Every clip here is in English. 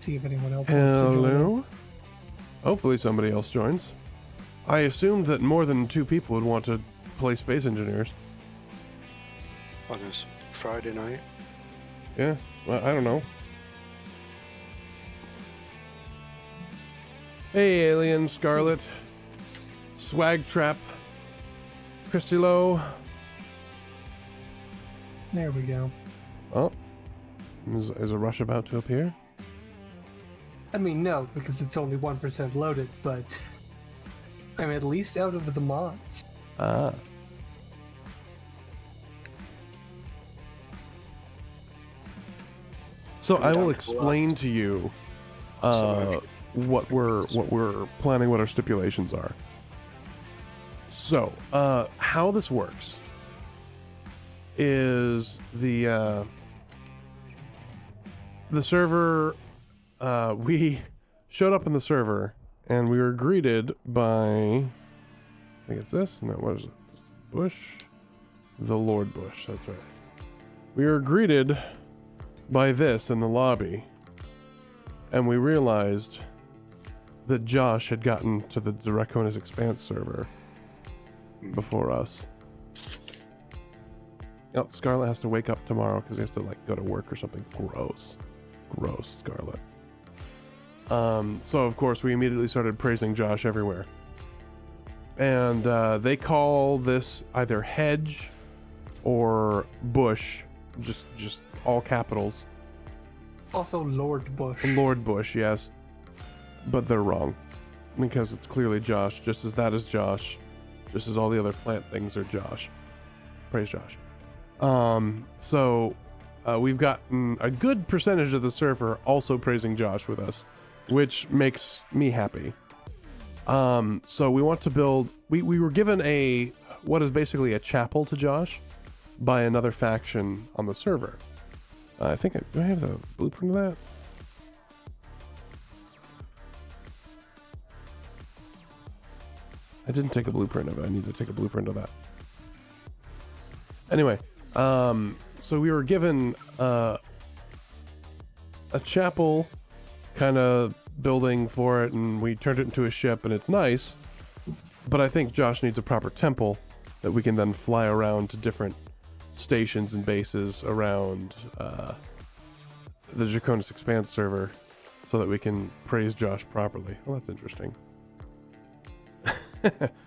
see if anyone else wants to join in. Hello? Hopefully somebody else joins. I assumed that more than 2 people would want to play Space Engineers. On this Friday night. Yeah, well, I don't know. Hey, Alien, Scarlet, Swag Trap, Christy Lowe. There we go. Oh, is a rush about to appear? I mean, no, because it's only 1% loaded, but I'm at least out of the mods. Ah. So I will explain to you what we're planning, what our stipulations are. So, how this works is the server, we showed up in the server and we were greeted by, I think it's this, no, what is it? Bush? The Lord Bush, that's right. We were greeted by this in the lobby, and we realized that Josh had gotten to the Draconis Expanse server before us. Oh, Scarlet has to wake up tomorrow because he has to like go to work or something. Gross, Scarlet. So of course we immediately started praising Josh everywhere, and they call this either hedge or bush, just all capitals. Also Lord Bush. Lord Bush, yes. But they're wrong. Because it's clearly Josh, just as that is Josh. Just as all the other plant things are Josh. Praise Josh. So we've gotten a good percentage of the server also praising Josh with us, which makes me happy. So we want to build, we were given what is basically a chapel to Josh by another faction on the server. I think do I have the blueprint of that? I didn't take a blueprint of it. I need to take a blueprint of that. Anyway, so we were given a chapel kind of building for it, and we turned it into a ship, and it's nice. But I think Josh needs a proper temple that we can then fly around to different stations and bases around the Draconis Expanse server so that we can praise Josh properly. Well, that's interesting.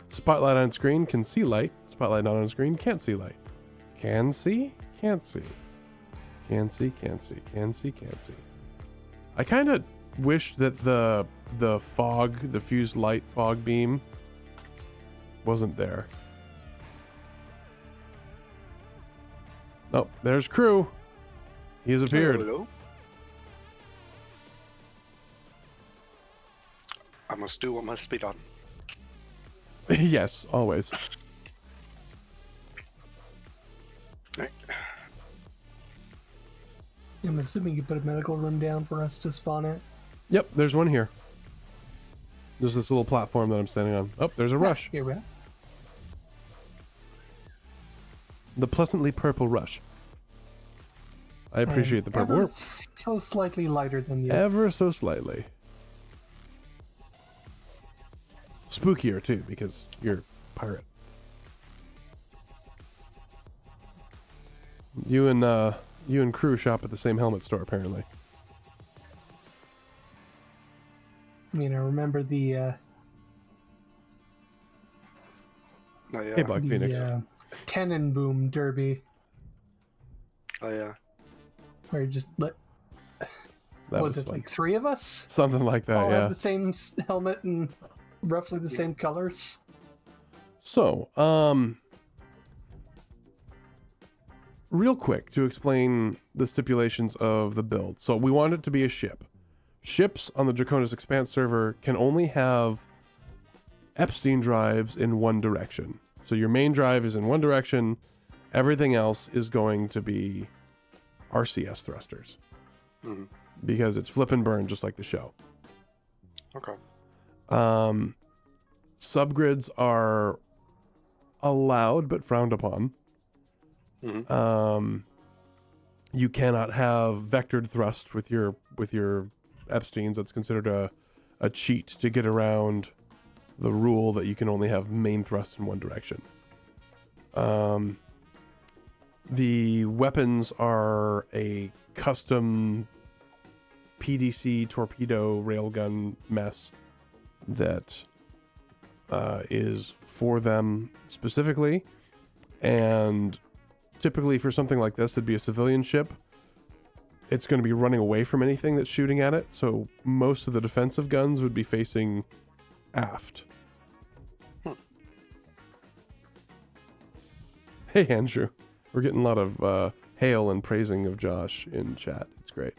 Spotlight on screen can see light. Spotlight not on screen can't see light. Can see, can't see. Can see, can't see. Can see, can't see. I kind of wish that the fog, the fused light fog beam wasn't there. Oh, there's Crew. He has appeared. Hello. I must do what must be done. Yes, always. Right. I'm assuming you put a medical room down for us to spawn it. Yep, there's one here. There's this little platform that I'm standing on. Oh, there's a rush. Here we are. The pleasantly purple rush. I appreciate the purple. Ever so slightly lighter than you. Ever so slightly. Spookier too, because you're a pirate. You and Crew shop at the same helmet store, apparently. I mean, I remember the Oh, yeah. Hey, Black Phoenix. Tenenboom Derby, Oh, yeah. where you just let. That was it fun. like 3 of us? Something like that, All yeah. had the same helmet and roughly the same colors. So, real quick to explain the stipulations of the build. So we want it to be a ship. Ships on the Draconis Expanse server can only have Epstein drives in one direction. So your main drive is in one direction. Everything else is going to be RCS thrusters. Mm-hmm. Because it's flip and burn just like the show. Okay. Subgrids are allowed but frowned upon. Mm-hmm. You cannot have vectored thrust with your Epstein's, that's considered a cheat to get around the rule that you can only have main thrust in one direction. The weapons are a custom PDC torpedo railgun mess that is for them specifically, and typically for something like this, it'd be a civilian ship. It's going to be running away from anything that's shooting at it, so most of the defensive guns would be facing aft. Hey Andrew, we're getting a lot of hail and praising of Josh in chat. It's great.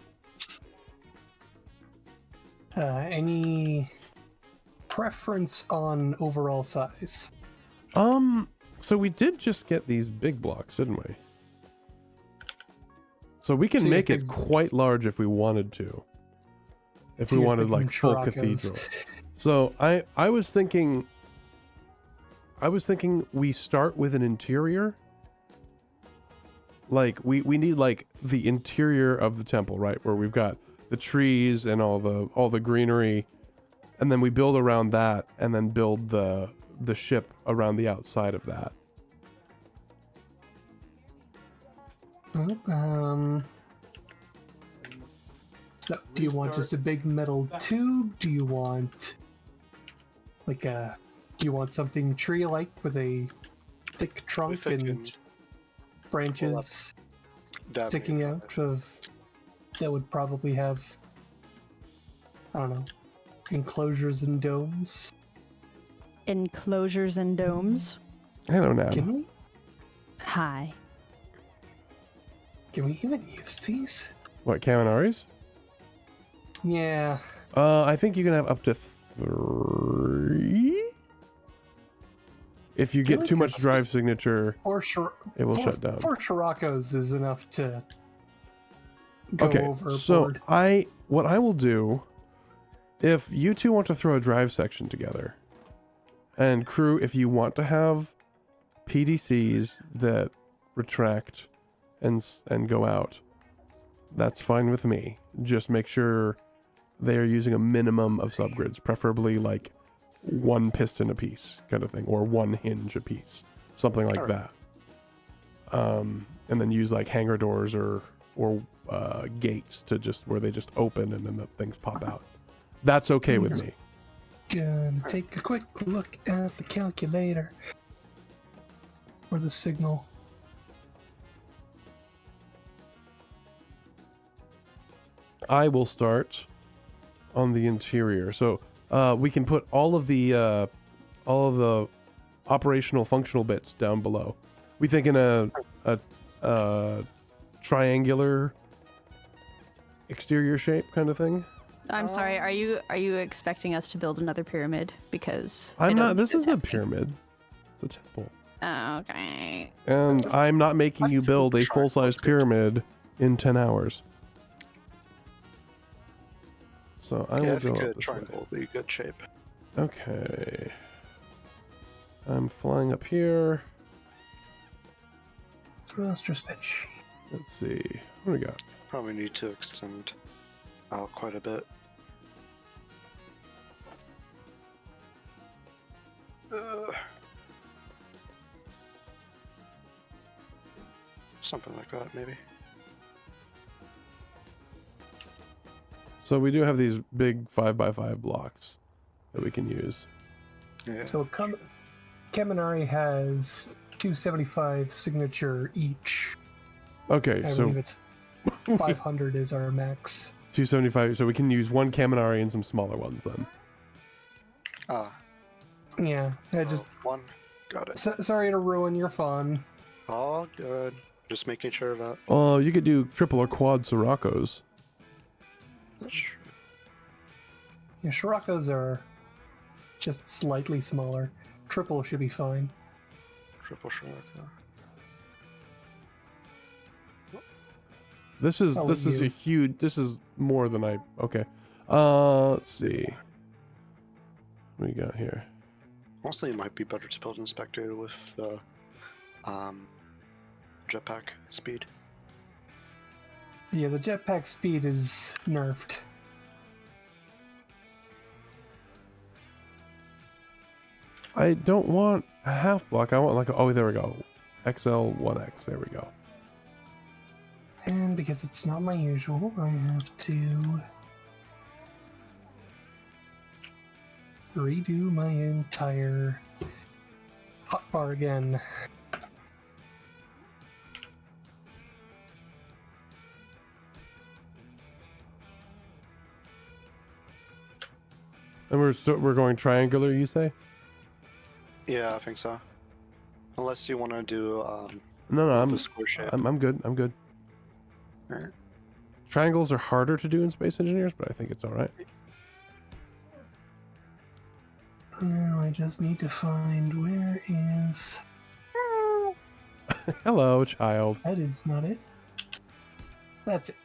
Any preference on overall size? So we did just get these big blocks, didn't we? So we can So you make it could- quite large if we wanted to. If So we you're wanted thinking like full Scirocco's. cathedral. So I was thinking we start with an interior. Like we need like the interior of the temple, right? Where we've got the trees and all the greenery, and then we build around that, and then build the ship around the outside of that. So do you want just a big metal tube? Do you want do you want something tree-like with a thick trunk If I can and branches That sticking may- out of that would probably have, I don't know, enclosures and domes? Enclosures and domes. I don't know. Can Hi. we even use these? What, Kaminaris? Yeah. I think you can have up to 3. If you get like too much this. drive signature, Four it will shut down. Scirocco's is enough to go Okay, overboard. so what I will do, if you two want to throw a drive section together, and crew, if you want to have PDCs that retract and go out, that's fine with me. Just make sure they are using a minimum of subgrids, preferably like 1 piston a piece kind of thing, or 1 hinge a piece, something like Alright. that. And then use like hangar doors or gates to just where they just open and then the things pop out. That's okay with me. Gonna take a quick look at the calculator for the signal. I will start on the interior. So we can put all of the operational functional bits down below. We think in a triangular exterior shape kind of thing. I'm sorry. Are you expecting us to build another pyramid? Because I'm I don't not. This think isn't a happening. pyramid. It's a temple. Oh, okay. And I'm not making you build a full-size pyramid in 10 hours. So I Yeah, will I go think up a this way. triangle would be good shape. Okay. I'm flying up here. Thruster switch. Let's see. What do we got? Probably need to extend out quite a bit. Something like that, maybe. So we do have these big 5x5 blocks that we can use. Yeah. So Kaminari has 275 signature each. Okay, I so believe it's 500 is our max. 275. So we can use 1 Kaminari and some smaller ones then. Ah, Yeah, I just one. Got it. sorry to ruin your fun. All good. Just making sure of that. Oh, you could do triple or quad Sirocco's. That's true. Yeah, Scirocco's are just slightly smaller. Triple should be fine. Triple Sherlock. This is I'll this let is you. a huge. This is more than I. Okay. Let's see. What do we got here? Honestly, it might be better to build Inspector with jetpack speed. Yeah, the jetpack speed is nerfed. I don't want a half block. I want like oh, there we go. XL1X. There we go. And because it's not my usual, I have to redo my entire hotbar again. And we're going triangular, you say? Yeah, I think so. Unless you want to do No, a I'm square shape. I'm good. I'm good. Alright. Triangles are harder to do in Space Engineers, but I think it's all right. Now I just need to find where is... Hello, child. That is not it. That's it.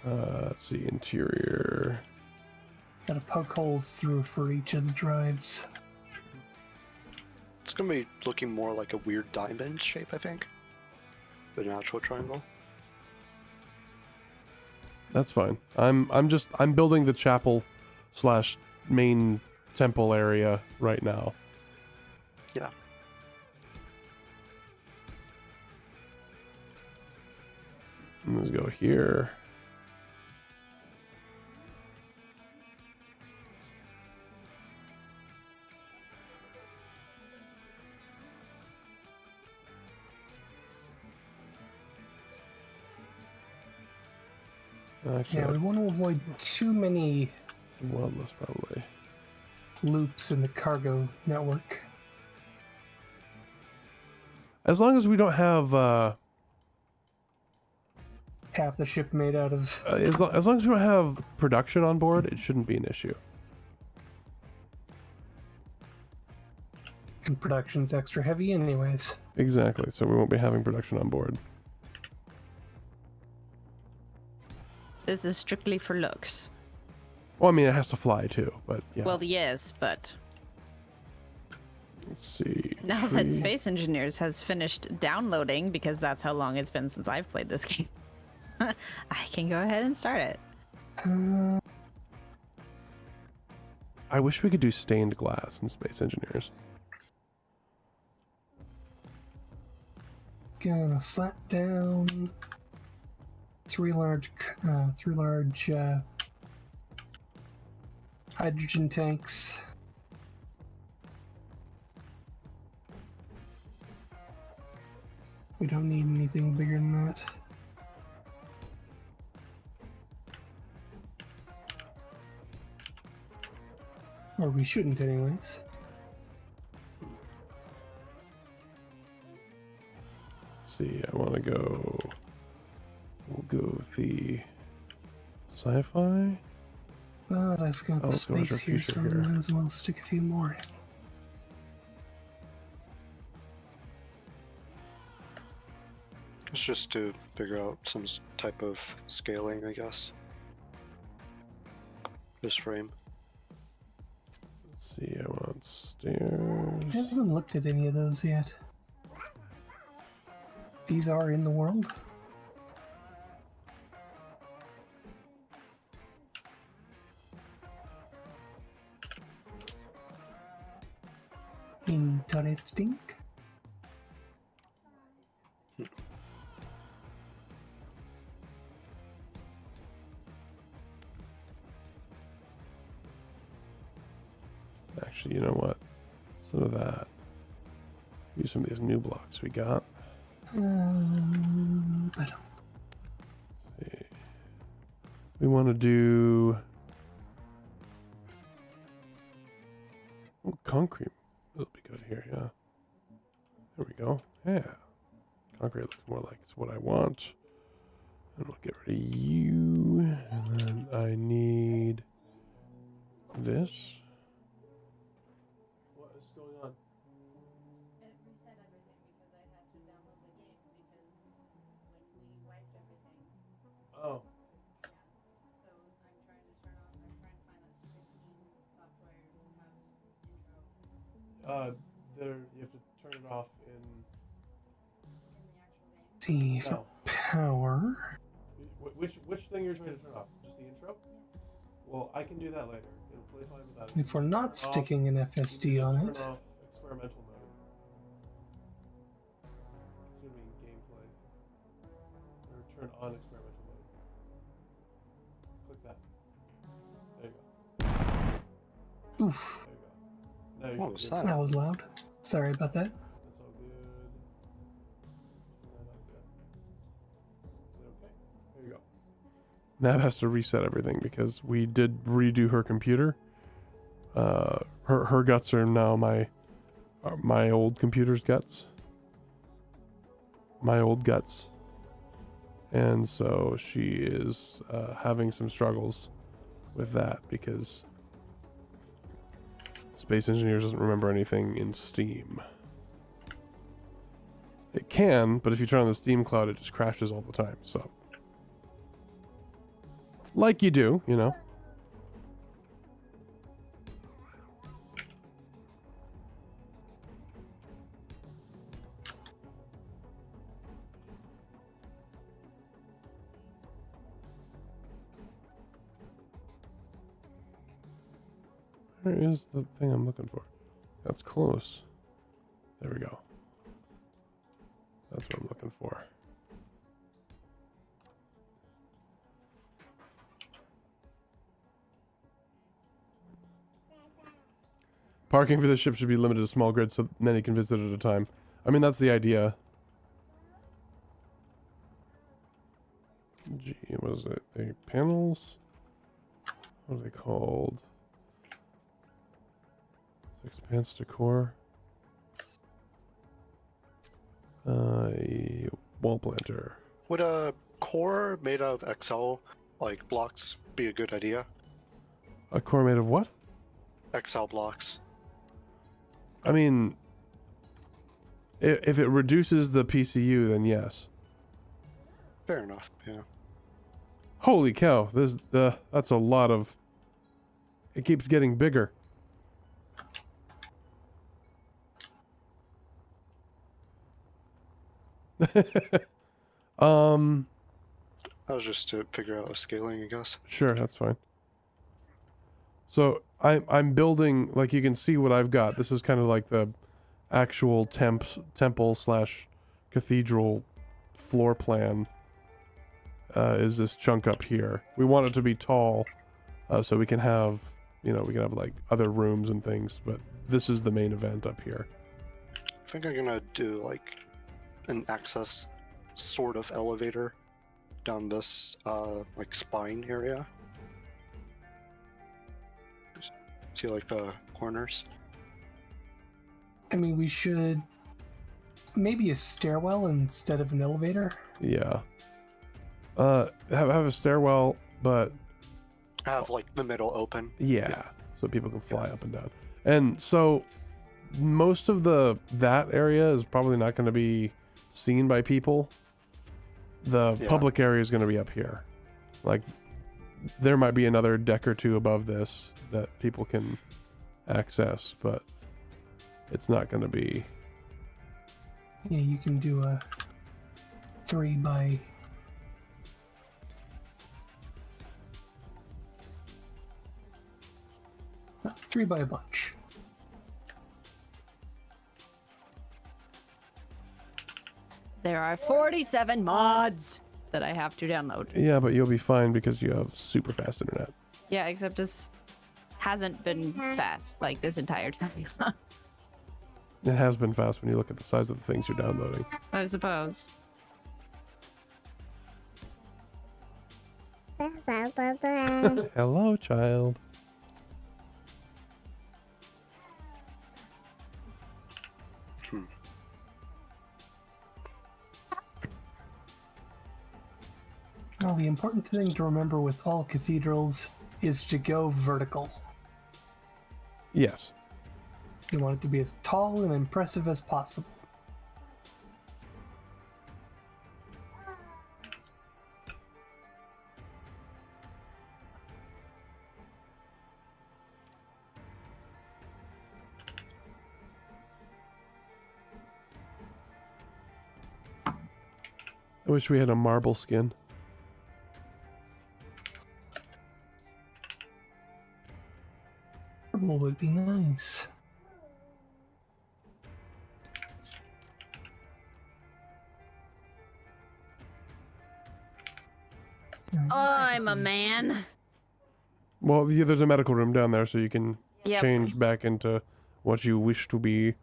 Let's see, interior. Gotta poke holes through for each of the drives. It's gonna be looking more like a weird diamond shape, I think. The natural triangle. That's fine. I'm building the chapel / main temple area right now. Yeah. Let's go here. Actually, Yeah, we want to avoid too many wildless probably. loops in the cargo network. As long as we don't have Half the ship made out of... as long as we don't have production on board, it shouldn't be an issue. And production's extra heavy anyways. Exactly. So we won't be having production on board. This is strictly for looks. Well, I mean, it has to fly too, but yeah. Well, yes, but Let's see. now that Tree. Space Engineers has finished downloading, because that's how long it's been since I've played this game, I can go ahead and start it. I wish we could do stained glass in Space Engineers. Gonna slap down three large hydrogen tanks. We don't need anything bigger than that. Or we shouldn't anyways. Let's see, I want to go... We'll go with the sci-fi. But I've got the let's go with space our here, future so I here. might as well stick a few more in. It's just to figure out some type of scaling, I guess. This frame. Let's see, I want stairs. I haven't looked at any of those yet. These are in the world. Interesting. Actually, you know what? Some of that. Use some of these new blocks we got. But See. We want to do... Oh, concrete. That'll be good here, yeah. There we go. Yeah. Concrete looks more like it's what I want. And we'll get rid of you. And then I need this. What is going on? It reset everything because I had to download the game because when we wiped everything, Oh. so I'm trying to turn off, I'm trying to find that stupid keen software mouse intro You have to turn it off in... in the actual game. see for No. power. Which thing you're trying to turn off? Just the intro? Well, I can do that later. It'll play fine without it. If we're not sticking an FSD on it, Turn off experimental mode. Assuming gameplay. Or turn on experimental mode. Click that. There you go. oof, There you go. Now you What should was be- that? that was loud. Sorry about that. That's all good. Okay. There you go. Nav has to reset everything because we did redo her computer. Her guts are now my old computer's guts. My old guts. And so she is having some struggles with that because Space Engineers doesn't remember anything in Steam. It can, but if you turn on the Steam cloud, it just crashes all the time, so. Like you do, you know. Where is the thing I'm looking for? That's close. There we go. That's what I'm looking for. Parking for this ship should be limited to small grids so many can visit at a time. I mean, that's the idea. Gee, what is it? The panels? What are they called? Expanse decor. Wall planter. Would a core made of XL like blocks be a good idea? A core made of what? XL blocks. I mean, if it reduces the PCU, then yes. Fair enough. Yeah. Holy cow! That's a lot of. It keeps getting bigger. That was just to figure out a scaling, I guess. Sure, that's fine. So I'm building, like you can see what I've got. This is kind of like the actual temple slash cathedral floor plan. Is this chunk up here? We want it to be tall, so we can have, we can have like other rooms and things. But this is the main event up here. I think I'm gonna do like an access sort of elevator down this like spine area. See like the corners? I mean, we should maybe a stairwell instead of an elevator. Yeah. Have a stairwell, but Have like the middle open. yeah, so people can fly up and down. And so most of that area is probably not going to be seen by people. The public area is going to be up here. Like, there might be another deck or two above this that people can access, but it's not going to be. Yeah, you can do a 3 by 3 by a bunch. There are 47 mods that I have to download. Yeah, but you'll be fine because you have super fast internet. Yeah, except this hasn't been fast like this entire time. It has been fast when you look at the size of the things you're downloading. I suppose. Hello, child. Well, the important thing to remember with all cathedrals is to go vertical. Yes. You want it to be as tall and impressive as possible. I wish we had a marble skin. Purple would be nice. I'm a man. Well, yeah, there's a medical room down there, so you can Yep. change back into what you wish to be.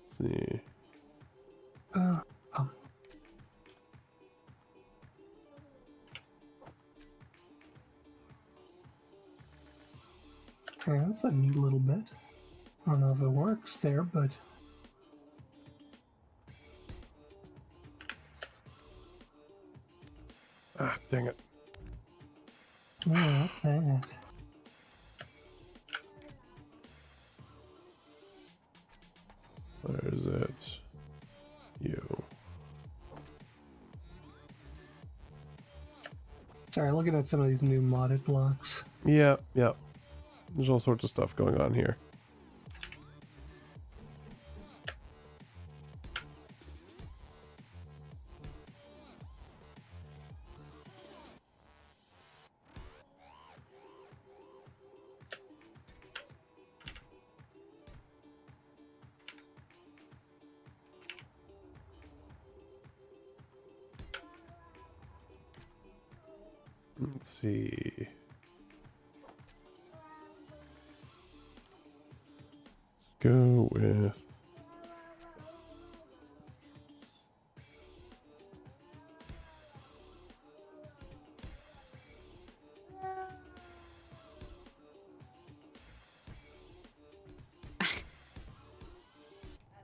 Let's see. Um, yeah, that's a neat little bit. I don't know if it works there, but Ah, dang it. yeah, that. Where is it? You. Sorry, looking at some of these new modded blocks. Yeah, yeah. There's all sorts of stuff going on here. Let's see. Let's go with...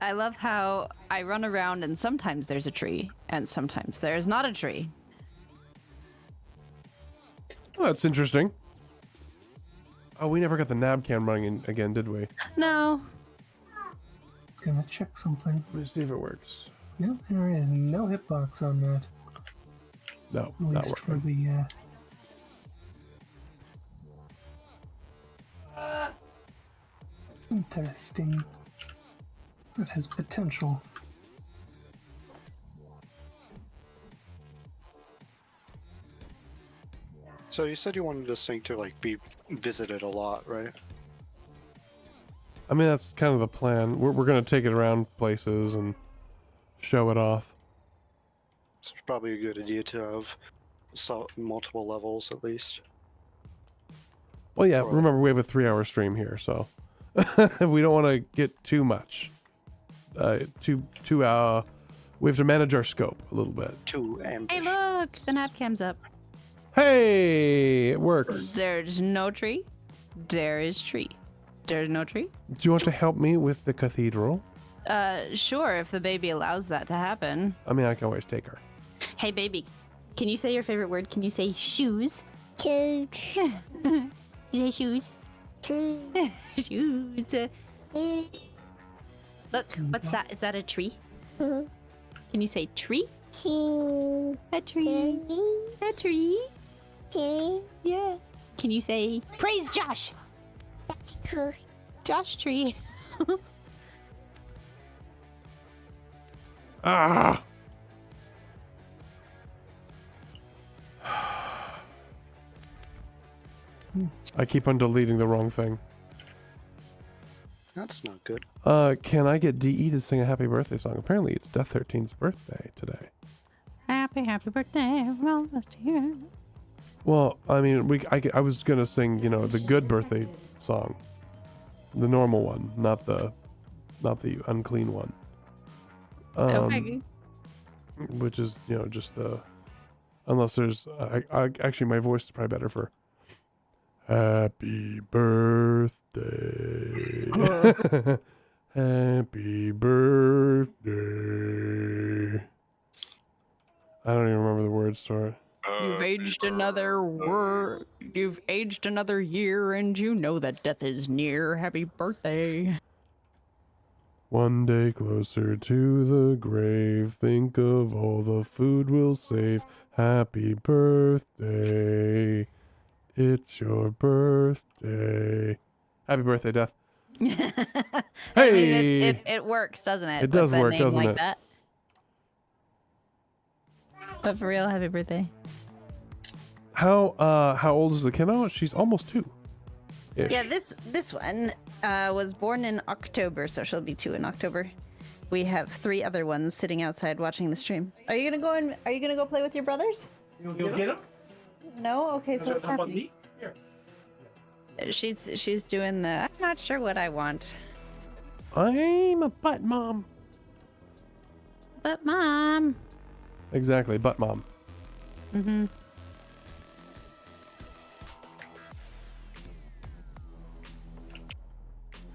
I love how I run around and sometimes there's a tree and sometimes there's not a tree. Oh, that's interesting. Oh, we never got the nab cam running again, did we? No. Gonna check something. Let me see if it works. No, there is no hitbox on that. No, At not least for working. the interesting. That has potential. So you said you wanted this thing to like be visited a lot, right? I mean, that's kind of the plan. We're going to take it around places and show it off. It's probably a good idea to have multiple levels at least. Well, yeah, Right. remember, we have a 3-hour stream here, so we don't want to get too much. We have to manage our scope a little bit. Too Hey, ambitious. look, the nap cam's up. Hey, it works. There's no tree. There is tree. There's no tree. Do you want to help me with the cathedral? Sure, if the baby allows that to happen. I mean, I can always take her. Hey, baby, can you say your favorite word? Can you say shoes? Shoes. You say shoes? Shoes. Shoes. Look, what's that? Is that a tree? Can you say tree? Shoes. A tree. A tree. Shoes. Yeah. Can you say praise Josh? That's true. Josh tree. Ah! I keep on deleting the wrong thing. That's not good. Can I get DE to sing a happy birthday song? Apparently it's Death 13's birthday today. Happy birthday, we're almost here. Well, I mean, I was gonna sing, you know, the good birthday song, the normal one, not the unclean one. Okay. Which is, you know, just the, unless there's, actually my voice is probably better for happy birthday, happy birthday. I don't even remember the words to it. You've aged another year, and you know that death is near. Happy birthday. One day closer to the grave, think of all the food we'll save. Happy birthday, it's your birthday. Happy birthday, Death. I Hey! mean, it works, doesn't it? It does with a work, name doesn't like it? that. But for real, happy birthday. How old is the kiddo? She's almost 2. Yeah, this one was born in October, so she'll be 2 in October. We have 3 other ones sitting outside watching the stream. Are you gonna go play with your brothers? You'll get him? No? Okay, so what's How about happening? me? Here. She's doing the I'm not sure what I want. I'm a butt mom. But mom. Exactly, butt mom. Mm-hmm.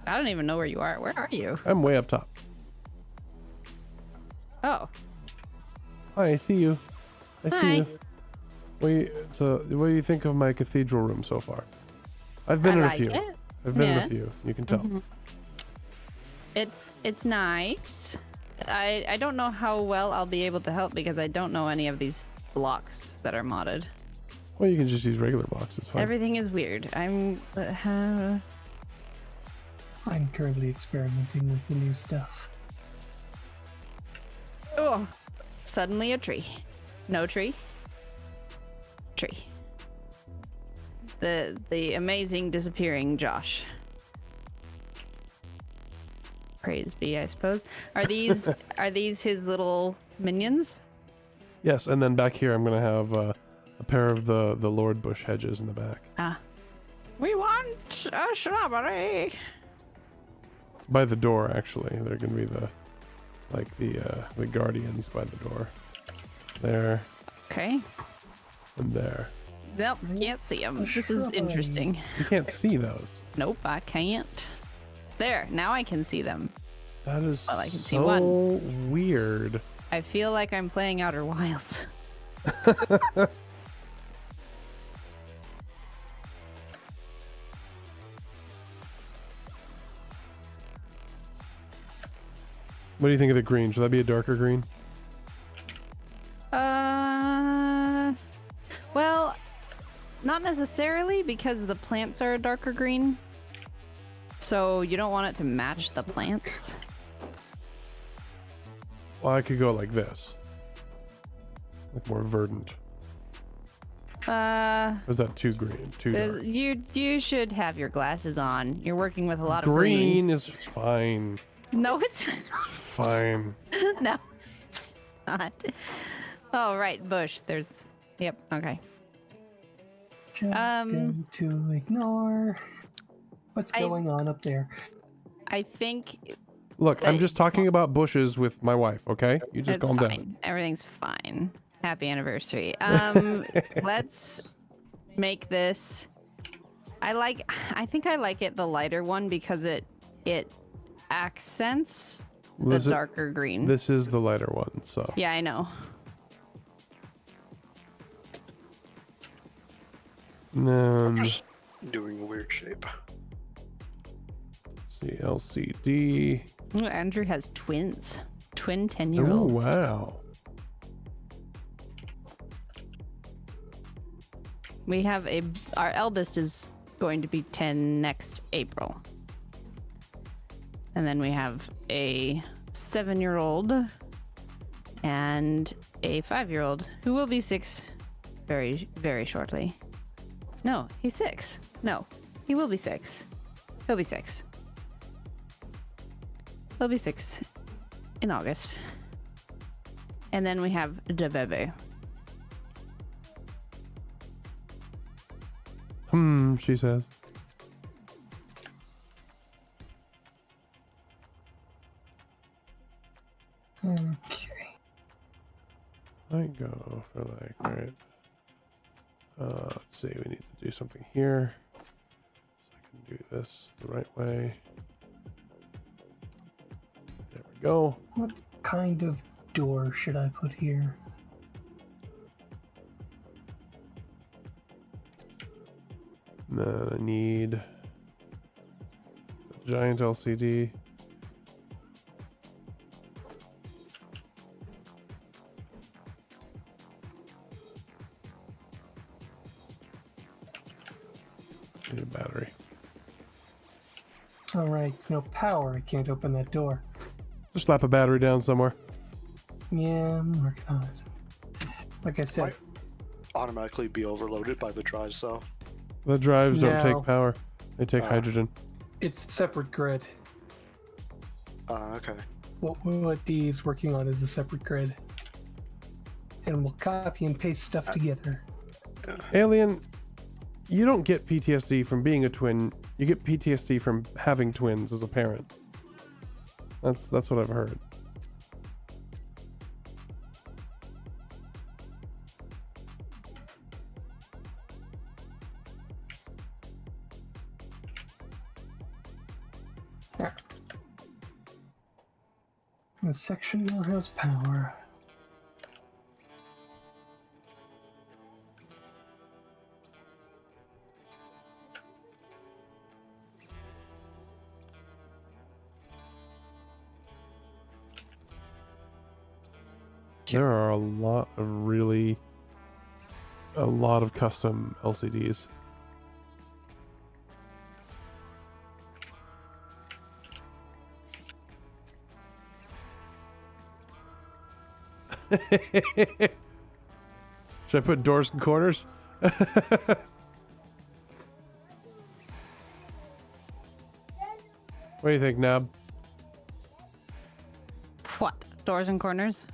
I don't even know where you are. Where are you? I'm way up top. Oh. Hi, I see you. I see Hi. you. What do you think of my cathedral room so far? I've been I in a like few. it. I've been in Yeah. a few. You can tell. Mhm. It's nice. I don't know how well I'll be able to help because I don't know any of these blocks that are modded. Well, you can just use regular blocks. It's fine. Everything is weird. I'm I'm currently experimenting with the new stuff. oh, suddenly a tree. No tree. Tree. The amazing disappearing Josh. Praise be, I suppose. Are these his little minions? Yes, and then back here I'm gonna have a pair of the Lord Bush hedges in the back. Ah. We want a shrubbery. By the door, actually. They're gonna be the guardians by the door. There Okay. and there. Nope, can't see them. This is interesting. You can't see those. Nope, I can't. There, now I can see them. That is Well, I can see so weird. I feel like I'm playing Outer Wilds. What do you think of the green? Should that be a darker green? Well, not necessarily because the plants are a darker green. So you don't want it to match the plants. Well, I could go like this. Like more verdant. Or is that too green? Too dark? You should have your glasses on. You're working with a lot of green. Green is fine. No, it's It's fine. no, it's not. Oh, right, bush. There's. Yep. Okay. Just going to ignore what's going on up there. I think Look, I'm just talking about bushes with my wife, okay? You just it's calm fine. down. Everything's fine. Happy anniversary. Let's make this. I think I like it the lighter one because it accents the darker green. This is the lighter one, so. Yeah, I know. And then, Just doing a weird shape. let's see, LCD. Ooh, Andrew has twins. Twin Oh, 10-year-olds. wow. We have our eldest is going to be 10 next April. And then we have a 7-year-old and a 5-year-old who will be 6 very, very shortly. No, he's 6. No, he will be 6. He'll be 6. He'll be 6 in August. And then we have the baby. She says. Okay. I go for like, alright. Let's see, we need to do something here. So I can do this the right way. There we go. What kind of door should I put here? And then I need a giant LCD. Need a battery. All right, no power. I can't open that door. Just slap a battery down somewhere. Yeah, I'm working on it. Like I said, Might automatically be overloaded by the drives, though. The drives don't No. take power. They take hydrogen. it's separate grid. Okay. What D is working on is a separate grid. And we'll copy and paste stuff together. Alien, you don't get PTSD from being a twin. You get PTSD from having twins as a parent. That's what I've heard. There. The section now has power. There are a lot of custom LCDs. Should I put doors and corners? What do you think, Nab? What? Doors and corners?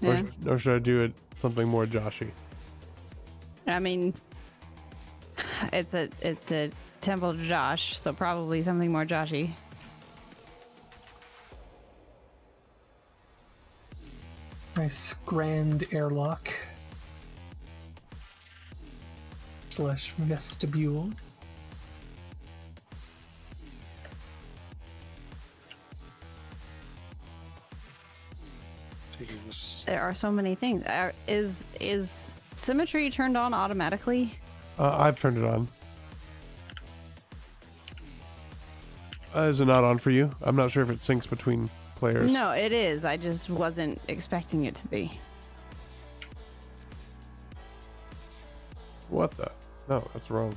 Or, Yeah. or should I do it something more Joshy? I mean, it's a Temple Josh, so probably something more Joshy. Nice grand airlock. Slash vestibule. Taking this. There are so many things. Is symmetry turned on automatically? I've turned it on. Is it not on for you? I'm not sure if it syncs between players. No, it is. I just wasn't expecting it to be. What the? No, that's wrong.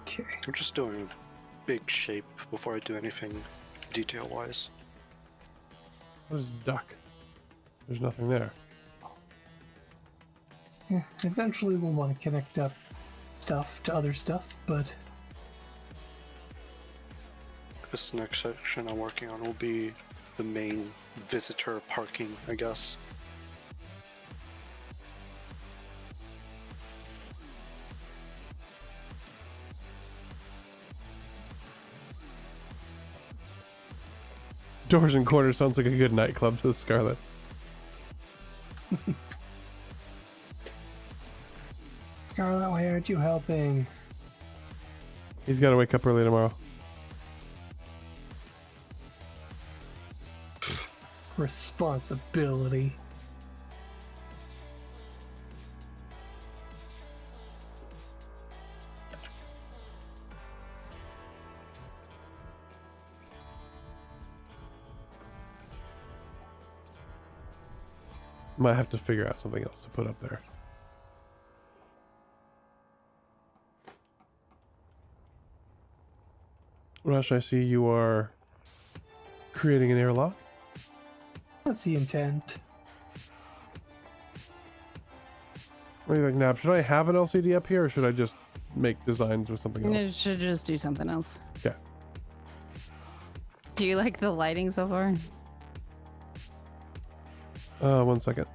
Okay. I'm just doing a big shape before I do anything detail-wise. What is duck? There's nothing there. Yeah, eventually we'll want to connect up stuff to other stuff, but This next section I'm working on will be the main visitor parking, I guess. Doors and corners sounds like a good nightclub, says Scarlet. Scarlet, why aren't you helping? He's got to wake up early tomorrow. Responsibility. Might have to figure out something else to put up there. Rush, I see you are creating an airlock. That's the intent. What do you think, Nab? Should I have an LCD up here, or should I just make designs with something You else? should just do something else. Okay. Do you like the lighting so far? 1 second.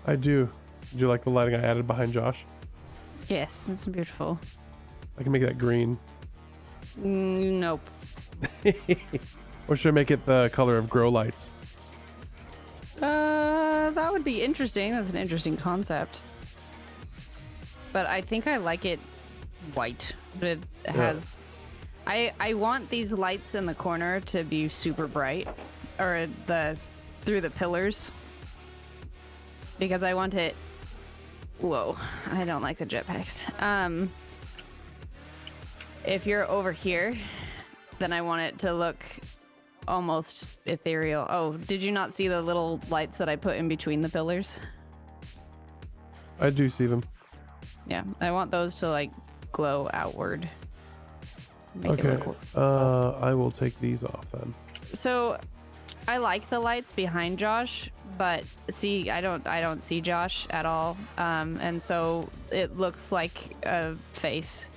I do. Do you like the lighting I added behind Josh? Yes, it's beautiful. I can make that green. Nope. Or should I make it the color of grow lights? That would be interesting. That's an interesting concept. but I think I like it white. It has. I want these lights in the corner to be super bright, or through the pillars, because I want it. Whoa, I don't like the jetpacks. If you're over here, then I want it to look almost ethereal. Oh, did you not see the little lights that I put in between the pillars? I do see them. Yeah, I want those to like glow outward. Make it Okay. look cool. I will take these off then. So I like the lights behind Josh, but see, I don't see Josh at all. And so it looks like a face.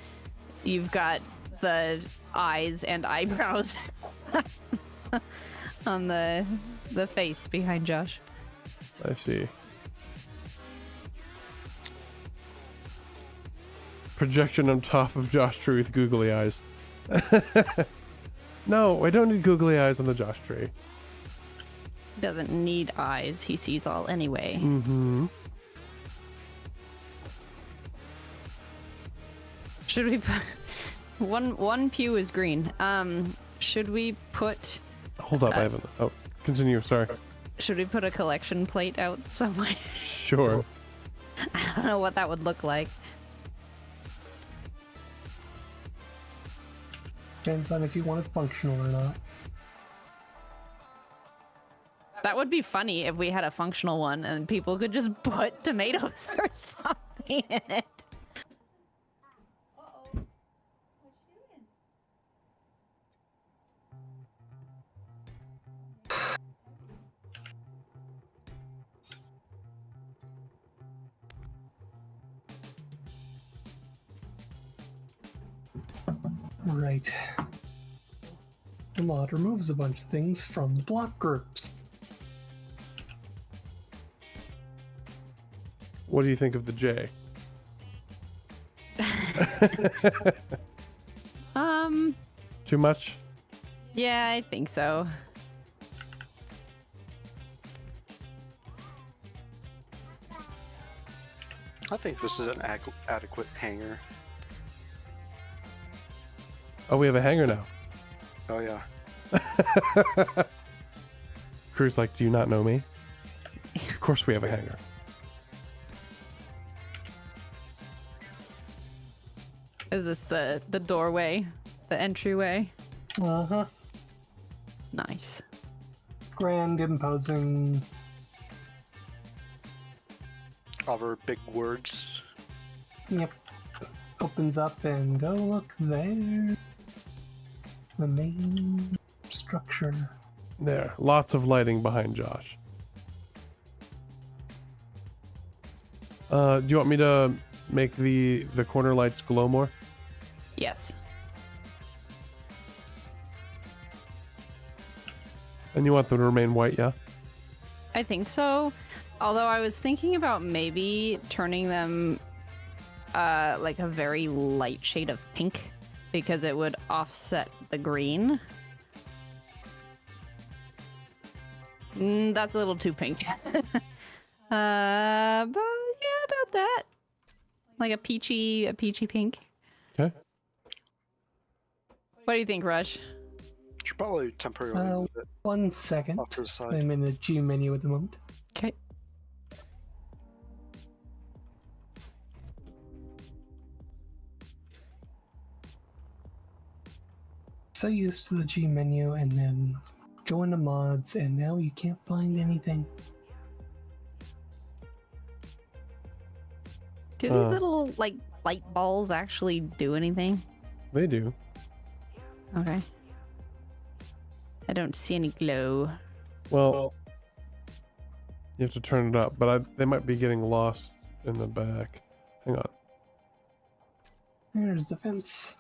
You've got the eyes and eyebrows on the face behind Josh. I see. Projection on top of Josh Tree with googly eyes. No, I don't need googly eyes on the Josh Tree. Doesn't need eyes. He sees all anyway. Mm-hmm. Should we put one pew is green? Should we put Hold up, I haven't. Oh, continue. Sorry. should we put a collection plate out somewhere? Sure. I don't know what that would look like. Depends on if you want it functional or not. That would be funny if we had a functional one and people could just put tomatoes or something in it. Uh-oh. What you doing? Right. The mod removes a bunch of things from the block groups. What do you think of the J? Too much? Yeah, I think so. I think this is an adequate hanger. Oh, we have a hanger now. Oh yeah. Crew's like, do you not know me? Of course we have a hanger. Is this the doorway? The entryway? Uh-huh. Nice. Grand, imposing. Other big words. Yep. Opens up and oh, look there. The main structure. There. Lots of lighting behind Josh. Do you want me to make the corner lights glow more? Yes. And you want them to remain white, yeah? I think so. Although I was thinking about maybe turning them like a very light shade of pink because it would offset the green. That's a little too pink. But yeah, about that. Like a peachy pink. Okay. What do you think, Rush? Should probably temporarily move it 1 second. off to the side. I'm in the G menu at the moment. Okay. So used to the G menu and then go into mods and now you can't find anything. Do these little like light balls actually do anything? They do. Okay. I don't see any glow. Well, you have to turn it up, but they might be getting lost in the back. Hang on. There's the fence.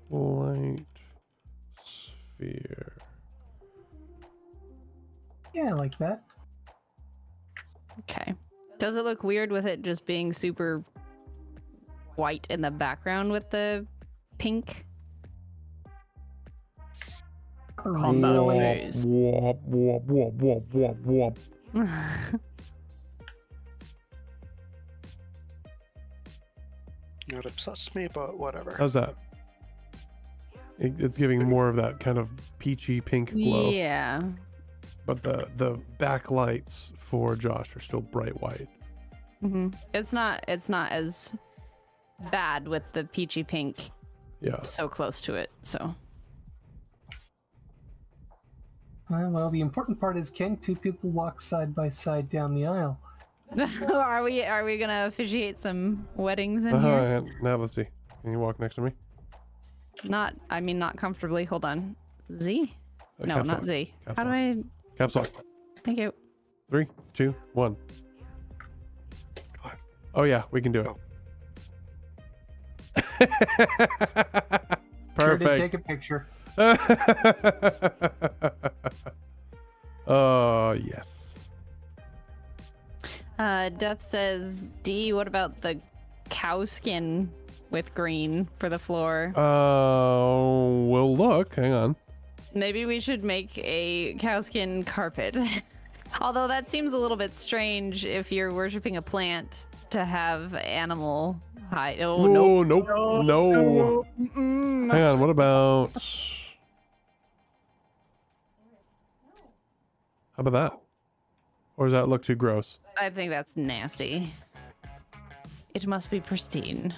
Light sphere. Yeah, I like that. Okay. Does it look weird with it just being super white in the background with the pink? Combo Wop, phase. wop, wop, wop, wop, wop, wop. It upsets me, but whatever. How's that? It's giving more of that kind of peachy pink glow. Yeah. But the backlights for Josh are still bright white. It's not as bad with the peachy pink Yeah. so close to it. So Well, the important part is, can two people walk side by side down the aisle? are we gonna officiate some weddings in here? Yeah. Now let's see. Can you walk next to me? Not comfortably. Hold on. Z? No, Caps not lock. Z. Caps How do lock. I? Caps lock. Thank you. 3, 2, 1. Oh yeah, we can do it. Oh. Sure did Perfect. take a picture. Oh yes. Death says, D, what about the cow skin with green for the floor? We'll look. Hang on. Maybe we should make a cow skin carpet. Although that seems a little bit strange if you're worshiping a plant to have animal hide. Oh, Oh, nope. nope. No. Mm-mm. Hang on. What about? How about that? Or does that look too gross? I think that's nasty. It must be pristine.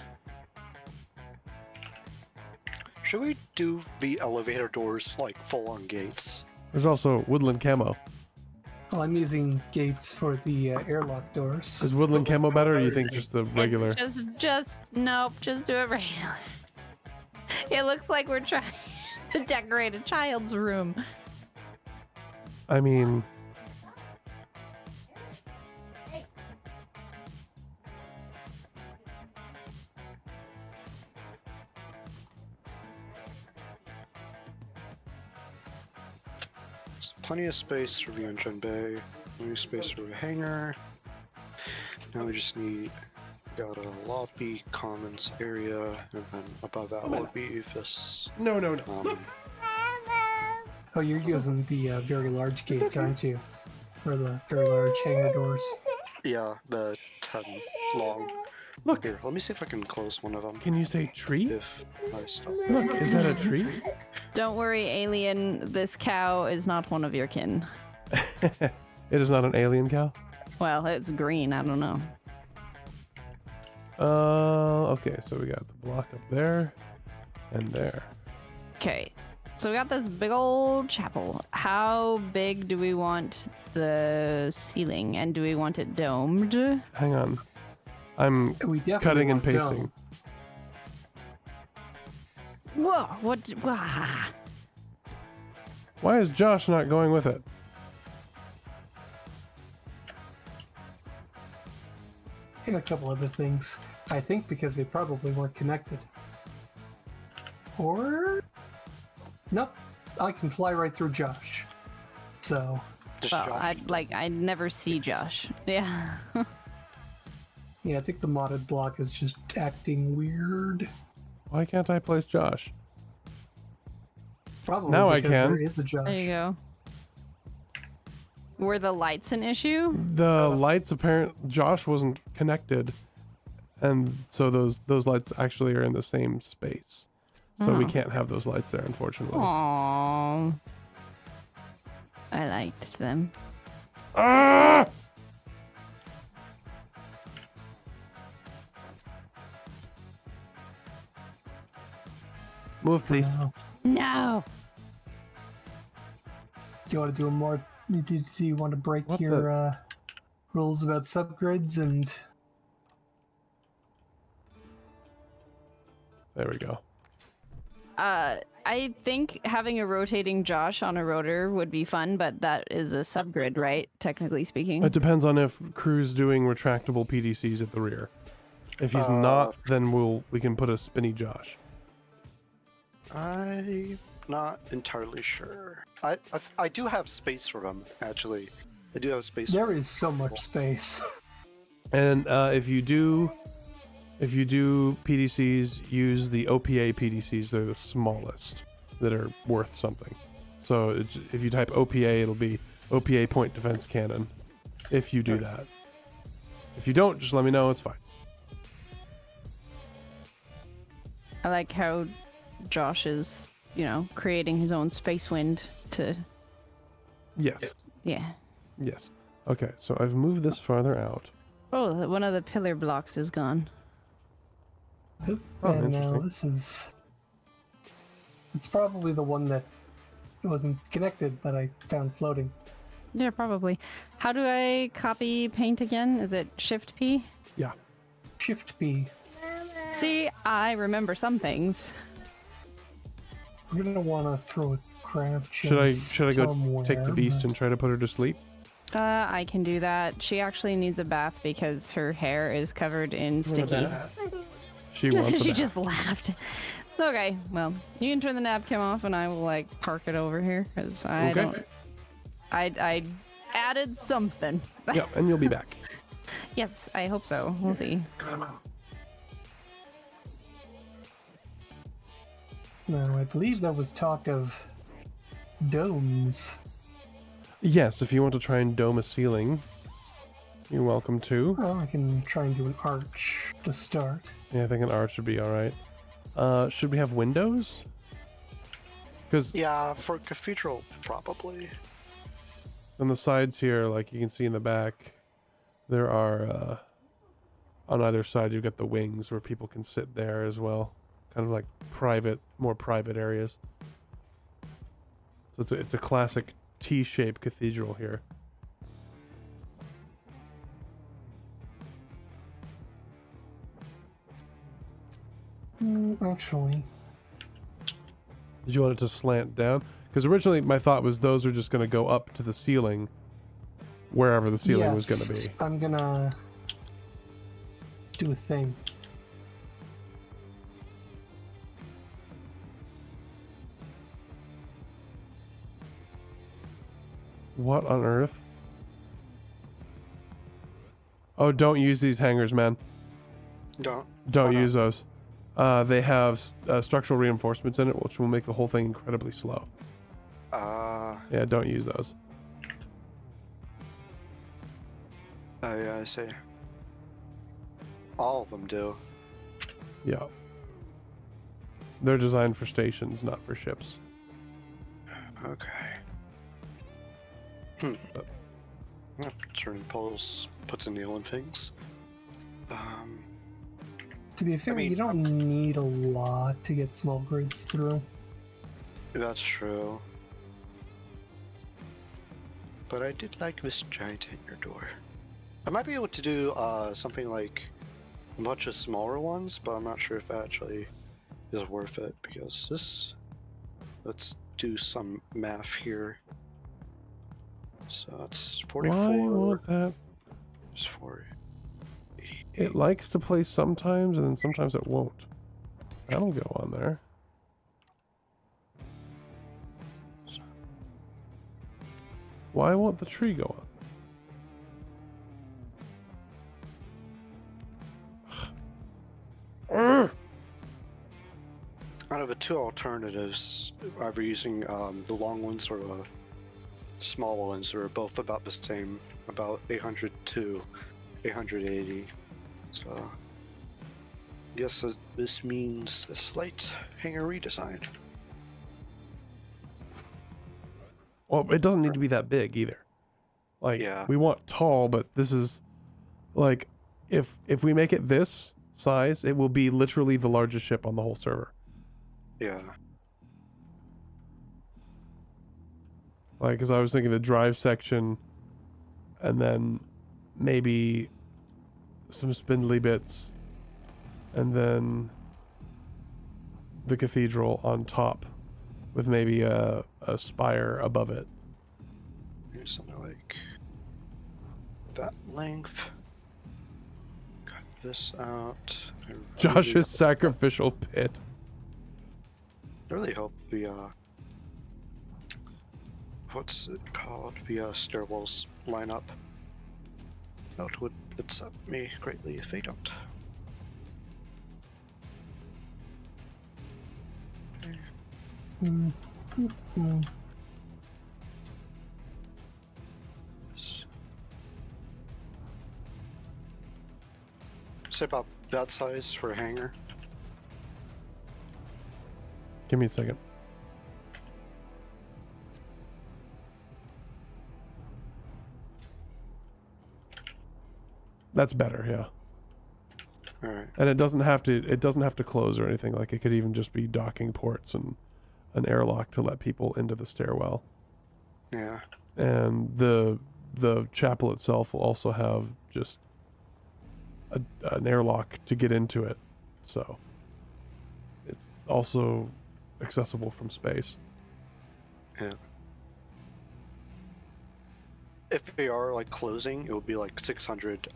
Should we do the elevator doors like full on gates? There's also woodland camo. Well, I'm using gates for the airlock doors. Is woodland camo better, or you think just the regular? Just nope. Just do it regular. It looks like we're trying to decorate a child's room. I mean, There's plenty of space for the engine bay, plenty of space for the hangar. Now we just need, got a lobby, commons area, and then above that would be this. no. Oh, you're using the very large gates, aren't you? For the very large hangar doors. Yeah, the 10 long. Look, Here, let me see if I can close one of them. can you say tree? If I stop. Look, is that a tree? Don't worry, alien. This cow is not one of your kin. It is not an alien cow. Well, it's green. I don't know. Okay, so we got the block up there and there. Okay, so we got this big old chapel. How big do we want the ceiling, and do we want it domed? Hang on. I'm We definitely cutting and want pasting. dome. Whoa! What? Wah. Why is Josh not going with it? And a couple other things. I think because they probably weren't connected. Or... Nope. I can fly right through Josh. So... Just Well, drop- I never see Josh. Yeah. Yeah, I think the modded block is just acting weird. Why can't I place Josh? Probably Now I because can. there is a Josh. There you go. Were the lights an issue? The lights Josh wasn't connected, and so those lights actually are in the same space. So we Oh. can't have those lights there, unfortunately. Aww. I liked them. Ah! Move, please. No. Do you want to do a more... Do you want to break What your rules about subgrids and... There we go. I think having a rotating Josh on a rotor would be fun, but that is a subgrid, right? Technically speaking. It depends on if crew's doing retractable PDCs at the rear. If he's not, then we can put a spinny Josh. I'm not entirely sure. I do have space for them, actually. I do have space. There is so much space. And if you do PDCs, use the OPA PDCs. They're the smallest that are worth something. So if you type OPA, it'll be OPA point defense cannon. If you do that. If you don't, just let me know. It's fine. I like how Josh is, creating his own space wind to. Yes. Yeah. Yes. Okay, so I've moved this farther out. Oh, one of the pillar blocks is gone. Oop, Oh, and now interesting. this is. It's probably the one that wasn't connected that I found floating. Yeah, probably. How do I copy paint again? Is it Shift P? Yeah. Shift B. See, I remember some things. We're gonna want to throw a craft Should I chest go somewhere, take the beast but- and try to put her to sleep? I can do that. She actually needs a bath because her hair is covered in sticky. She wants a She bath. just laughed. Okay, well, you can turn the napkin off and I will, park it over here because I Okay. don't. I added something. Yep, and you'll be back. Yes, I hope so. We'll see. Now, I believe there was talk of domes. Yes, if you want to try and dome a ceiling, you're welcome to. Well, I can try and do an arch to start. Yeah, I think an arch would be alright. Should we have windows? Because Yeah, for cathedral, probably. on the sides here, like you can see in the back, there are, on either side, you've got the wings where people can sit there as well. Kind of like more private areas. So it's a classic T-shaped cathedral here. Actually, Did you want it to slant down? Because originally my thought was those are just going to go up to the ceiling, wherever the ceiling was going to yes, be. I'm gonna do a thing. What on earth? Oh, don't use these hangers, man. Don't. Don't Why not? use those. They have structural reinforcements in it, which will make the whole thing incredibly slow. Yeah, don't use those. Oh yeah, I see. All of them do. Yeah. They're designed for stations, not for ships. Okay. But- Turning poles puts a nail in things. To be fair, mean, you don't need a lot to get small grids through. That's true. But I did like this giant hangar door. I might be able to do something like a bunch of smaller ones, but I'm not sure if that actually is worth it because this. Let's do some math here. So it's 44. Why won't that? It's 40. It likes to play sometimes, and then sometimes it won't. That'll go on there. Why won't the tree go on? Out of the two alternatives, either using the long ones or the small ones, are both about the same, about 800 to 880. So, I guess that this means a slight hangar redesign. Well, it doesn't need to be that big either. Like, Yeah. we want tall, but this is like, if we make it this size, it will be literally the largest ship on the whole server. Yeah. Like, because I was thinking the drive section, and then maybe some spindly bits, and then the cathedral on top, with maybe a spire above it. Here's something like that length. Cut this out. Josh's sacrificial pit. I really hope the what's it called? The stairwells line up. That would upset me greatly if they don't. Say about that size for a hangar. Give me a second. That's better, yeah. All right. And it doesn't have to close or anything. Like, it could even just be docking ports and an airlock to let people into the stairwell. Yeah. And the chapel itself will also have just an airlock to get into it, so it's also accessible from space. Yeah. If they are like closing, it would be like 600.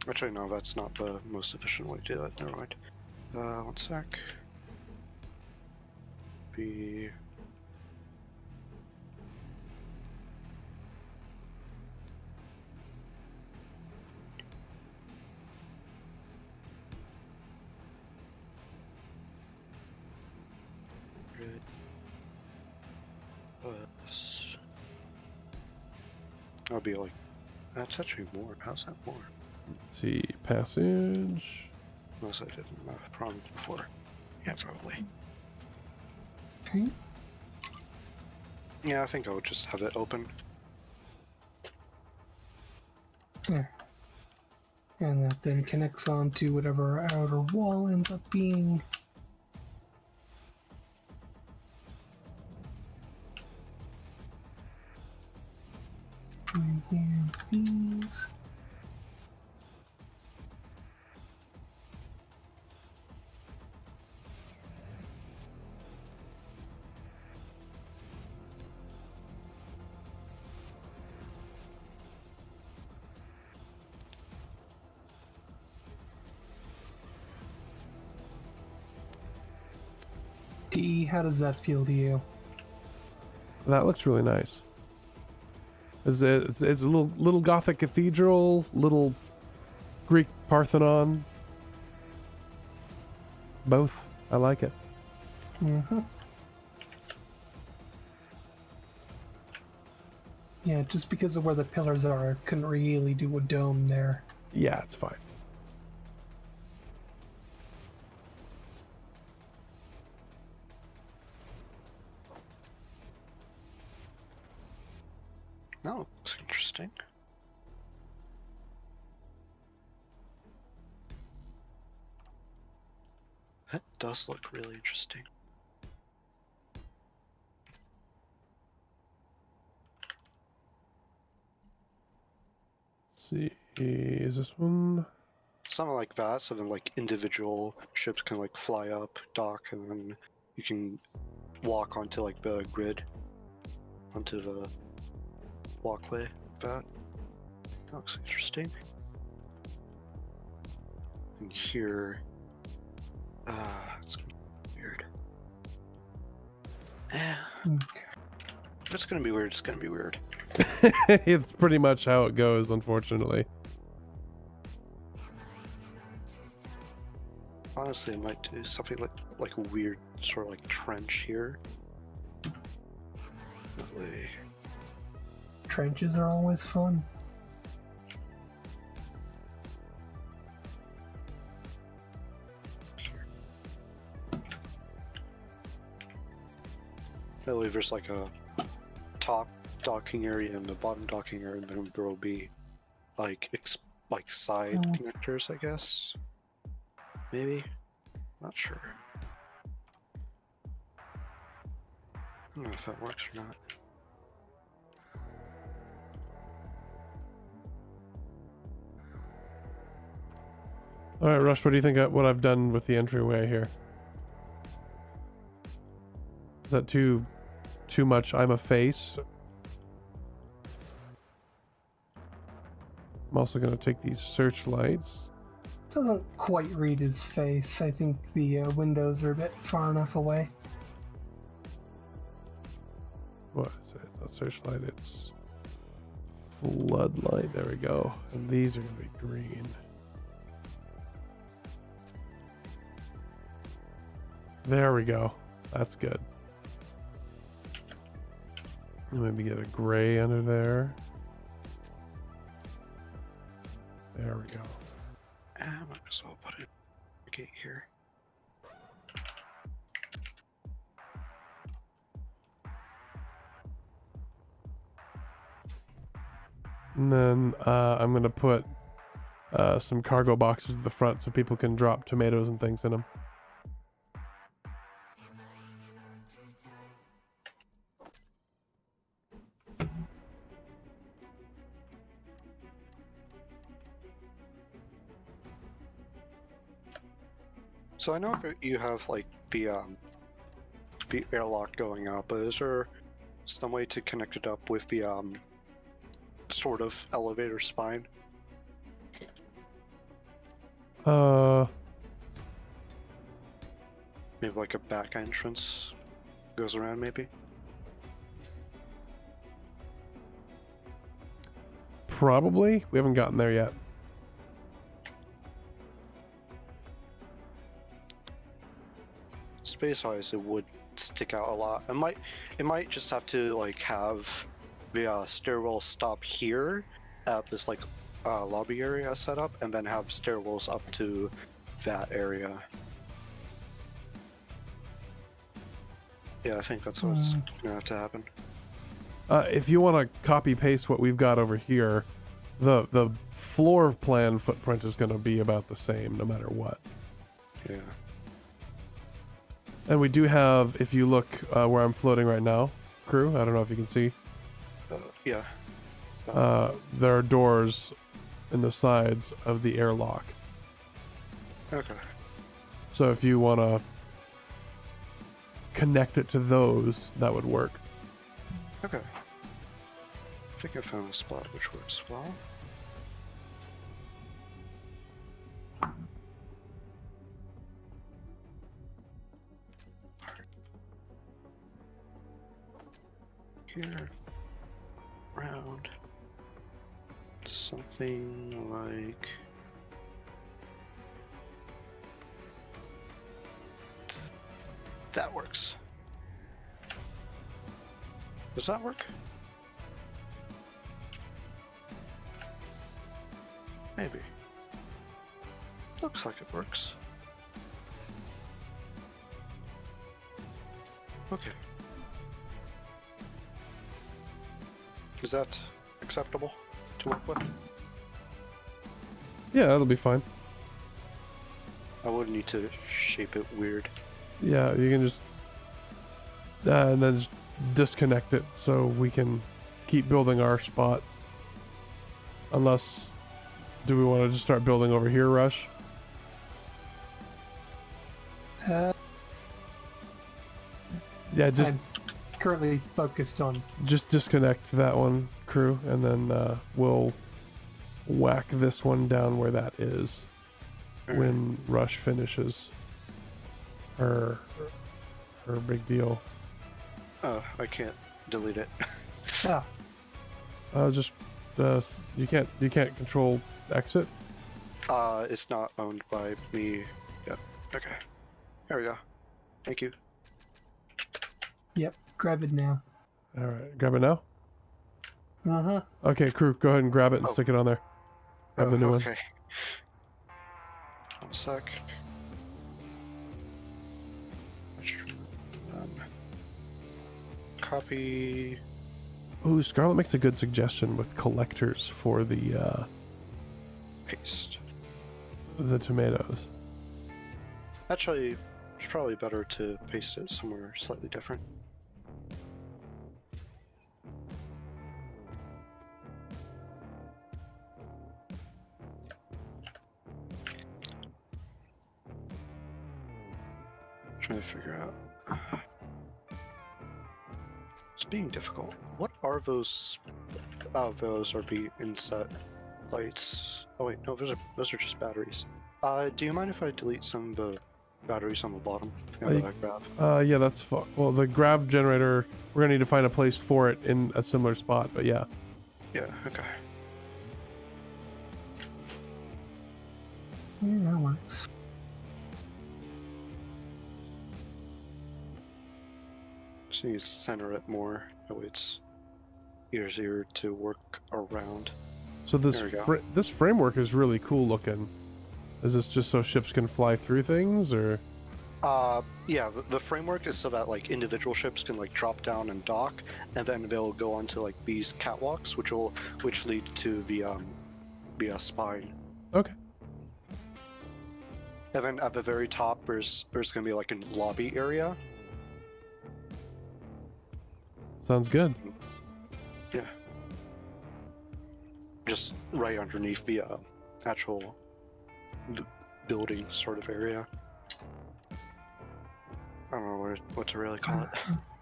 Actually, no, that's not the most efficient way to do it. Never mind. 1 sec. Be. That'll be like. That's actually more. How's that more? Let's see, passage. Unless I did my problem before. Yeah, probably. Okay. Yeah, I think I would just have it open. Yeah. And that then connects on to whatever our outer wall ends up being. And here, these. D, how does that feel to you? That looks really nice. It's a little Gothic cathedral, little Greek Parthenon. Both. I like it. Mm-hmm. Yeah, just because of where the pillars are, I couldn't really do a dome there. Yeah, it's fine. That looks interesting. That does look really interesting. Let's see, is this one? Something like that, so then like individual ships can like fly up, dock, and then you can walk onto like the grid, onto the walkway. That looks interesting. And here, it's gonna be weird. Yeah, Okay. it's gonna be weird. It's gonna be weird. It's pretty much how it goes, unfortunately. Honestly, I might do something like a weird sort of like trench here. That way. Trenches are always fun. That way there's like a top docking area and the bottom docking area, and then there will be like side connectors, I guess. Maybe? Not sure. I don't know if that works or not. All right, Rush, what do you think of what I've done with the entryway here? Is that too much? I'm a face. I'm also going to take these searchlights. Doesn't quite read his face. I think the windows are a bit far enough away. What is it? It's not searchlight, it's floodlight. There we go. And these are going to be green. There we go. That's good. And maybe get a gray under there. There we go. I might as well put a gate here. And then I'm gonna put some cargo boxes at the front so people can drop tomatoes and things in them. So I know that you have like the airlock going out, but is there some way to connect it up with the sort of elevator spine? Maybe like a back entrance goes around, maybe. Probably. We haven't gotten there yet. Space-wise, it would stick out a lot. It might just have to like have the stairwell stop here at this like lobby area set up, and then have stairwells up to that area. Yeah, I think that's what's gonna have to happen. If you want to copy paste what we've got over here, the floor plan footprint is going to be about the same no matter what. Yeah. And we do have, if you look where I'm floating right now, crew, I don't know if you can see, Yeah. there are doors in the sides of the airlock. Okay. So if you want to connect it to those, that would work. Okay. I think I found a spot which works well. Here, round, something like that works. Does that work? Maybe. Looks like it works. Okay. Is that acceptable to work with? Yeah, that'll be fine. I would need to shape it weird. Yeah, you can just and then just disconnect it so we can keep building our spot. Unless, do we want to just start building over here, Rush? Uh, Yeah, just I'm currently focused on. just disconnect that one, crew, and then we'll whack this one down where that is when Rush finishes her big deal. I can't delete it. Ah, Just you can't control exit. It's not owned by me yet. Okay. There we go. Thank you. yep. Grab it now. All right, grab it now. Uh-huh. Okay, crew, go ahead and grab it and Oh. stick it on there. Grab the new one. Okay. 1 sec. Copy. Ooh, Scarlet makes a good suggestion with collectors for the Paste. tomatoes. Actually, it's probably better to paste it somewhere slightly different. Trying to figure out. It's being difficult. What are those? Oh, those are the inset lights. Oh wait, no, those are just batteries. Do you mind if I delete some of the batteries on the bottom? You- I grab. Yeah, that's fine. Well, the grav generator, we're gonna need to find a place for it in a similar spot, but yeah. Yeah. Okay. Yeah, that works. Just need to center it more. That way it's easier to work around. So this There we go. this framework is really cool looking. Is this just so ships can fly through things, or? Yeah, the framework is so that like individual ships can like drop down and dock, and then they'll go onto like these catwalks, which lead to the spine. Okay. And then at the very top, there's gonna be like a lobby area. Sounds good. Yeah. Just right underneath the actual building sort of area. I don't know what to really call it.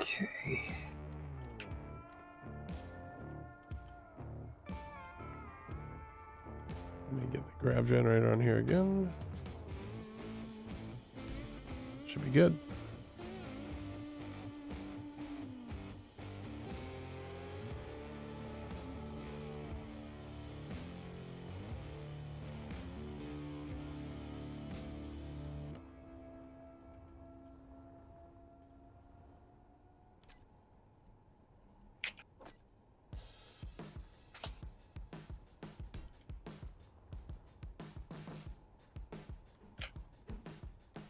Okay. Let me get the grav generator on here again. Should be good.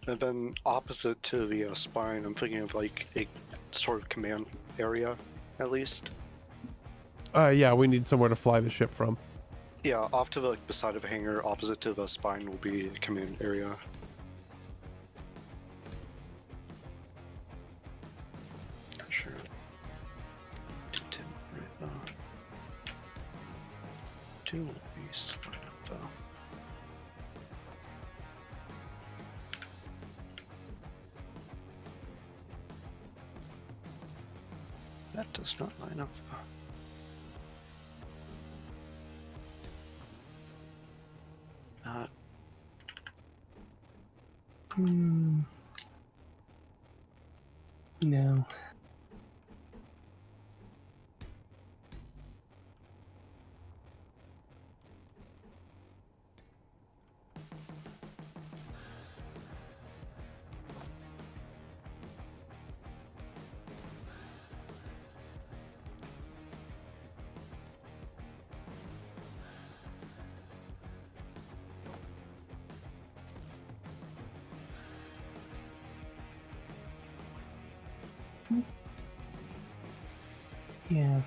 And then opposite to the spine, I'm thinking of like a sort of command area, at least. Yeah, we need somewhere to fly the ship from. Yeah, off to the side of the hangar, opposite to the spine, will be a command area. Sure. Two beasts line up though. That does not line up. Not. No. Yeah.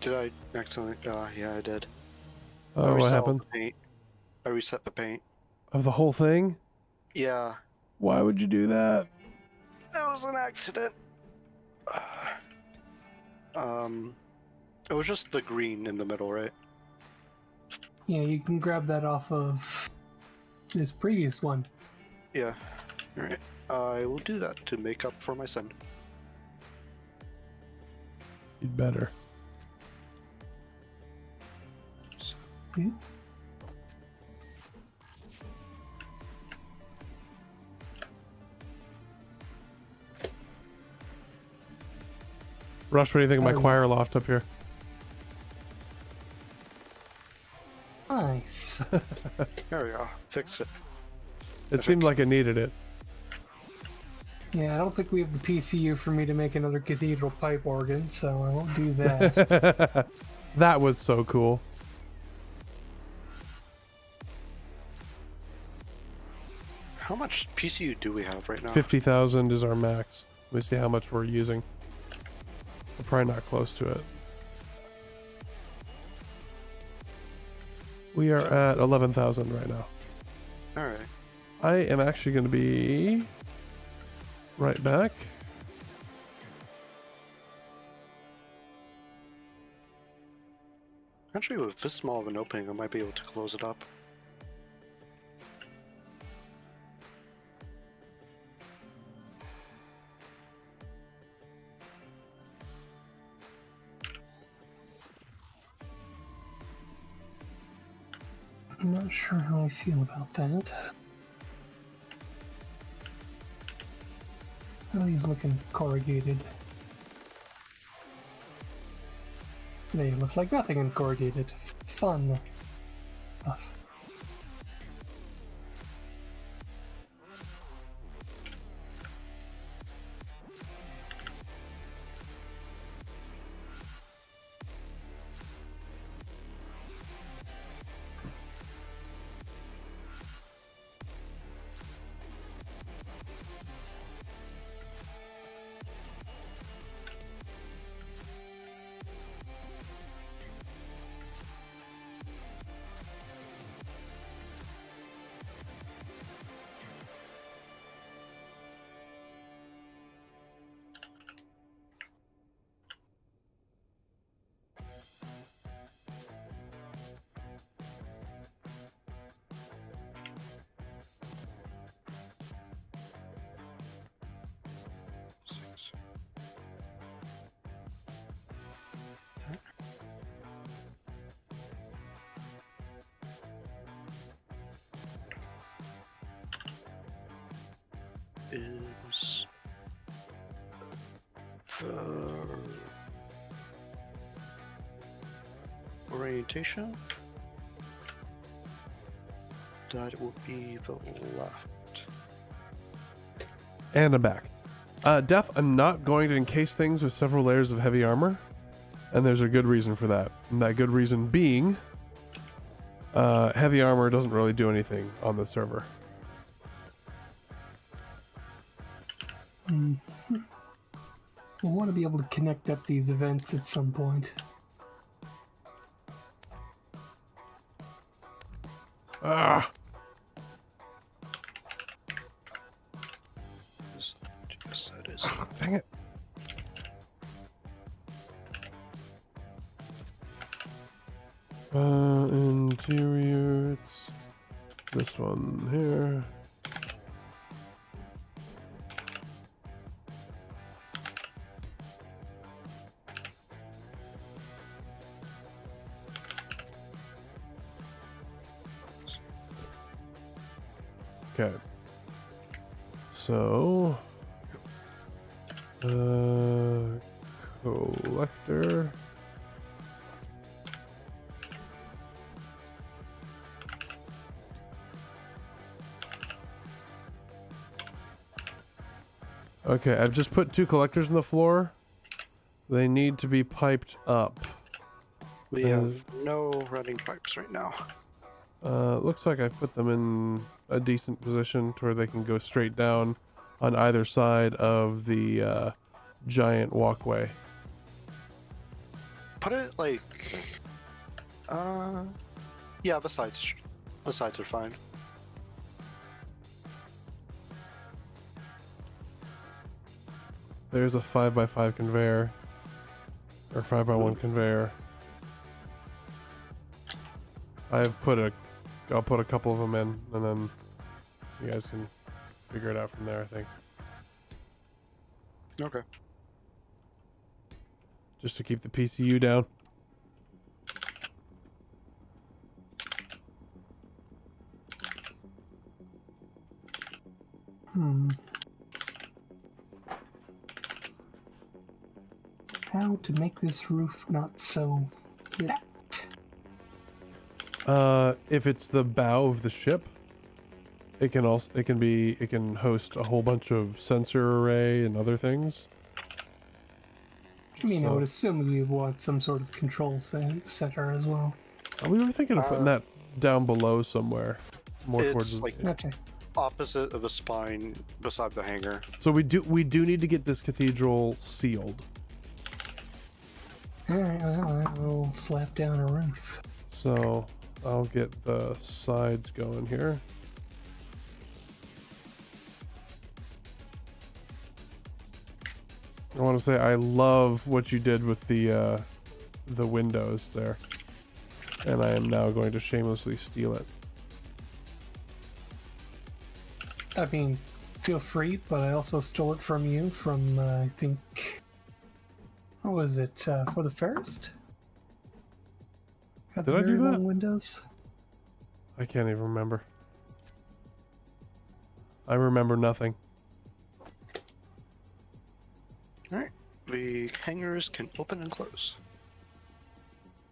Did I accidentally? Yeah, I did. I Oh, what reset all happened? the paint. I reset the paint. Of the whole thing? Yeah, Why would you do that? that was an accident. It was just the green in the middle, right? Yeah, you can grab that off of this previous one. Yeah. All right. I will do that to make up for my sin. You'd better. Hmm? Rush, what do you think of my Oh. choir loft up here? Nice. There we go. Fix it. It seemed like it needed it. Yeah, I don't think we have the PCU for me to make another cathedral pipe organ, so I won't do that. That was so cool. How much PCU do we have right now? 50,000 is our max. Let me see how much we're using. We're probably not close to it. We are at 11,000 right now. Alright. I am actually going to be right back. Actually, with this small of an opening, I might be able to close it up. I'm not sure how I feel about that. Oh, he's looking corrugated. They look like nothing in corrugated. Fun. Ugh. Is the orientation? That would be the left. And I'm back. Death, I'm not going to encase things with several layers of heavy armor. And there's a good reason for that. And that good reason being, heavy armor doesn't really do anything on the server. We'll want to be able to connect up these events at some point. Ah! Yes, that is. Dang it. Interior, it's this one here. Okay. So, collector. Okay, I've just put 2 collectors on the floor. They need to be piped up. We have no running pipes right now. Looks like I've put them in a decent position to where they can go straight down on either side of the giant walkway. Put it like, yeah, the sides are fine. There's a 5x5 conveyor, or 5x1 conveyor. I'll put a couple of them in, and then you guys can figure it out from there, I think. Okay. Just to keep the PCU down. How to make this roof not so flat? If it's the bow of the ship, it can host a whole bunch of sensor array and other things. I mean, I would assume we would want some sort of control center as well. We were thinking of putting that down below somewhere, more It's towards like Okay. opposite of the spine, beside the hangar. So we do need to get this cathedral sealed. Alright, well, I will slap down a roof. So I'll get the sides going here. I want to say I love what you did with the windows there, and I am now going to shamelessly steal it. I mean, feel free, but I also stole it from you from, I think, what was it, for the first? Had Did the I do very that? long windows. I can't even remember. I remember nothing. Alright, the hangars can open and close.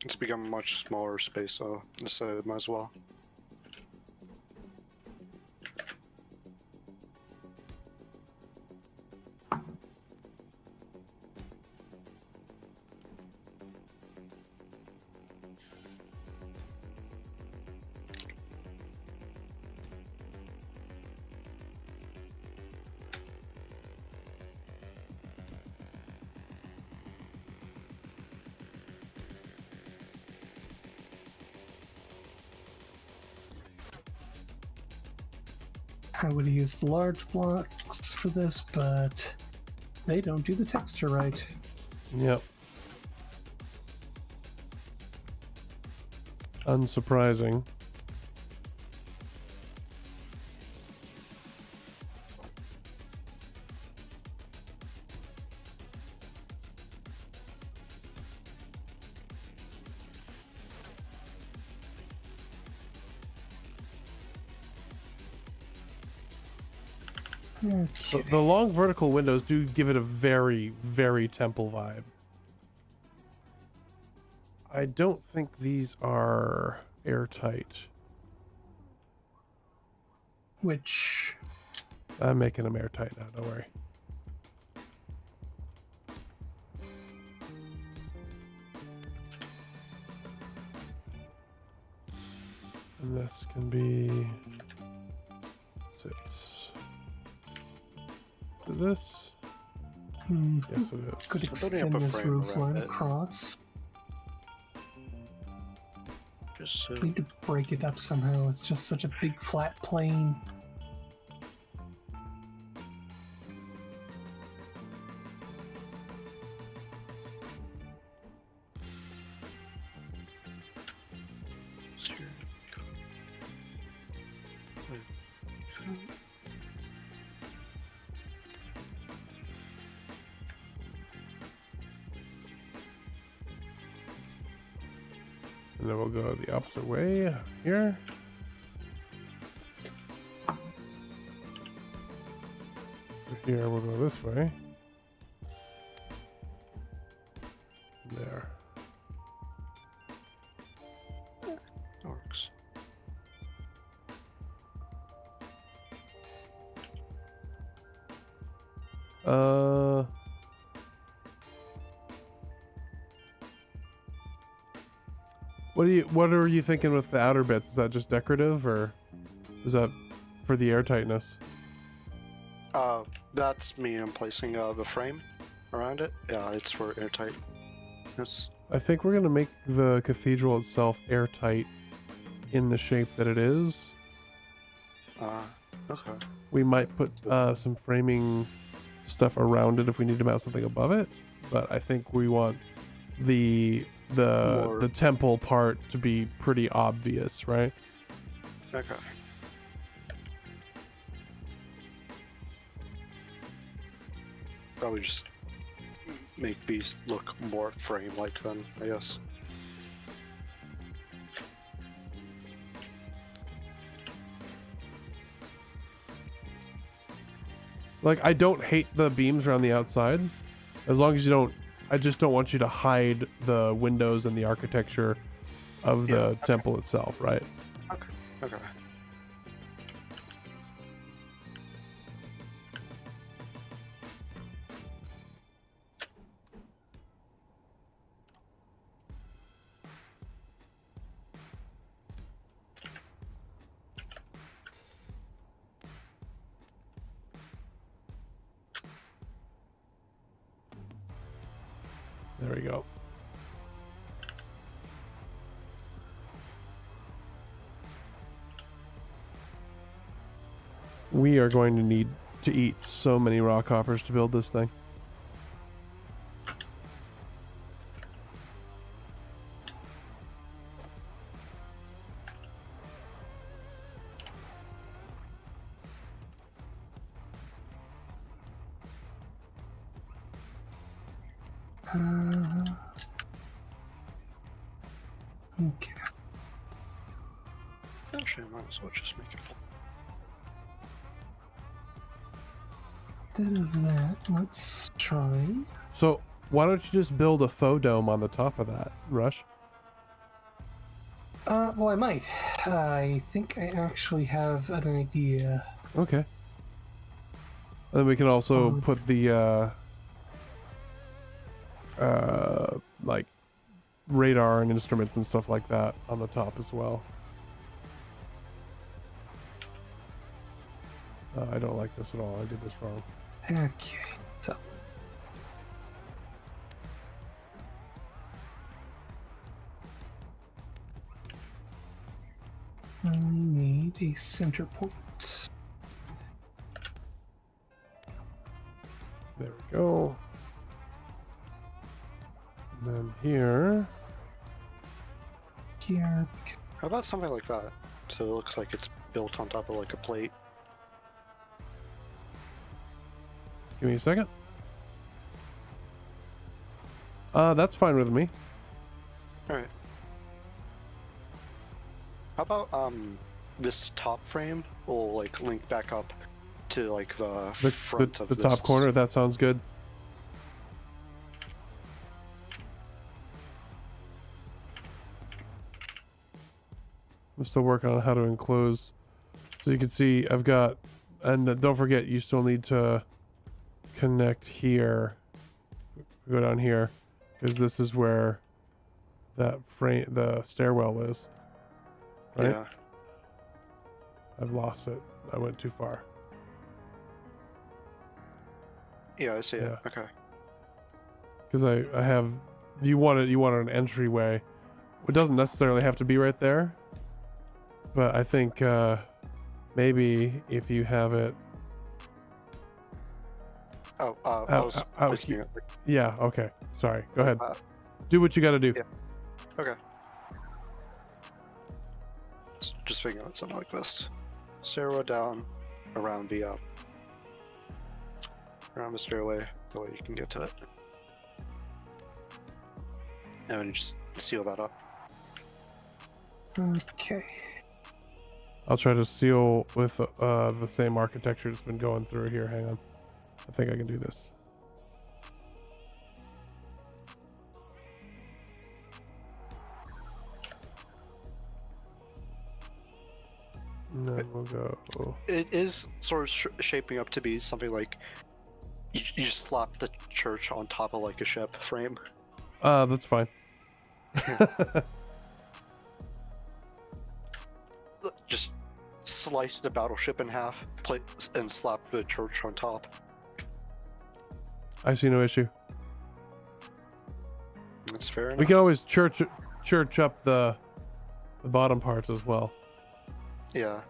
It's become a much smaller space, so might as well. I would have used large blocks for this, but they don't do the texture right. Yep. Unsurprising. Okay. The long vertical windows do give it a very, very temple vibe. I don't think these are airtight. Which, I'm making them airtight now, don't worry. And this can be... sits. Is it this? Yes, it is. could So putting up extend a this frame roof around line it. across. Just so. Need to break it up somehow. It's just such a big flat plane. And then we'll go the opposite way here. Here we'll go this way. There. Works. What are you thinking with the outer bits? Is that just decorative, or is that for the airtightness? That's me. I'm placing the frame around it. Yeah, it's for airtight. It's I think we're gonna make the cathedral itself airtight in the shape that it is. okay. We might put some framing stuff around it if we need to mount something above it, but I think we want the temple part to be pretty obvious, right? Okay. Probably just make these look more frame-like then, I guess. Like, I don't hate the beams around the outside, as long as you don't. I just don't want you to hide the windows and the architecture of the temple itself, right? Okay. Okay. There we go. We are going to need to eat so many rock hoppers to build this thing. Okay. Actually, I might as well just make it full. Instead of that, let's try. So why don't you just build a faux dome on the top of that, Rush? Well, I might. I think I actually have an idea. Okay. And then we can also put the like radar and instruments and stuff like that on the top as well. I don't like this at all. I did this wrong. Okay, so. I need a center point. There we go. And then here. Here. How about something like that? So it looks like it's built on top of like a plate. Give me a second. That's fine with me. Alright. How about this top frame will like link back up to like the front of the this top corner. That sounds good. I'm still working on how to enclose. So you can see I've got, and don't forget you still need to connect here. Go down here because this is where that frame, the stairwell is. Right? Yeah. I've lost it. I went too far. Yeah, I see it. Yeah. Okay. Because I have, you want an entryway. It doesn't necessarily have to be right there, but I think maybe if you have it. Oh, I was placing it. Yeah. Okay. Sorry. Go ahead. Uh, Do what you got to do. yeah. Okay. Just figure out something like this. Stairway down around the stairway, the way you can get to it. And then just seal that up. Okay. I'll try to seal with the same architecture that's been going through here. Hang on. I think I can do this. And then we'll go. It is sort of shaping up to be something like you just slap the church on top of like a ship frame. That's fine. Just slice the battleship in half, and slap the church on top. I see no issue. That's fair enough. We can always church up the bottom parts as well. Yeah.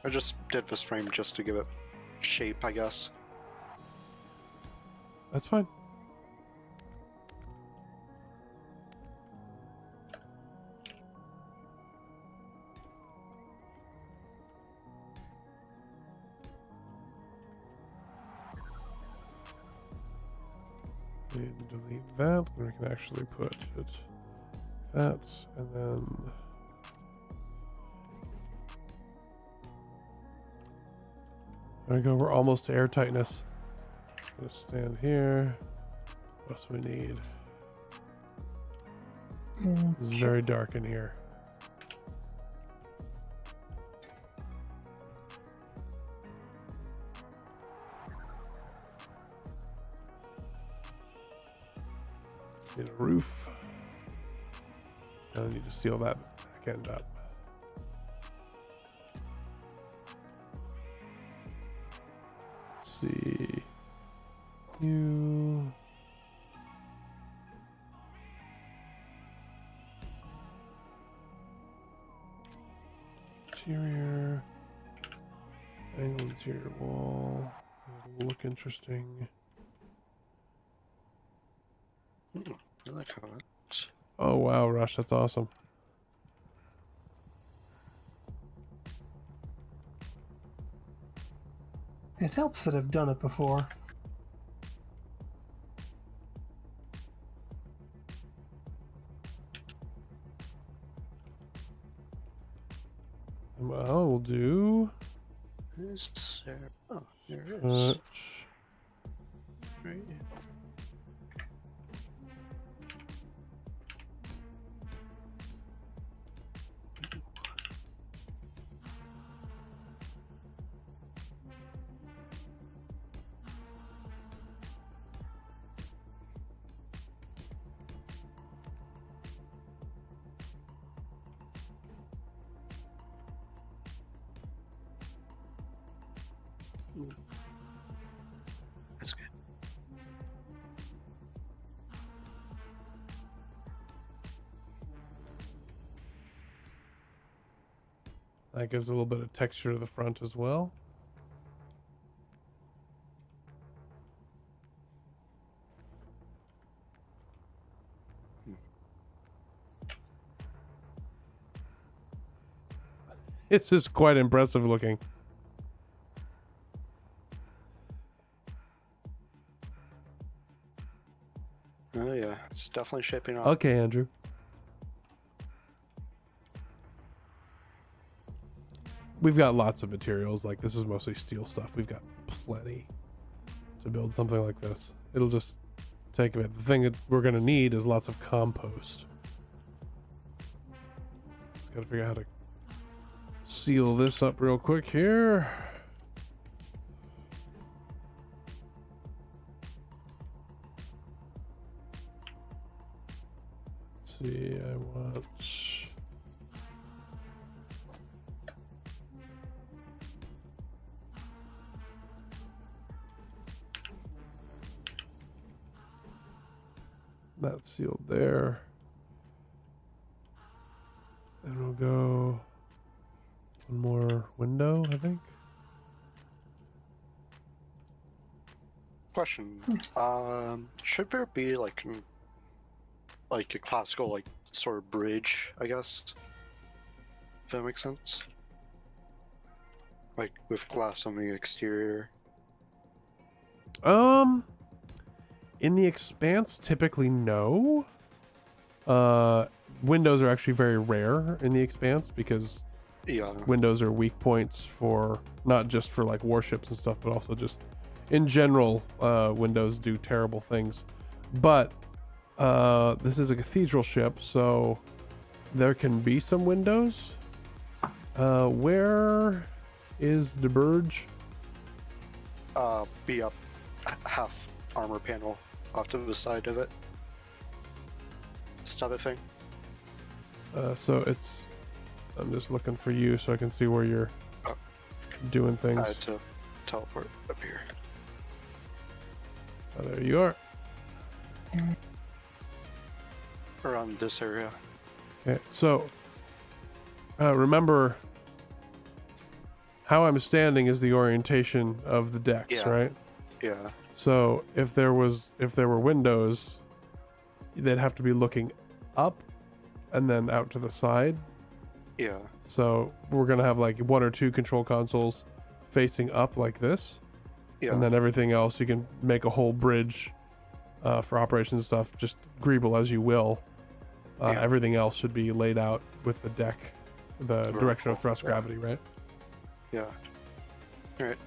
I just did this frame just to give it shape, I guess. That's fine. Need to delete that, and we can actually put it that, and then there we go. We're almost to air tightness. Gonna stand here. What else do we need? It's very dark in here. Need a roof. And I need to seal that back end up. Let's see. Interior. Angle interior wall. It'll look interesting. I like how that's... Oh wow, Rush, that's awesome. It helps that I've done it before. And what I'll do. Is there... Oh, there it is. Touch. Right. That's good. That gives a little bit of texture to the front as well. This is quite impressive looking. Oh yeah, it's definitely shaping up. Okay, Andrew. We've got lots of materials. Like, this is mostly steel stuff. We've got plenty to build something like this. It'll just take a bit. The thing that we're going to need is lots of compost. Just got to figure out how to seal this up real quick here. Let's see, I want... That's sealed there. And we'll go one more window, I think. Question. Should there be like a classical like sort of bridge, I guess? If that makes sense. Like with glass on the exterior. In the Expanse, typically no. Windows are actually very rare in the Expanse because Yeah. windows are weak points for not just for like warships and stuff, but also just in general. Windows do terrible things. But this is a cathedral ship, so there can be some windows. Where is the Burge? Be up half armor panel off to the side of it. Stub it thing. So it's... I'm just looking for you so I can see where you're Oh. doing things. I had to teleport up here. Oh, there you are. Around this area. Okay, so remember how I'm standing is the orientation of the decks, Yeah. right? Yeah. So if there were windows, they'd have to be looking up and then out to the side. Yeah. So we're gonna have like one or two control consoles facing up like this, Yeah. and then everything else you can make a whole bridge for operations stuff. Just Greeble as you will. Yeah. Everything else should be laid out with the deck, the direction of thrust Yeah. gravity, right? Yeah. Alright.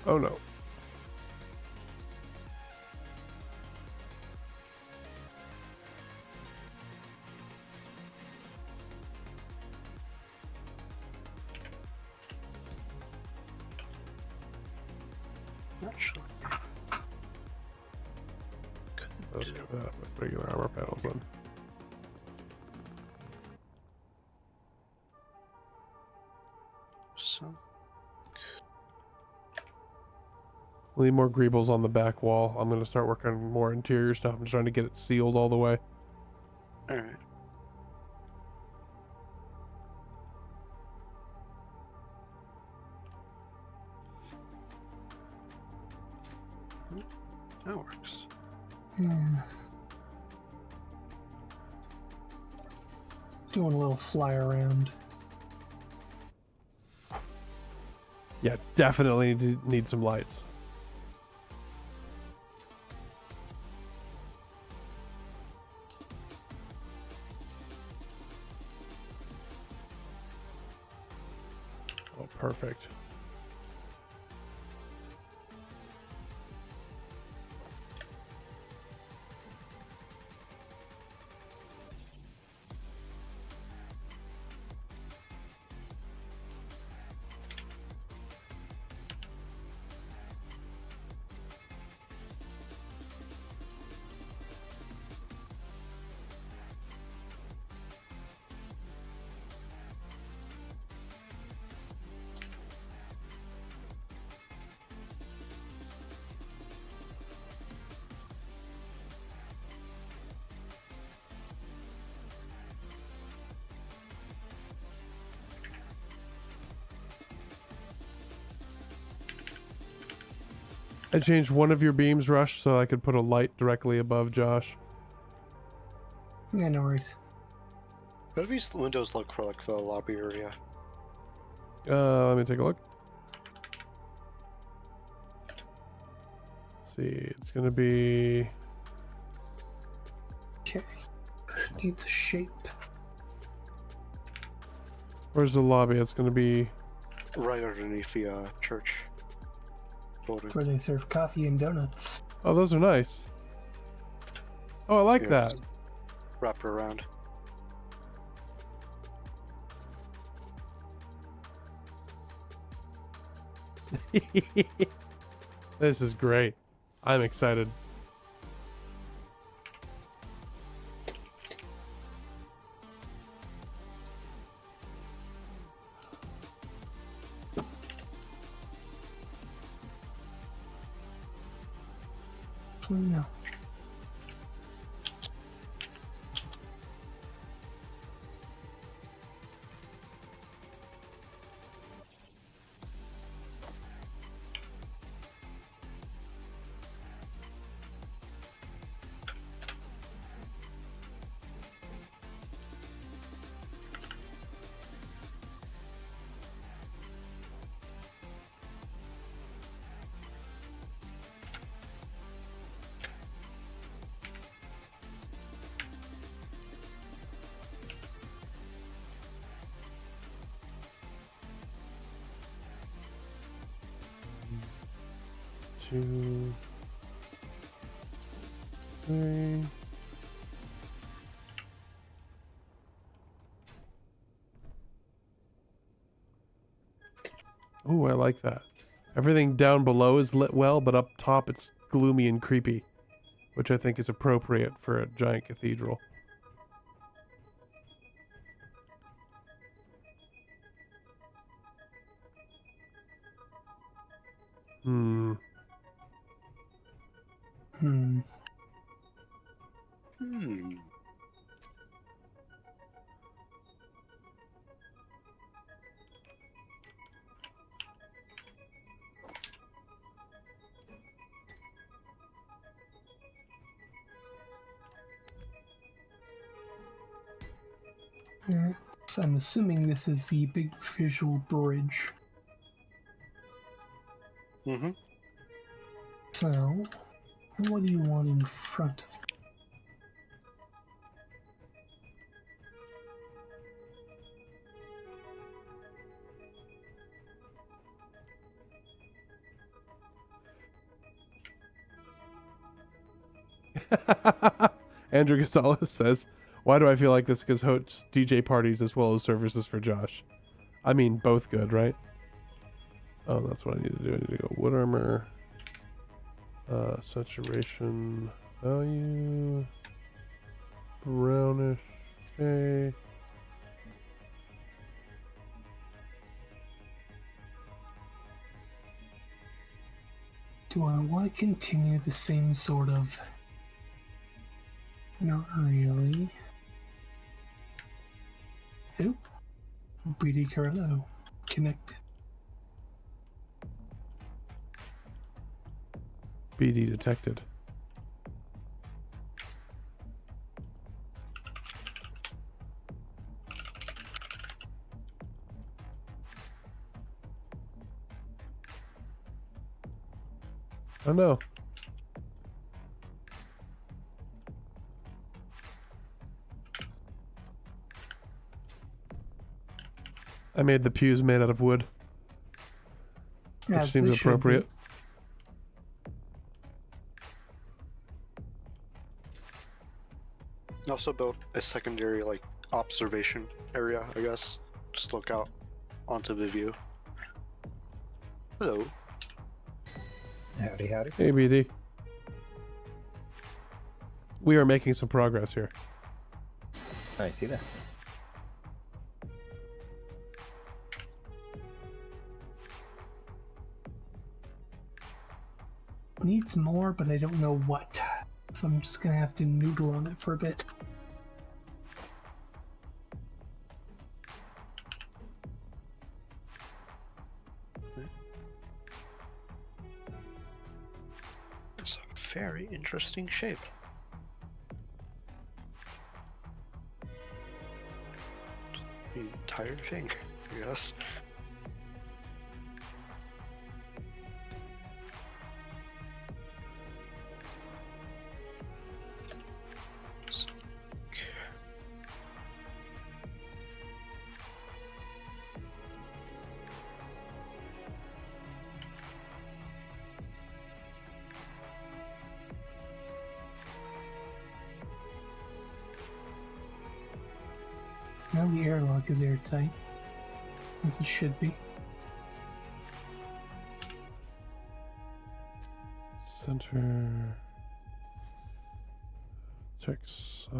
Oh no. Actually, Let's go with that with regular armor panels on. so We need more greebles on the back wall. I'm going to start working on more interior stuff. I'm trying to get it sealed all the way. all right. That works. Yeah. Doing a little fly around. Yeah, definitely need some lights. Oh, perfect. I changed one of your beams, Rush, so I could put a light directly above Josh. Yeah, no worries. How do these windows look for like the lobby area? Let me take a look. Let's see, it's gonna be... Okay. Needs a shape. Where's the lobby? It's gonna be... Right underneath the church building. It's where they serve coffee and donuts. Oh, those are nice. Oh, I like Yeah, that. just wrap it around. This is great. I'm excited. No. Two, three. Ooh, I like that. Everything down below is lit well, but up top it's gloomy and creepy, which I think is appropriate for a giant cathedral. Hmm. Hmm. Hmm. Alright. So I'm assuming this is the big visual bridge. Mm-hmm. So, what do you want in front of it? Andrew Gonzalez says, "Why do I feel like this? Because hosts DJ parties as well as services for Josh. I mean, both good, right? Oh, that's what I need to do. I need to go wood armor, saturation value, brownish. Okay. Do I want to continue the same sort of... Not really. Who? BD Carlo. Connected. BD detected. Oh no. I made the pews made out of wood, which As seems they should appropriate. I also built a secondary like observation area, I guess. Just look out onto the view. Hello. Howdy, howdy. Hey, BD. We are making some progress here. I see that. Needs more, but I don't know what. So I'm just gonna have to noodle on it for a bit. It's a very interesting shape. The entire thing, I guess. Now the airlock is airtight, as it should be. Center. Check size.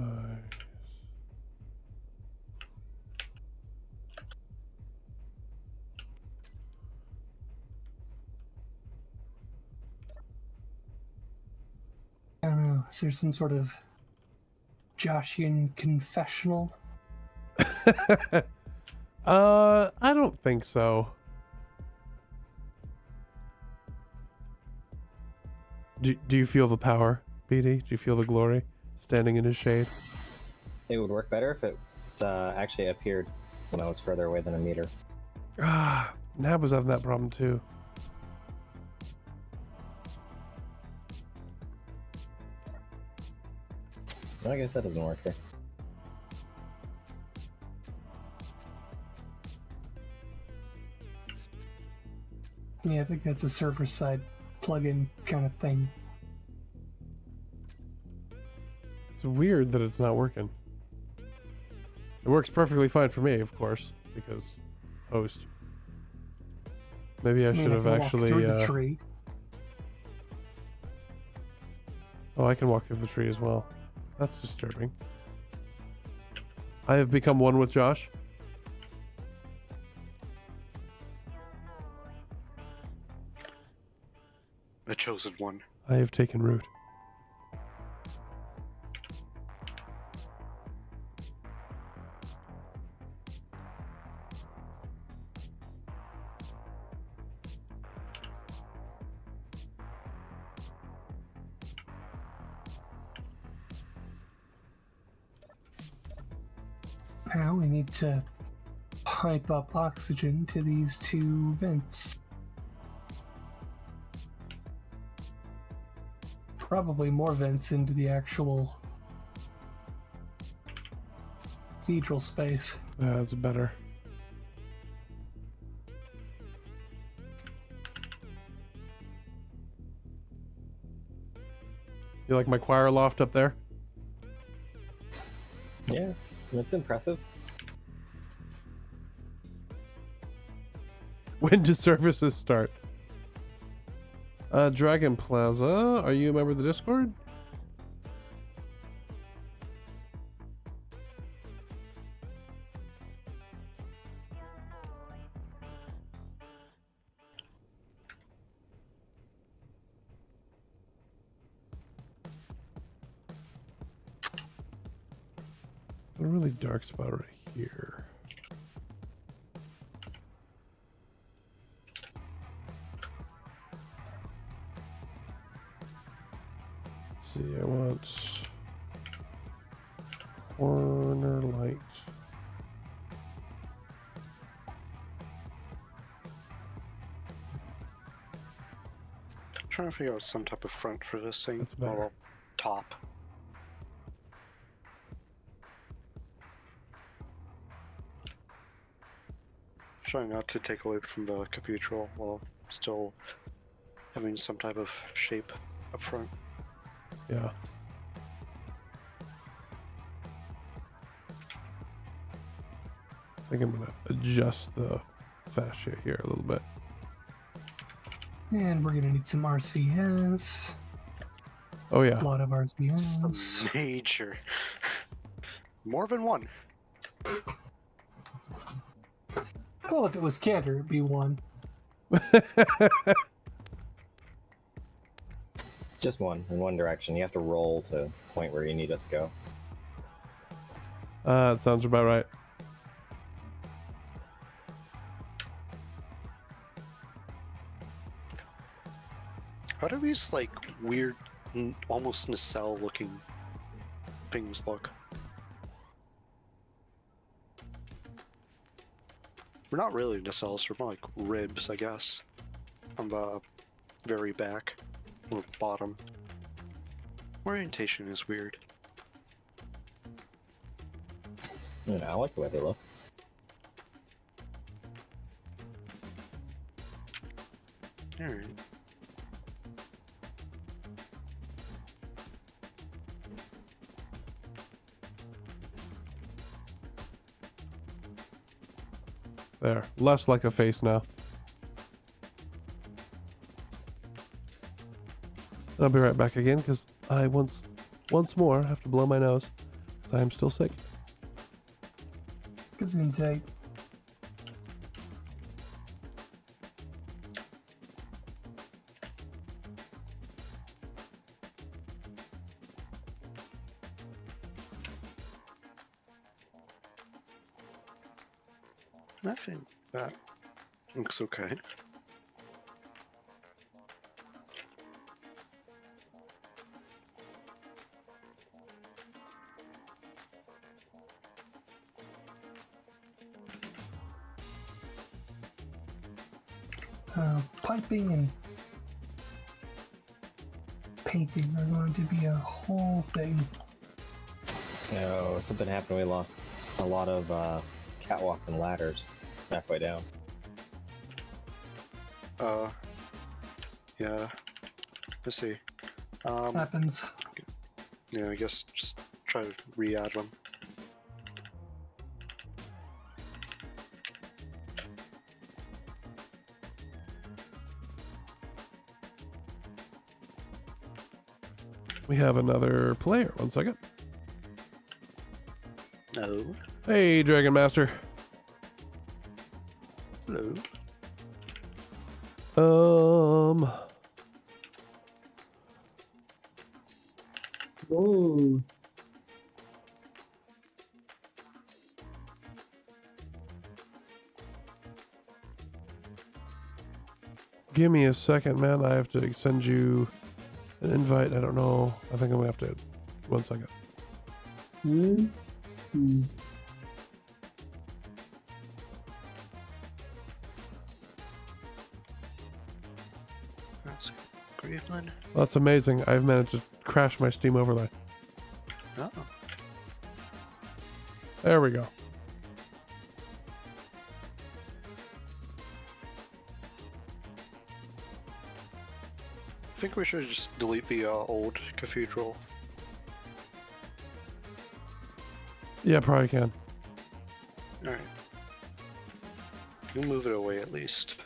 I don't know, is there some sort of Joshian confessional? I don't think so. Do you feel the power, BD? Do you feel the glory standing in his shade? It would work better if it actually appeared when I was further away than a meter. Ah, Nab was having that problem too. Well, I guess that doesn't work here. Yeah, I think that's a server-side plugin kind of thing. It's weird that it's not working. It works perfectly fine for me, of course, because host. Maybe I should I have can walk actually. through the tree. Oh, I can walk through the tree as well. That's disturbing. I have become one with Josh. The chosen one. I have taken root. Now we need to pipe up oxygen to these two vents. Probably more vents into the actual cathedral space. That's better. You like my choir loft up there? Yeah, it's impressive. When do services start? Dragon Plaza, are you a member of the Discord? A really dark spot right here. Let's see, I want corner light. I'm trying to figure out some type of front for this thing. That's better. Well, top. Trying not to take away from the cathedral while still having some type of shape up front. Yeah. I think I'm gonna adjust the fascia here a little bit. And we're gonna need some RCS. Oh yeah. A lot of RCS. Some major. More than one. Well, if it was Cantor, it'd be one. Just one in one direction. You have to roll to point where you need it to go. That sounds about right. How do these like weird, almost nacelle looking things look? We're not really nacelles, we're more like ribs, I guess. On the very back or bottom. Orientation is weird. I like the way they look. Alright. There. Less like a face now. And I'll be right back again because I once more have to blow my nose because I am still sick. Gesundheit. I think that looks okay. Piping and painting are going to be a whole thing. Something happened. We lost a lot of catwalk and ladders halfway down. Yeah. Let's see. Happens. Yeah, I guess just try to re-add them. We have another player. 1 second. No. Hey, Dragon Master. Hello. Whoa. Give me a second, man. I have to send you an invite. I don't know. I think I'm gonna have to. 1 second. That's Greebling. That's amazing. I've managed to crash my Steam overlay. Oh. There we go. I think we should just delete the old cathedral. Yeah, probably can. Alright. We'll move it away at least.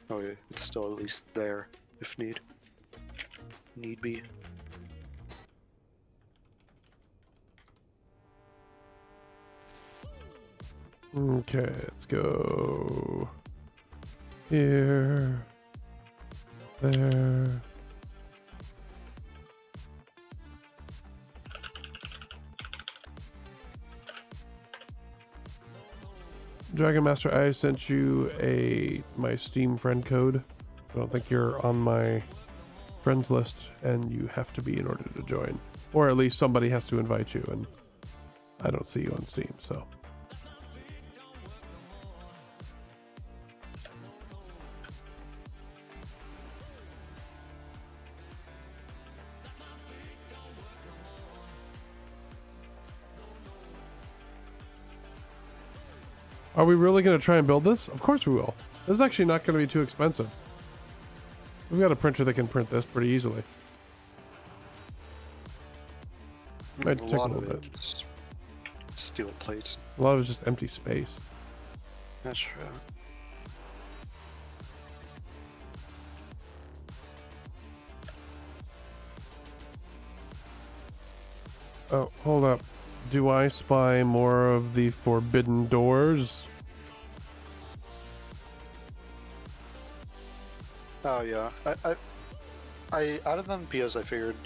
Oh yeah, it's still at least there, if need be. Okay, let's go here, there. Dragon Master, I sent you my Steam friend code. I don't think you're on my friends list, and you have to be in order to join, or at least somebody has to invite you, and I don't see you on Steam, so. Are we really going to try and build this? Of course we will. This is actually not going to be too expensive. We've got a printer that can print this pretty easily. Might take a little bit. It's steel plates. A lot of it's just empty space. That's true. Oh, hold up. Do I spy more of the forbidden doors? Oh yeah, I added them because I figured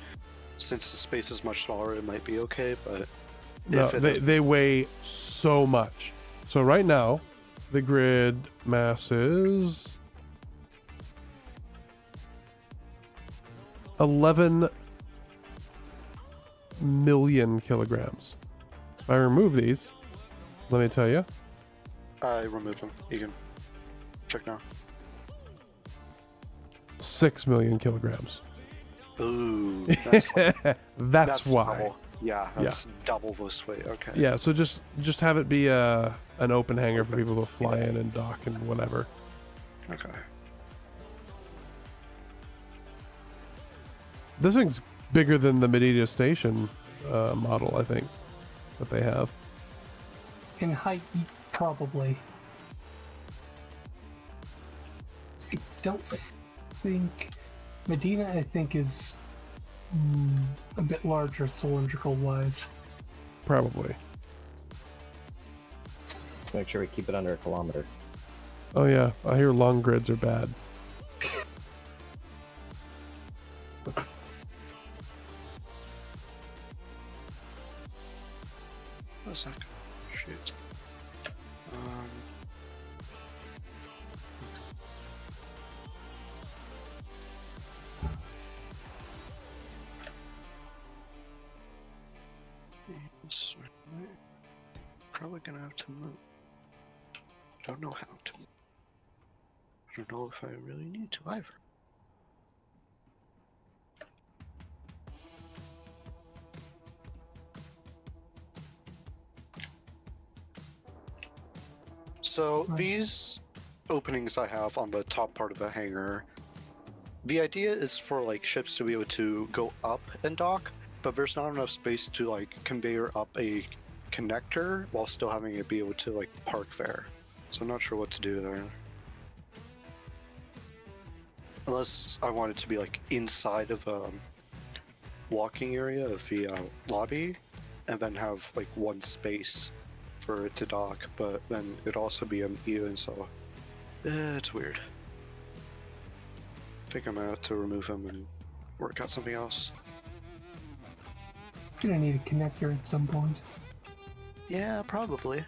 since the space is much smaller, it might be okay. But No, they weigh so much. So right now, the grid mass is 11 million kilograms. If I remove these, let me tell you. I removed them. You can check now. 6 million kilograms. Ooh, That's why. Double. Yeah, that's double this weight. Okay. Yeah, so just have it be an open hangar for people to fly in and dock and whatever. Okay. This thing's bigger than the Medina Station model, I think, that they have. In height, probably. I don't think Medina. I think is a bit larger cylindrical wise. Probably. Let's make sure we keep it under a kilometer. Oh yeah, I hear long grids are bad. What was that? Shoot. Yes, probably gonna have to move. Don't know how to move. I don't know if I really need to either. So these openings I have on the top part of the hangar, the idea is for like ships to be able to go up and dock, but there's not enough space to like conveyor up a connector while still having it be able to like park there. So I'm not sure what to do there. Unless I want it to be like inside of a walking area of the lobby, and then have like one space for it to dock, but then it'd also be uneven, so it's weird. I think I'm gonna have to remove him and work out something else. Gonna need a connector at some point. Yeah, probably.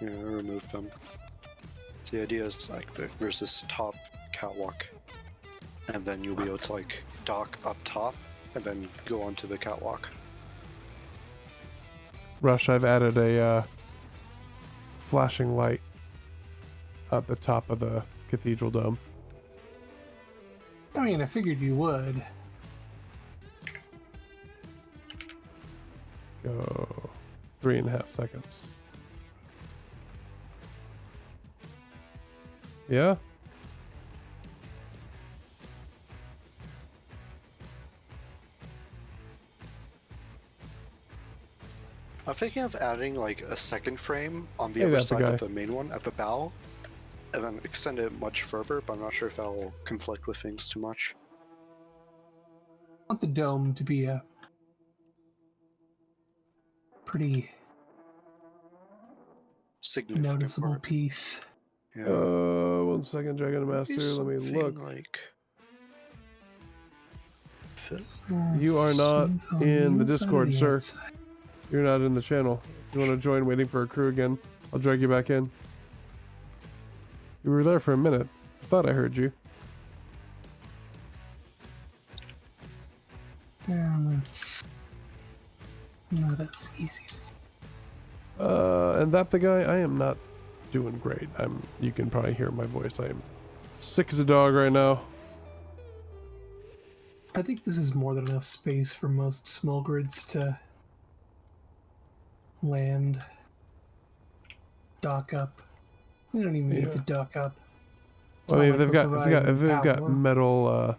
Yeah, I removed them. The idea is like there's this top catwalk, and then you'll be able to like dock up top and then go onto the catwalk. Rush, I've added a flashing light at the top of the cathedral dome. I mean, I figured you would. Go 3.5 seconds. Yeah? I'm thinking of adding like a second frame on the Hey, other that's the side guy. of the main one at the bow, and then extend it much further, but I'm not sure if that'll conflict with things too much. I want the dome to be a pretty Significant noticeable part. piece. Yeah. 1 second, Dragon Maybe Master. Let me something look. Like... You are not It's on in the inside or Discord, the sir. outside? You're not in the channel. If you want to join waiting for a crew again, I'll drag you back in. You were there for a minute. I thought I heard you. That's not as easy. And that the guy? I am not doing great. You can probably hear my voice. I am sick as a dog right now. I think this is more than enough space for most small grids to land, dock up. We don't even need to dock up. It's Well, I mean, not if like they've we're got providing power. metal,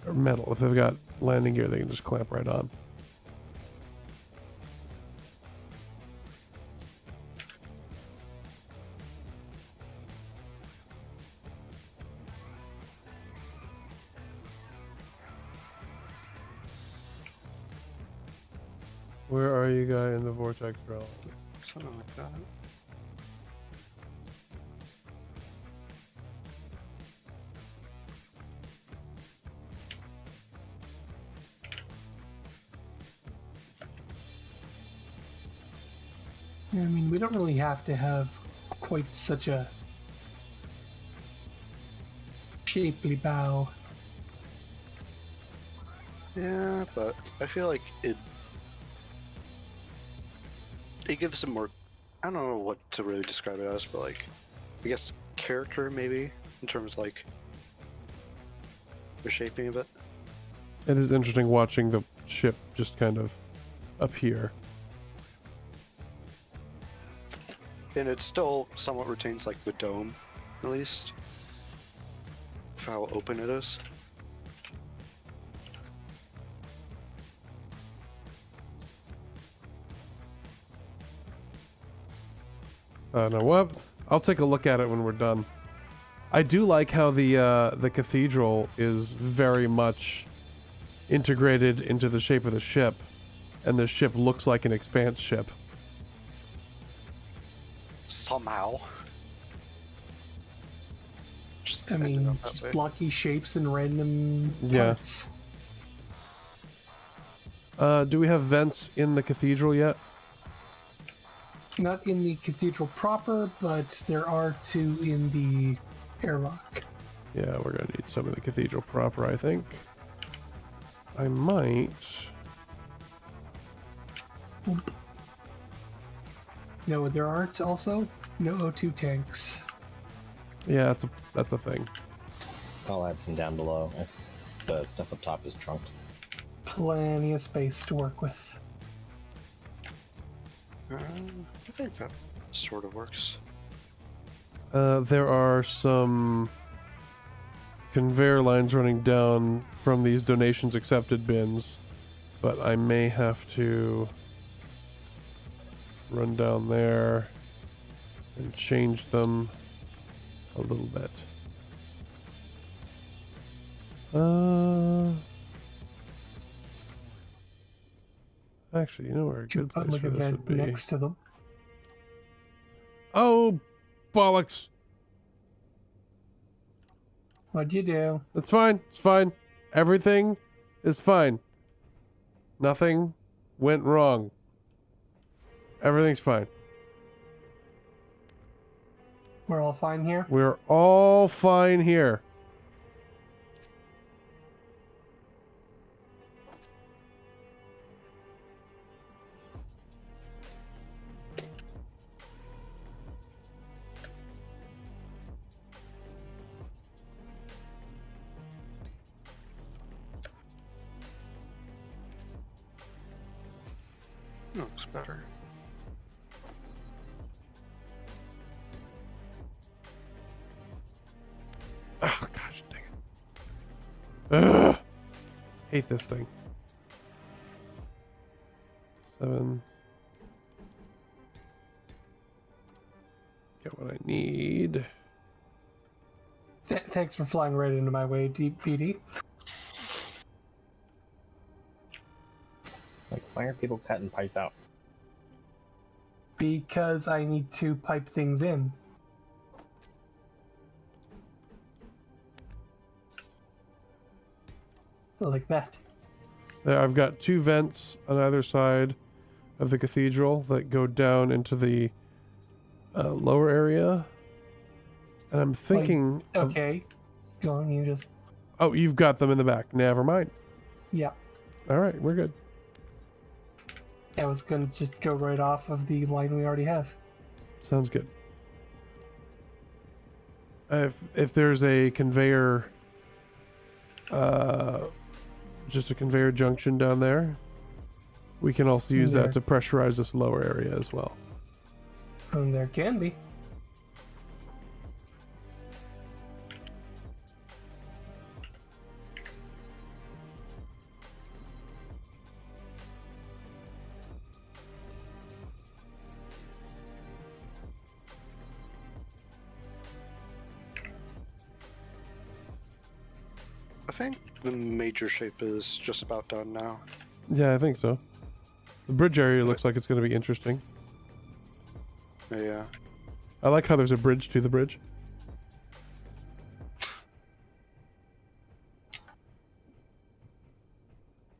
or metal, if they've got landing gear, they can just clamp right on. Where are you guy in the vortex realm? Something like that. I mean, we don't really have to have quite such a shapely bow. Yeah, but I feel like it gives it more. I don't know what to really describe it as, but like, I guess character maybe in terms of like the shaping of it. It is interesting watching the ship just kind of appear. And it still somewhat retains like the dome, at least, for how open it is. No, what? I'll take a look at it when we're done. I do like how the cathedral is very much integrated into the shape of the ship, and the ship looks like an expanse ship. Somehow. Just I ended mean, up that just way. blocky shapes and random Yeah. parts. Do we have vents in the cathedral yet? Not in the cathedral proper, but there are two in the airlock. Yeah, we're gonna need some in the cathedral proper, I think. I might. No, there aren't also no O2 tanks. Yeah, that's a thing. I'll add some down below if the stuff up top is trunked. Plenty of space to work with. I think that sort of works. There are some conveyor lines running down from these donations accepted bins, but I may have to run down there and change them a little bit. Actually, you know where a To good put place like for a this would vent be. next to them. Oh, bollocks! What'd you do? It's fine. It's fine. Everything is fine. Nothing went wrong. Everything's fine. We're all fine here? We're all fine here. Looks better. Oh, gosh dang it. Ugh. Hate this thing. 7. Get what I need. Thanks for flying right into my way, Deep PD. Like, why are people cutting pipes out? Because I need to pipe things in. Like that. There, I've got 2 vents on either side of the cathedral that go down into the lower area. And I'm thinking... Okay. Go on, you just... Oh, you've got them in the back. Never mind. Yeah. Alright, we're good. I was gonna just go right off of the line we already have. Sounds good. If there's a conveyor... just a conveyor junction down there, we can also use that to pressurize this lower area as well. And there can be. I think the major shape is just about done now. Yeah, I think so. The bridge area looks like it's going to be interesting. Yeah. I like how there's a bridge to the bridge.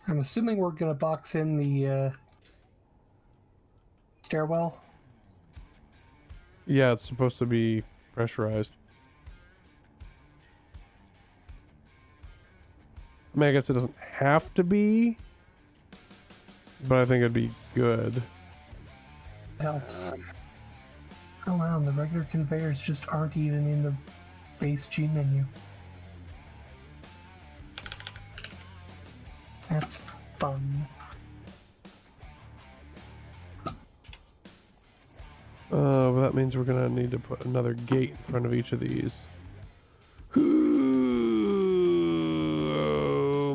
I'm assuming we're gonna box in the stairwell. Yeah, it's supposed to be pressurized. I mean, I guess it doesn't have to be, but I think it'd be good. Helps. Oh wow, the regular conveyors just aren't even in the base G menu. That's fun. But that means we're gonna need to put another gate in front of each of these.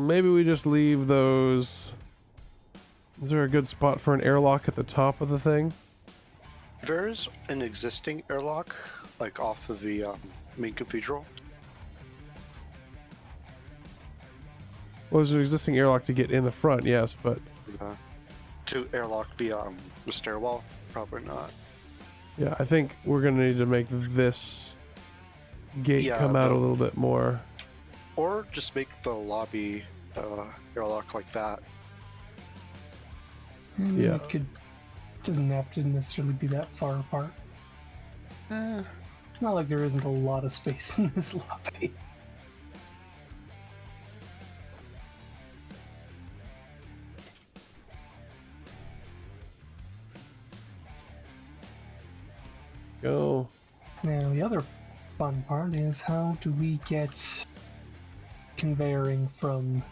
Maybe we just leave those. Is there a good spot for an airlock at the top of the thing? There's an existing airlock, like off of the main cathedral. Well, there's an existing airlock to get in the front, yes, but... To airlock the stairwell? Probably not. Yeah, I think we're gonna need to make this gate come out a little bit more. Or just make the lobby airlock like that. I mean, Yeah. it doesn't have to necessarily be that far apart. It's not like there isn't a lot of space in this lobby. Go. Now, the other fun part is how do we get conveying from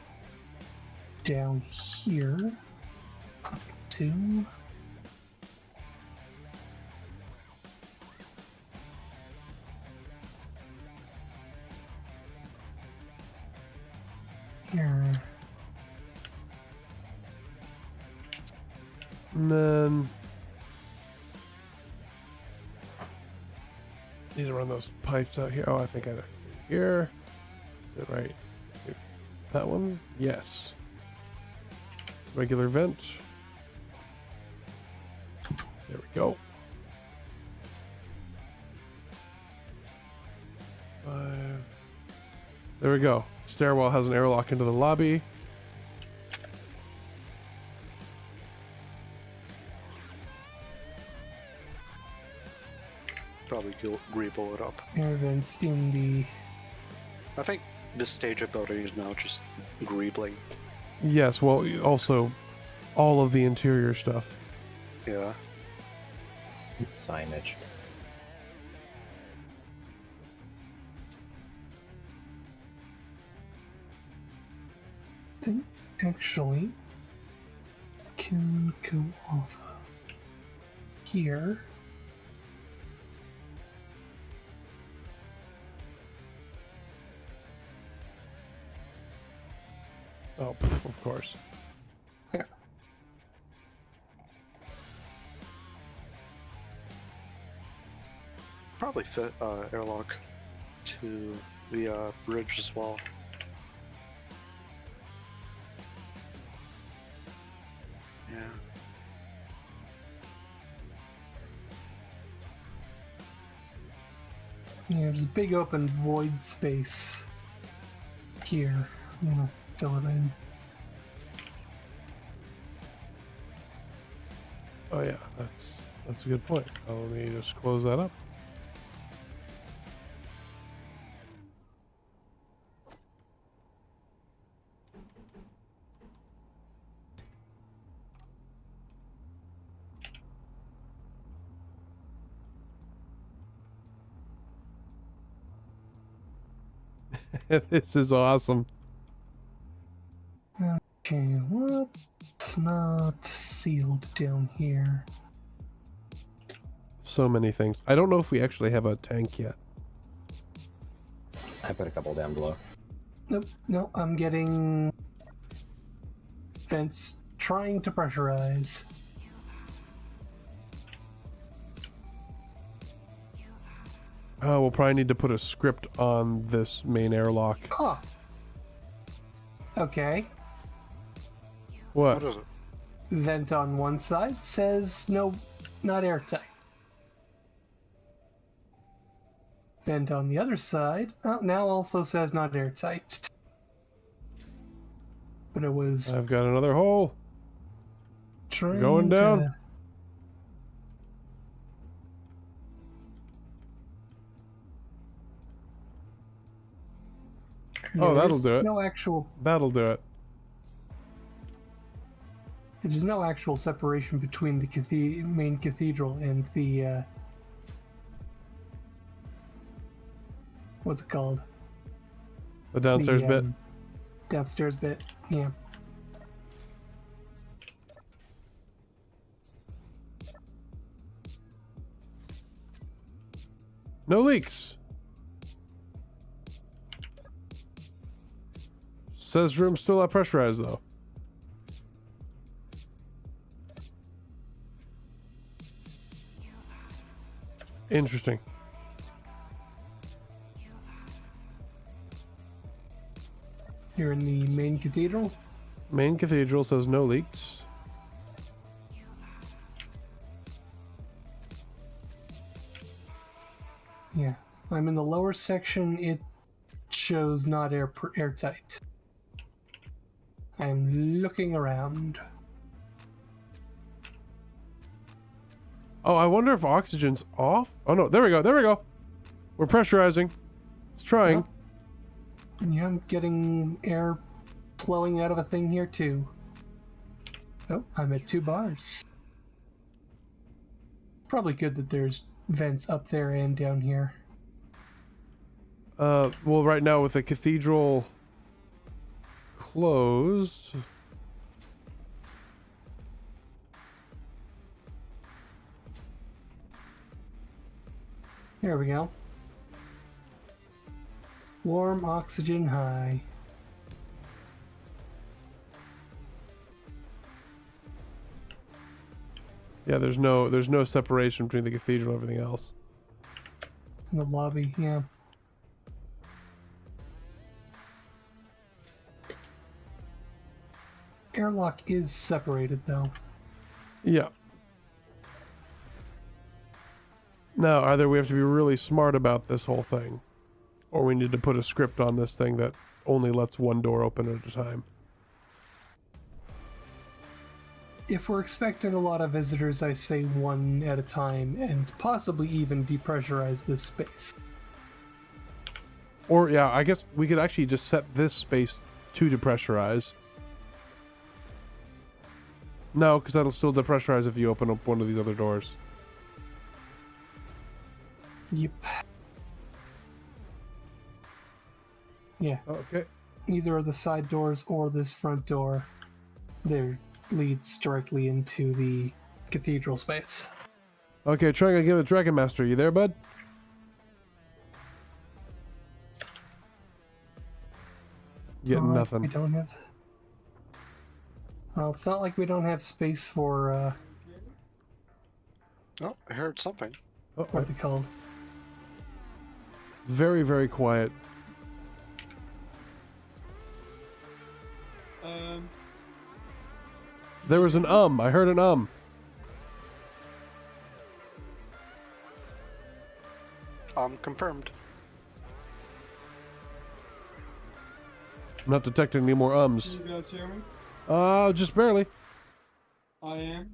down here to here. And then... need to run those pipes out here. Oh, I think I know. Here. Is it right? Here. That one? Yes. Regular vent. There we go. 5. There we go. Stairwell has an airlock into the lobby. Probably Greeble it up. Air vents in the... I think this stage of building is now just Greebling. Yes, well, also all of the interior stuff. Yeah. Signage. I think actually can go off of here. Oh, of course. Yeah. Probably fit airlock to the bridge as well. Yeah. Yeah, there's a big open void space here. I'm gonna fill it in. Oh yeah, that's a good point. Let me just close that up. This is awesome. Okay, what's not sealed down here? So many things. I don't know if we actually have a tank yet. I put a couple down below. Nope, no, I'm getting vents trying to pressurize. Oh, we'll probably need to put a script on this main airlock. Huh. Okay. What? What is it? Vent on one side says no, not airtight. Vent on the other side now also says not airtight. But it was I've got another hole. trying Going down. to... Oh, that'll there's do it. No actual. That'll do it. There's no actual separation between the main cathedral and the what's it called? The downstairs bit. Downstairs bit. Yeah. No leaks. Says room still not pressurized though. Interesting. You're in the main cathedral. Main cathedral says no leaks. Yeah. I'm in the lower section. It shows not airtight. I'm looking around. Oh, I wonder if oxygen's off. Oh no, there we go. There we go. We're pressurizing. It's trying. Yeah, I'm getting air flowing out of a thing here too. Oh, I'm at 2 bars. Probably good that there's vents up there and down here. Well, right now with the cathedral closed. There we go. Warm oxygen high. Yeah, there's no separation between the cathedral and everything else. In the lobby, yeah. Airlock is separated though. Yeah. Now, either we have to be really smart about this whole thing, or we need to put a script on this thing that only lets one door open at a time. If we're expecting a lot of visitors, I say one at a time and possibly even depressurize this space. Or, yeah, I guess we could actually just set this space to depressurize. No, because that'll still depressurize if you open up one of these other doors. Yep. Yeah. Okay. Either of the side doors or this front door there leads directly into the cathedral space. Okay, trying to give it Dragon Master. You there, bud? Getting Alright, nothing. We don't have. Well, it's not like we don't have space for, Oh, I heard something. Oh, what are they called? very, very quiet. There was an I heard an Confirmed. I'm not detecting any more ums. Can you guys hear me? Just barely. I am.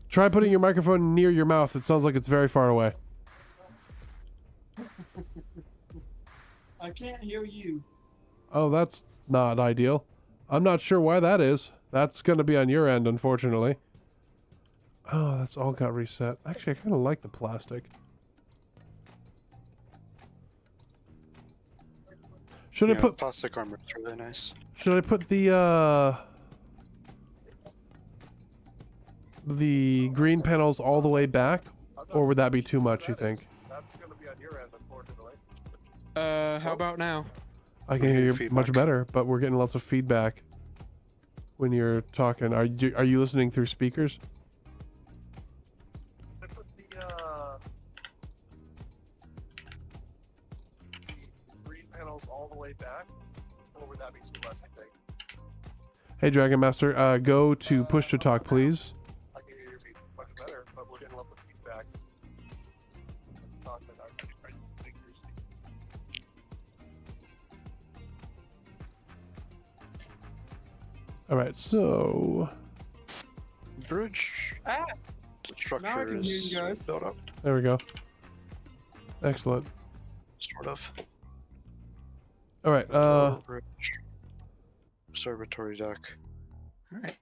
Try putting your microphone near your mouth. It sounds like it's very far away. I can't hear you. Oh, that's not ideal. I'm not sure why that is. That's going to be on your end, unfortunately. Oh, that's all got reset. Actually, I kind of like the plastic. Should I put plastic armor? It's really nice. Should I put the green panels all the way back, or would that be too much, you think? That's going to be on your end, unfortunately. How about now? I can hear you feedback. much better, but we're getting lots of feedback when you're talking. Are you listening through speakers? I put the green panels all the way back, or would that be too much, I think? Hey, Dragon Master, go to push to talk, please. I can hear you much better, but we're getting lots of feedback. All right, so Bridge. Ah! The structure Now I can hear is you guys. built up, there we go. Excellent. sort of. All right, Bridge. Observatory deck. Alright.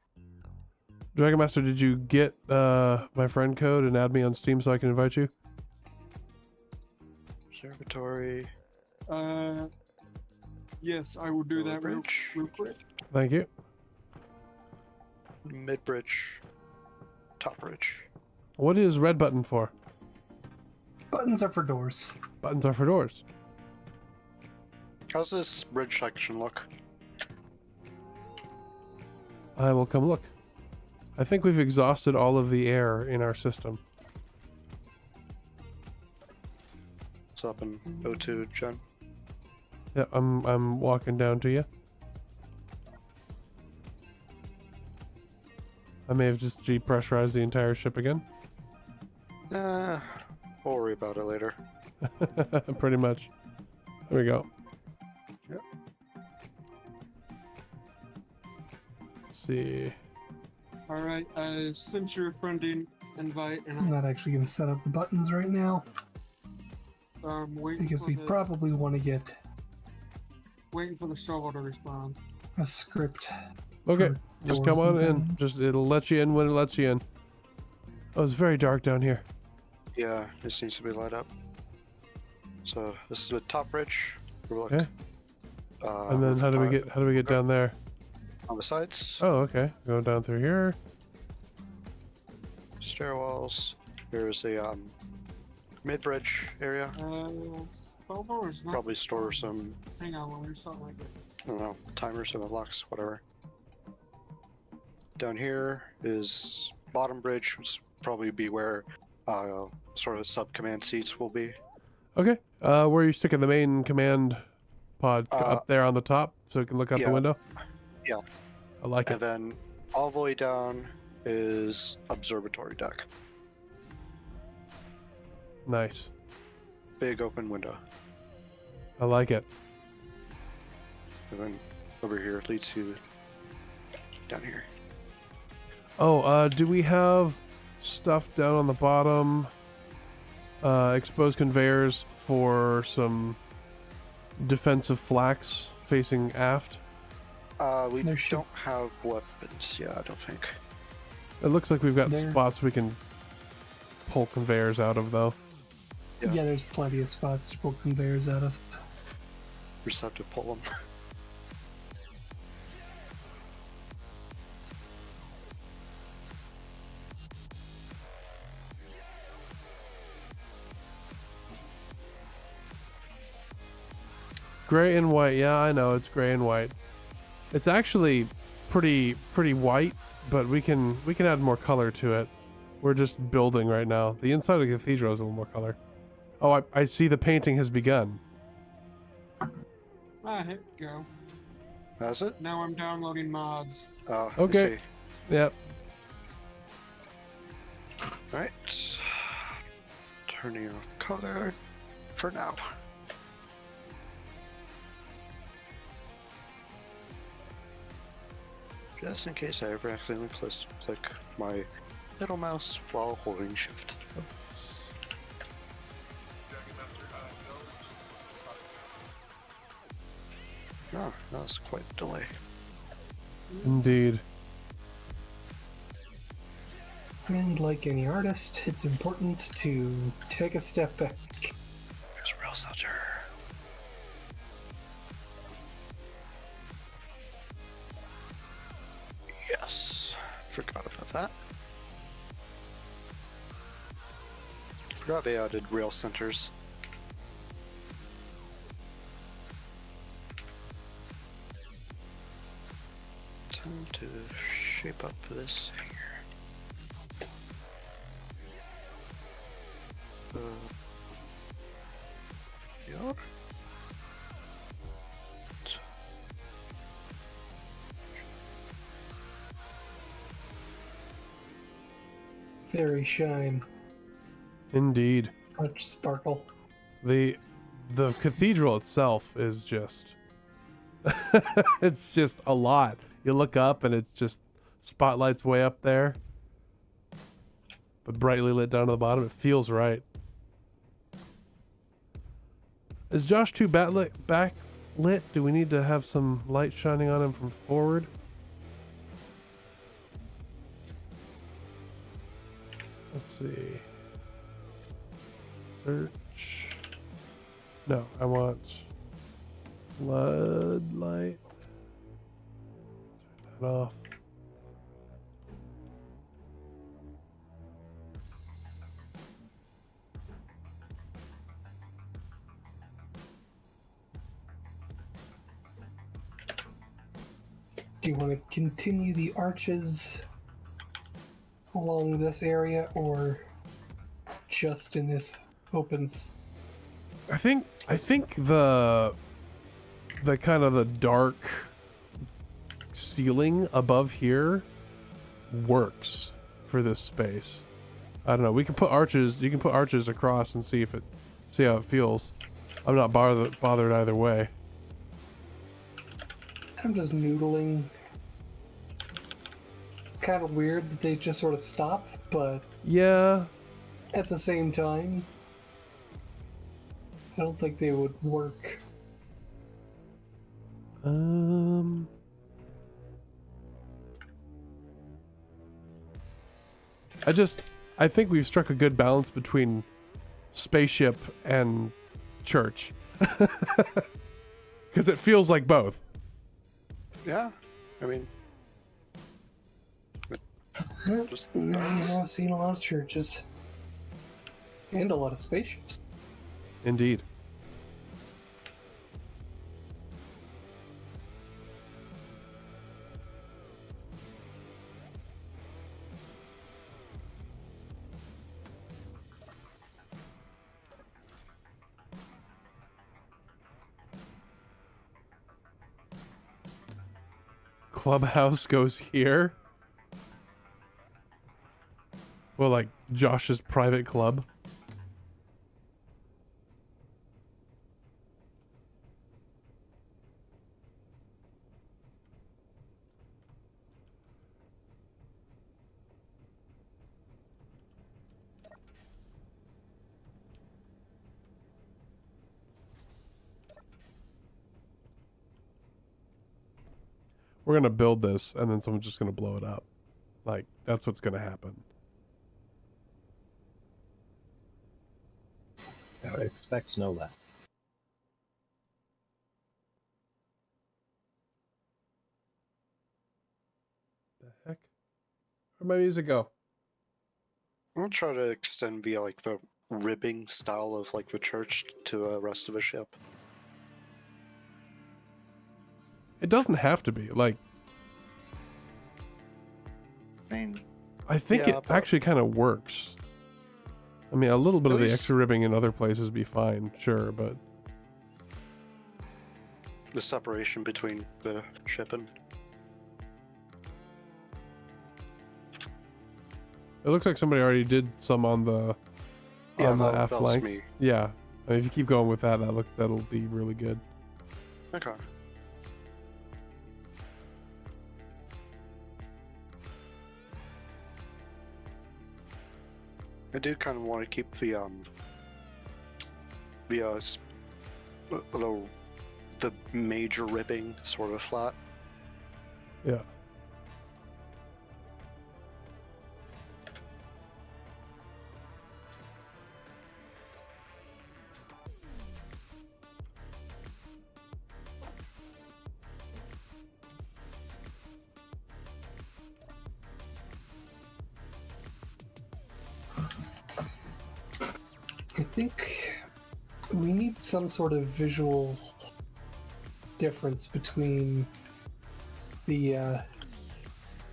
Dragon Master, did you get my friend code and add me on Steam so I can invite you? Observatory. Yes, I will do that real Bridge. quick. Thank you. Mid bridge. Top bridge. What is red button for? Buttons are for doors. Buttons are for doors. How's this bridge section look? I will come look. I think we've exhausted all of the air in our system. It's up in O2, Jen. Yeah, I'm walking down to you. I may have just depressurized the entire ship again. We'll worry about it later. Pretty much. There we go. Yep. Let's see. Alright, I sent you a friendly invite and I'm not actually going to set up the buttons right now I'm waiting because for we the probably want to get shovel to respond. a script. Okay, for just doors come on and in. things. Just it'll let you in when it lets you in. Oh, it's very dark down here. Yeah, this needs to be light up. So this is the top bridge. Overlook. Okay. And then how do we get down there? On the sides. Oh, okay. Go down through here. Stairwells. There's a mid bridge area. Shovel is not. Probably store some, Hang on, there's something like that. I don't know, timers, some locks, whatever. Down here is bottom bridge, which will probably be where sort of sub command seats will be. Okay. Where are you sticking the main command pod? Up there on the top, so it can look out the yeah. window. Yeah. I like And it. then all the way down is observatory deck. Nice. Big open window. I like it. And then over here leads you down here. Oh, do we have stuff down on the bottom? Exposed conveyors for some defensive flax facing aft. We There should- don't have weapons. Yeah, I don't think. It looks like we've got There- spots we can pull conveyors out of, though. Yeah. Yeah, there's plenty of spots to pull conveyors out of. We just have to pull them. Gray and white. Yeah, I know. It's gray and white. It's actually pretty white, but we can add more color to it. We're just building right now. The inside of the cathedral is a little more color. Oh, I see the painting has begun. Ah, here we go. Has it? Now I'm downloading mods. Okay. I see. Yep. Right. Turning off color for now. Just in case I ever accidentally click my middle mouse while holding shift. Oh, that was quite a delay. Indeed. And like any artist, it's important to take a step back. There's Rail Center. Yes. Forgot about that. Forgot they added rail centers. Time to shape up this hangar. Yeah. Very shine. Indeed. Much sparkle. The cathedral itself is just it's just a lot. You look up and it's just spotlights way up there, but brightly lit down to the bottom. It feels right. Is Josh too backlit? Do we need to have some light shining on him from forward? Let's see. Search. No, I want floodlight. Turn that off. Do you want to continue the arches along this area or just in this opens? I think the kind of the dark ceiling above here works for this space. I don't know. We can put arches. You can put arches across and see how it feels. I'm not bothered either way. I'm just noodling. It's kind of weird that they just sort of stop, but Yeah. at the same time, I don't think they would work. I think we've struck a good balance between spaceship and church. Because it feels like both. Yeah, I mean, just I've seen a lot of churches and a lot of spaceships. Indeed. Clubhouse goes here. Well, like Josh's private club. We're gonna build this and then someone's just gonna blow it up. Like, that's what's gonna happen. I would expect no less. The heck? Where'd my music go? I'm gonna try to extend via like the ribbing style of like the church to the rest of the ship. It doesn't have to be. Like, I mean, I think Yeah, it but- actually kind of works. I mean, a little bit At of the least- extra ribbing in other places would be fine, sure, but the separation between the shipping. it looks like somebody already did some on the Yeah, on the that aft was flanks. me. Yeah, I mean, if you keep going with that, that'll be really good. Okay. I do kind of want to keep the little the major ribbing sort of flat. Yeah. I think we need some sort of visual difference between the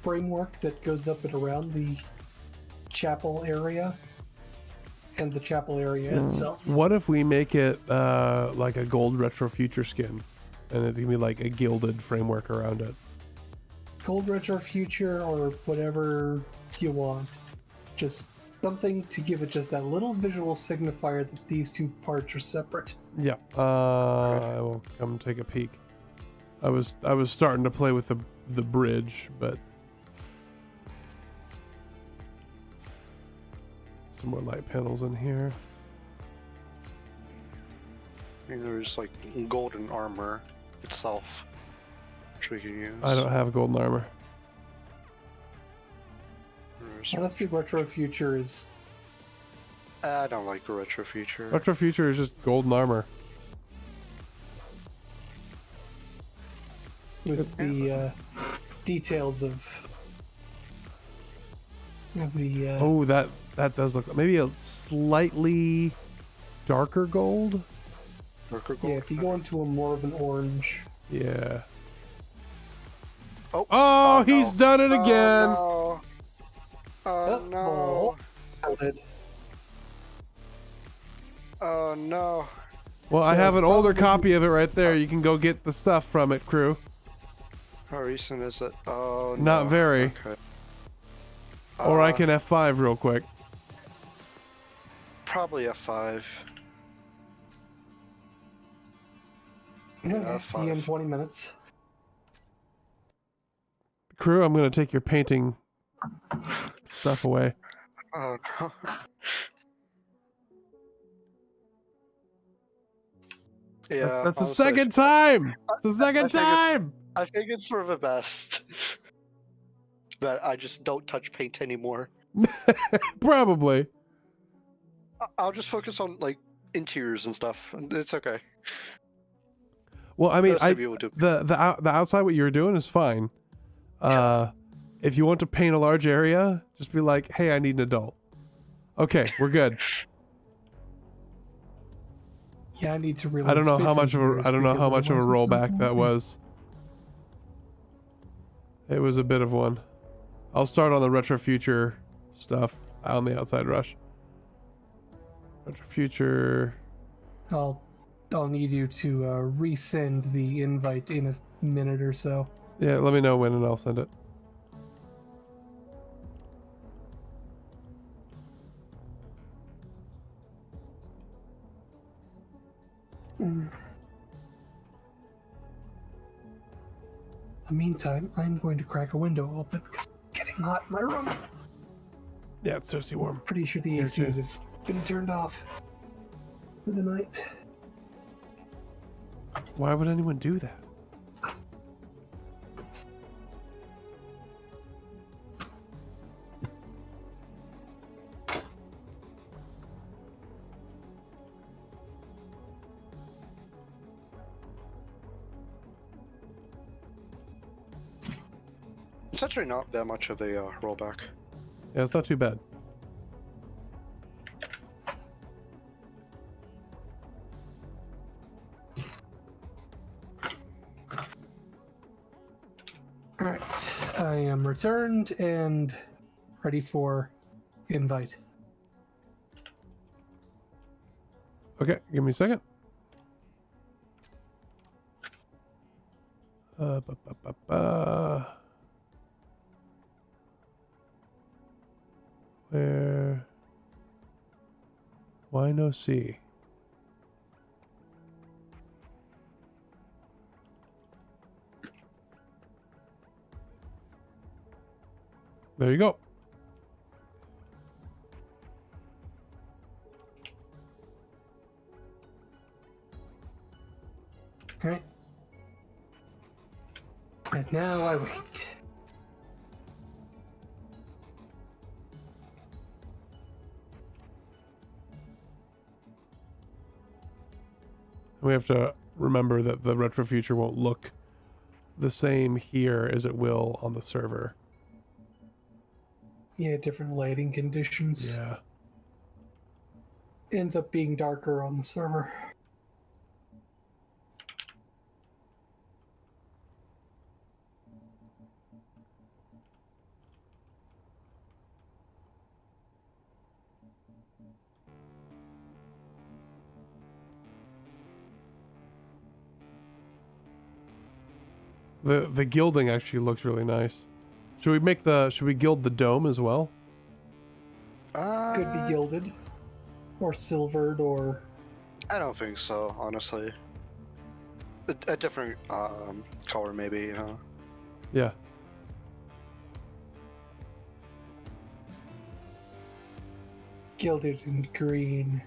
framework that goes up and around the chapel area and the chapel area itself. What if we make it like a gold retro future skin, and it's gonna be like a gilded framework around it? Gold Retro Future or whatever you want. Just something to give it just that little visual signifier that these two parts are separate. Yeah. I will come take a peek. I was starting to play with the bridge, but some more light panels in here. And there's like golden armor itself, which we can use. I don't have golden armor. There's- Honestly, Retro Future is I don't like the retro future. Retro future is just golden armor. with the details of the. Oh, that does look maybe a slightly darker gold. Darker gold. Yeah, if you go into a more of an orange. Yeah. Oh, Oh, he's no. done it again. Oh, no. Oh no. Counted. Oh no. Well, I So have an it's older probably- copy of it right there. You can go get the stuff from it, crew. How recent is it? Oh no. Not very. Okay. Or I can F5 real quick. Probably F5. Yeah, see you in 5. 20 minutes. Crew, I'm going to take your painting stuff away. Oh no. Yeah, That's the honestly, second time. It's the second think it's- time. I think it's for the best that I just don't touch paint anymore. Probably. I'll just focus on like interiors and stuff. It's okay. Well, I mean, Rest of you will do. the outside what you were doing is fine. If you want to paint a large area, just be like, "Hey, I need an adult." Okay, we're good. Yeah, I need to really. I don't know how much of a rollback that was. It was a bit of one. I'll start on the retro future stuff on the outside rush. Retro future. I'll need you to resend the invite in a minute or so. Yeah, let me know when and I'll send it. In the meantime, I'm going to crack a window open because it's getting hot in my room. Yeah, it's toasty warm. Pretty sure the Here, ACs have been turned off for the night. Why would anyone do that? It's actually not that much of a rollback. Yeah, it's not too bad. Alright, I am returned and ready for invite. Okay, give me a second. Ba, ba, ba, ba. Where? Why no C? There you go. Alright. And now I wait. We have to remember that the retro future won't look the same here as it will on the server. Yeah, different lighting conditions. Yeah. Ends up being darker on the server. The gilding actually looks really nice. Should we gild the dome as well? Could be gilded. Or silvered, or... I don't think so, honestly. A different color, maybe, huh? Yeah. gilded in green.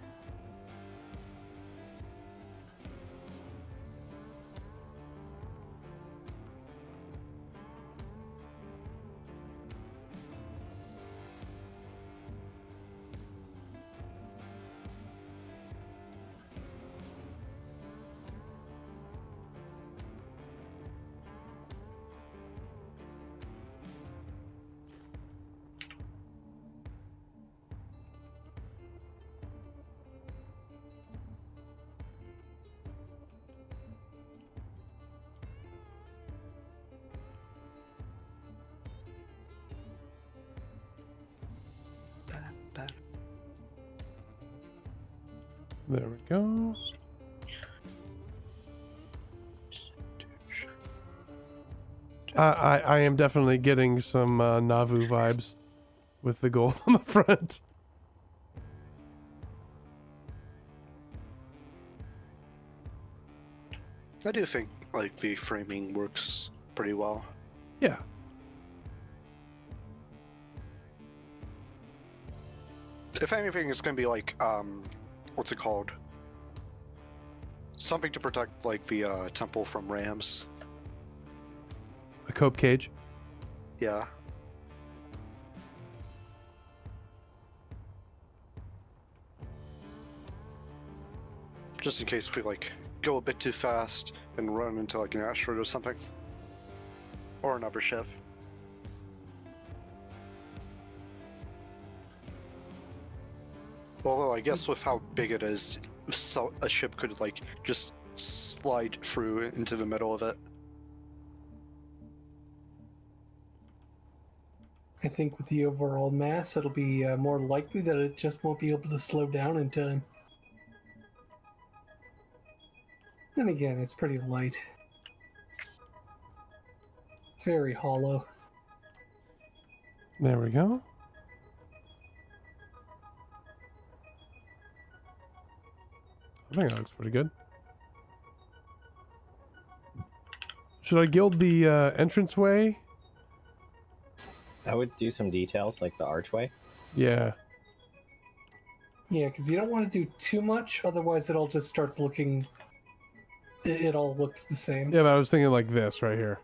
There we go. I am definitely getting some Navu vibes with the gold on the front. I do think like the framing works pretty well. Yeah. If anything, it's gonna be like what's it called? Something to protect like the temple from rams. A cope cage. Yeah. Just in case we like go a bit too fast and run into like an asteroid or something. Or another ship. Although I guess with how big it is, so a ship could like just slide through into the middle of it. I think with the overall mass, it'll be more likely that it just won't be able to slow down in time. Then again, it's pretty light. Very hollow. There we go. I think that looks pretty good. Should I gild the entranceway? I would do some details like the archway. Yeah. Yeah, because you don't want to do too much, otherwise it all just starts looking... It all looks the same. Yeah, but I was thinking like this right here.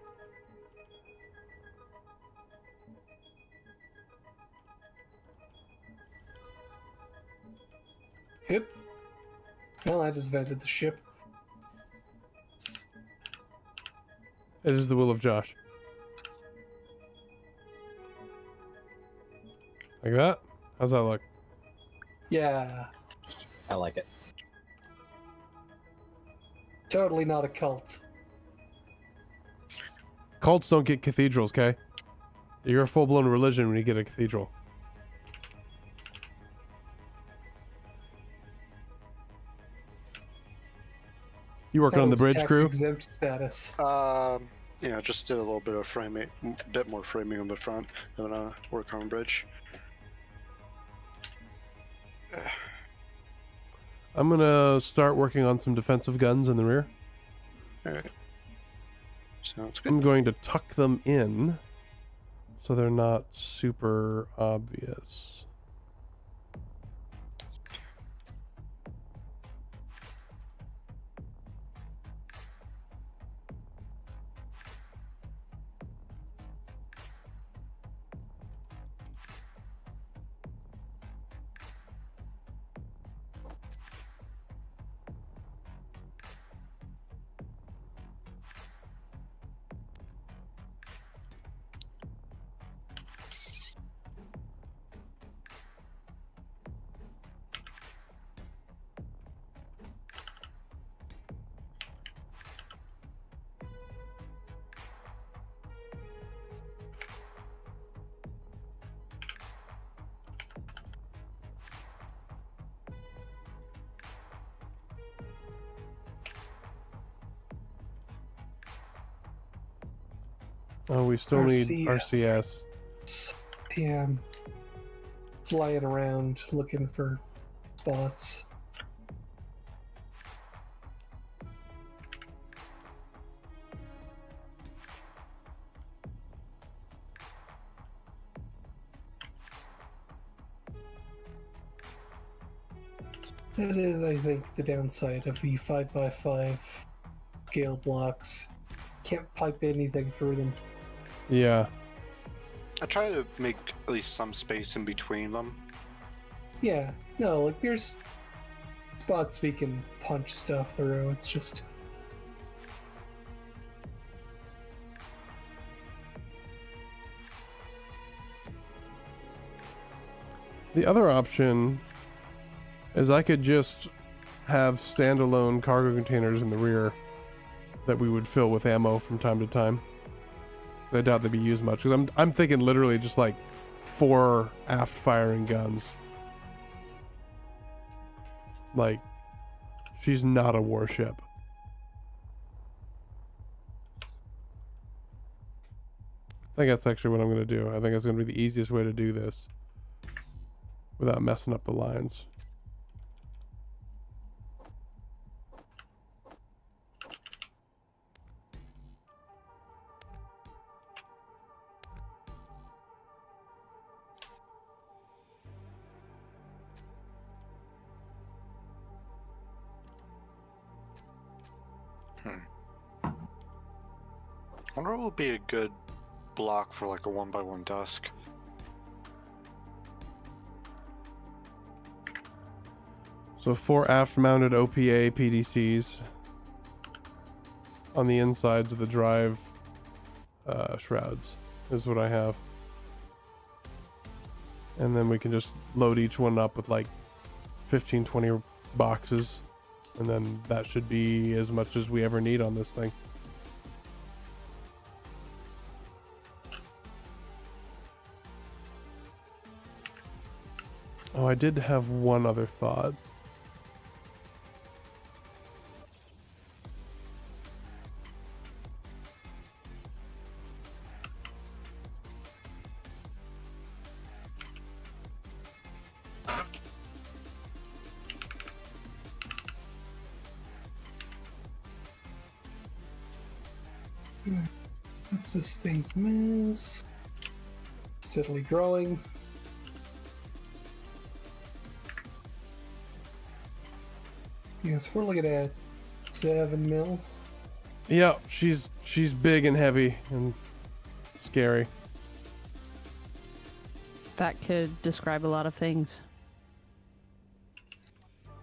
Yep. Well, I just vented the ship. It is the will of Josh. Like that? How's that look? Yeah. I like it. Totally not a cult. Cults don't get cathedrals, okay? You're a full-blown religion when you get a cathedral. You working on the bridge, crew? Exempt status. Yeah, just did a little bit of framing, bit more framing on the front. I'm gonna work on bridge. I'm gonna start working on some defensive guns in the rear. Alright. Sounds good. I'm going to tuck them in so they're not super obvious. Oh, we still need RCS. Yeah, I'm flying around looking for spots. That is, I think, the downside of the 5x5 scale blocks. Can't pipe anything through them. Yeah. I try to make at least some space in between them. Yeah, no, like there's spots we can punch stuff through. It's just The other option is I could just have standalone cargo containers in the rear that we would fill with ammo from time to time. I doubt they'd be used much because I'm thinking literally just like 4 aft firing guns. Like, she's not a warship. I think that's actually what I'm going to do. I think that's going to be the easiest way to do this without messing up the lines. I wonder what would be a good block for like a 1x1 dusk. So 4 aft-mounted OPA PDCs on the insides of the drive shrouds is what I have. And then we can just load each one up with like 15, 20 boxes. And then that should be as much as we ever need on this thing. Oh, I did have one other thought. what's this thing's mass? Steadily growing. Yes, we're looking at 7 mil. Yeah, she's big and heavy and scary. That could describe a lot of things.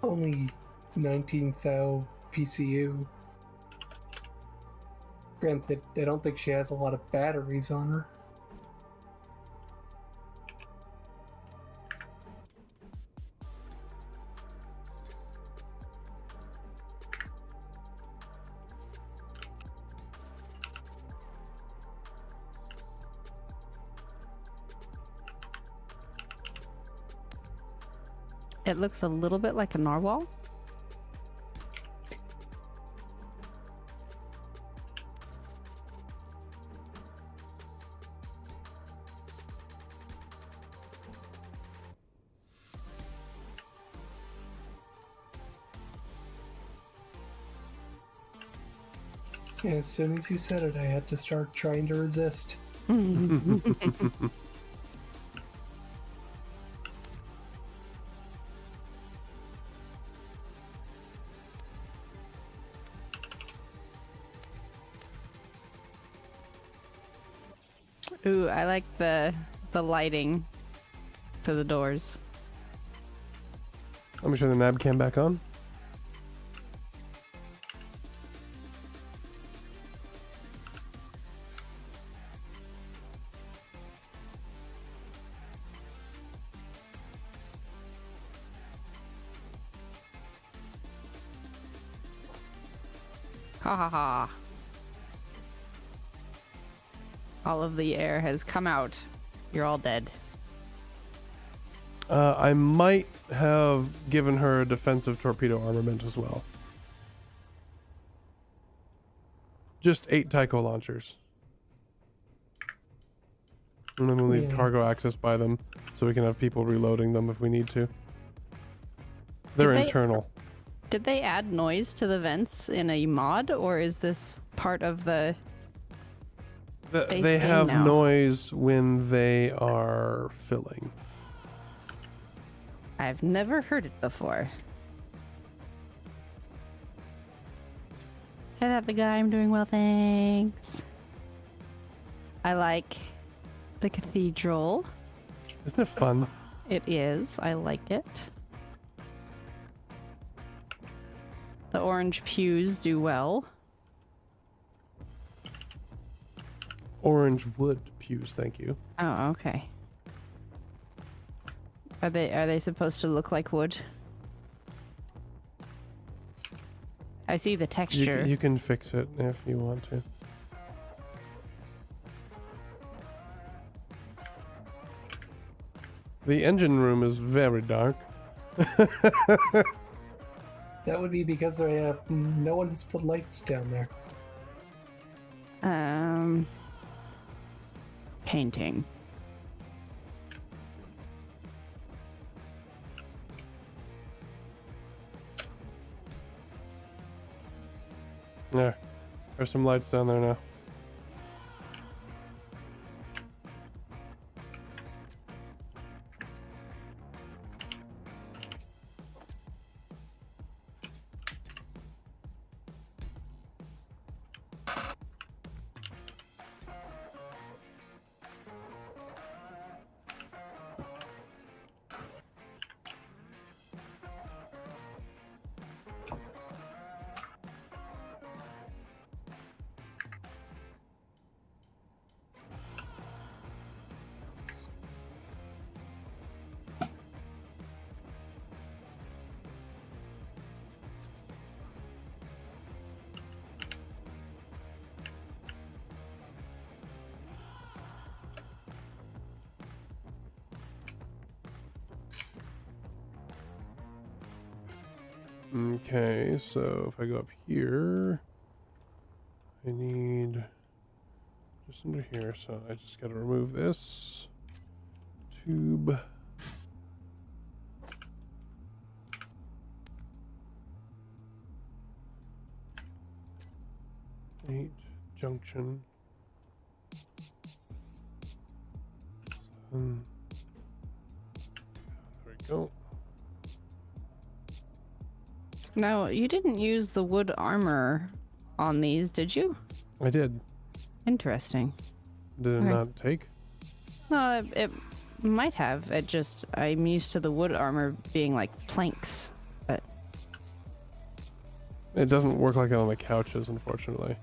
Only 19,000 PCU. Granted, I don't think she has a lot of batteries on her. It looks a little bit like a narwhal. Yeah, as soon as you said it, I had to start trying to resist. Ooh, I like the lighting to the doors. Let me turn the nav cam back on. Ha ha ha. All of the air has come out. You're all dead. I might have given her a defensive torpedo armament as well. Just 8 Tycho launchers. And then we'll leave Yeah. cargo access by them so we can have people reloading them if we need to. They're internal. Did they add noise to the vents in a mod, or is this part of the... They stay have now? noise when they are filling. I've never heard it before. Hey, that the guy. I'm doing well, thanks. I like the cathedral. Isn't it fun? It is. I like it. The orange pews do well. Orange wood pews, thank you. Oh, okay. Are they supposed to look like wood? I see the texture. You can fix it if you want to. The engine room is very dark. That would be because no one has put lights down there. Painting. There. There's some lights down there now. Okay, so if I go up here, I need just under here, so I just gotta remove this tube. Junction. There we go. Now, you didn't use the wood armor on these, did you? I did. Interesting. Did it Okay. not take? No, it might have. I'm used to the wood armor being like planks, but It doesn't work like that on the couches, unfortunately.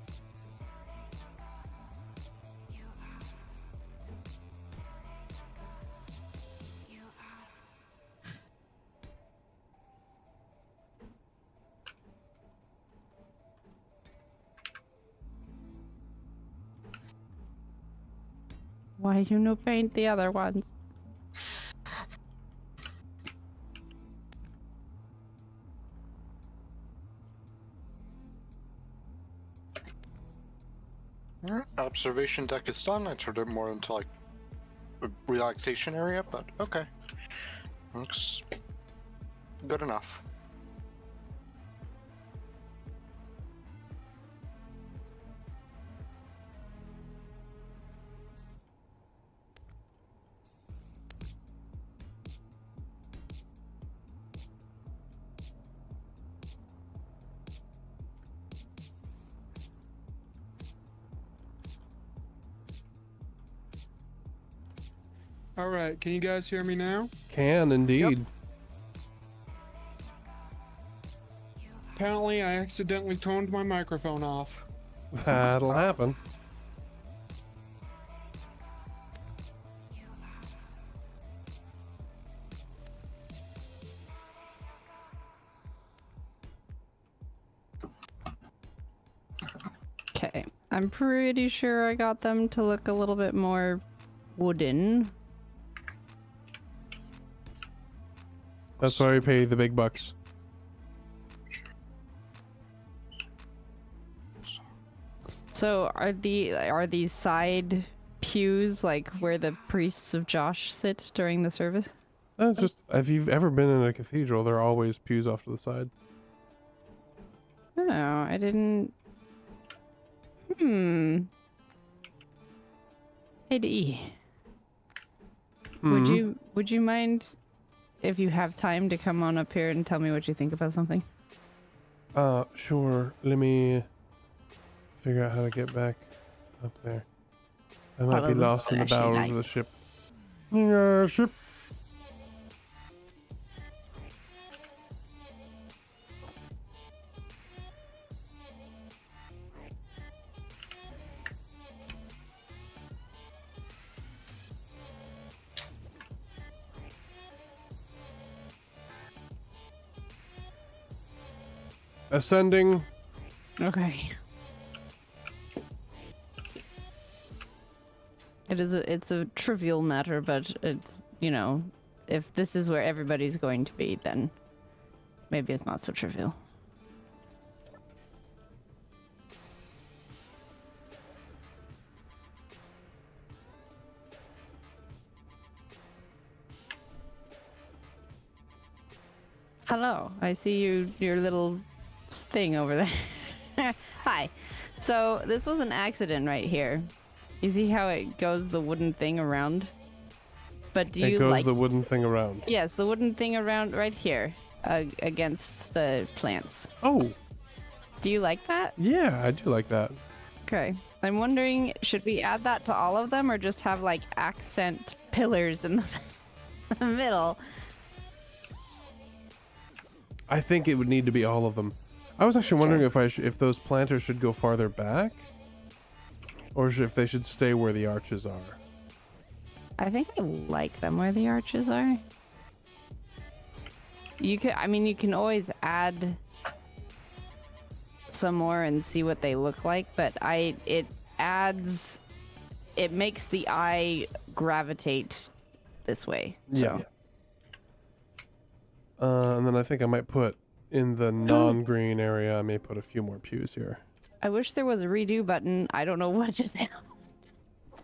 why you no paint the other ones? Alright, observation deck is done. I turned it more into like a relaxation area, but okay. Looks good enough. All right, can you guys hear me now? Can indeed. Apparently, I accidentally turned my microphone off. That'll happen. Okay. I'm pretty sure I got them to look a little bit more wooden. That's why we pay the big bucks. So are these side pews like where the priests of Josh sit during the service? That's just, if you've ever been in a cathedral, there are always pews off to the side. Oh, I didn't. Hey, D. Mhm. Would you mind if you have time to come on up here and tell me what you think about something? Sure. Let me figure out how to get back up there. I might be lost in the bowels of the ship. Yeah, ship. Ascending. Okay. It's a trivial matter, but it's, you know, if this is where everybody's going to be, then maybe it's not so trivial. Hello, I see your little thing over there. Hi. So this was an accident right here. You see how it goes the wooden thing around? But do It you goes like the wooden thing around. Yes, the wooden thing around right here against the plants. Oh, Do you like that? yeah, I do like that. Okay. I'm wondering, should we add that to all of them or just have like accent pillars in the middle? I think it would need to be all of them. I was actually wondering if those planters should go farther back, or if they should stay where the arches are. I think I like them where the arches are. You can always add some more and see what they look like, but it makes the eye gravitate this way. Yeah. And then I think I might put in the non-green area, I may put a few more pews here. I wish there was a redo button. I don't know what just happened.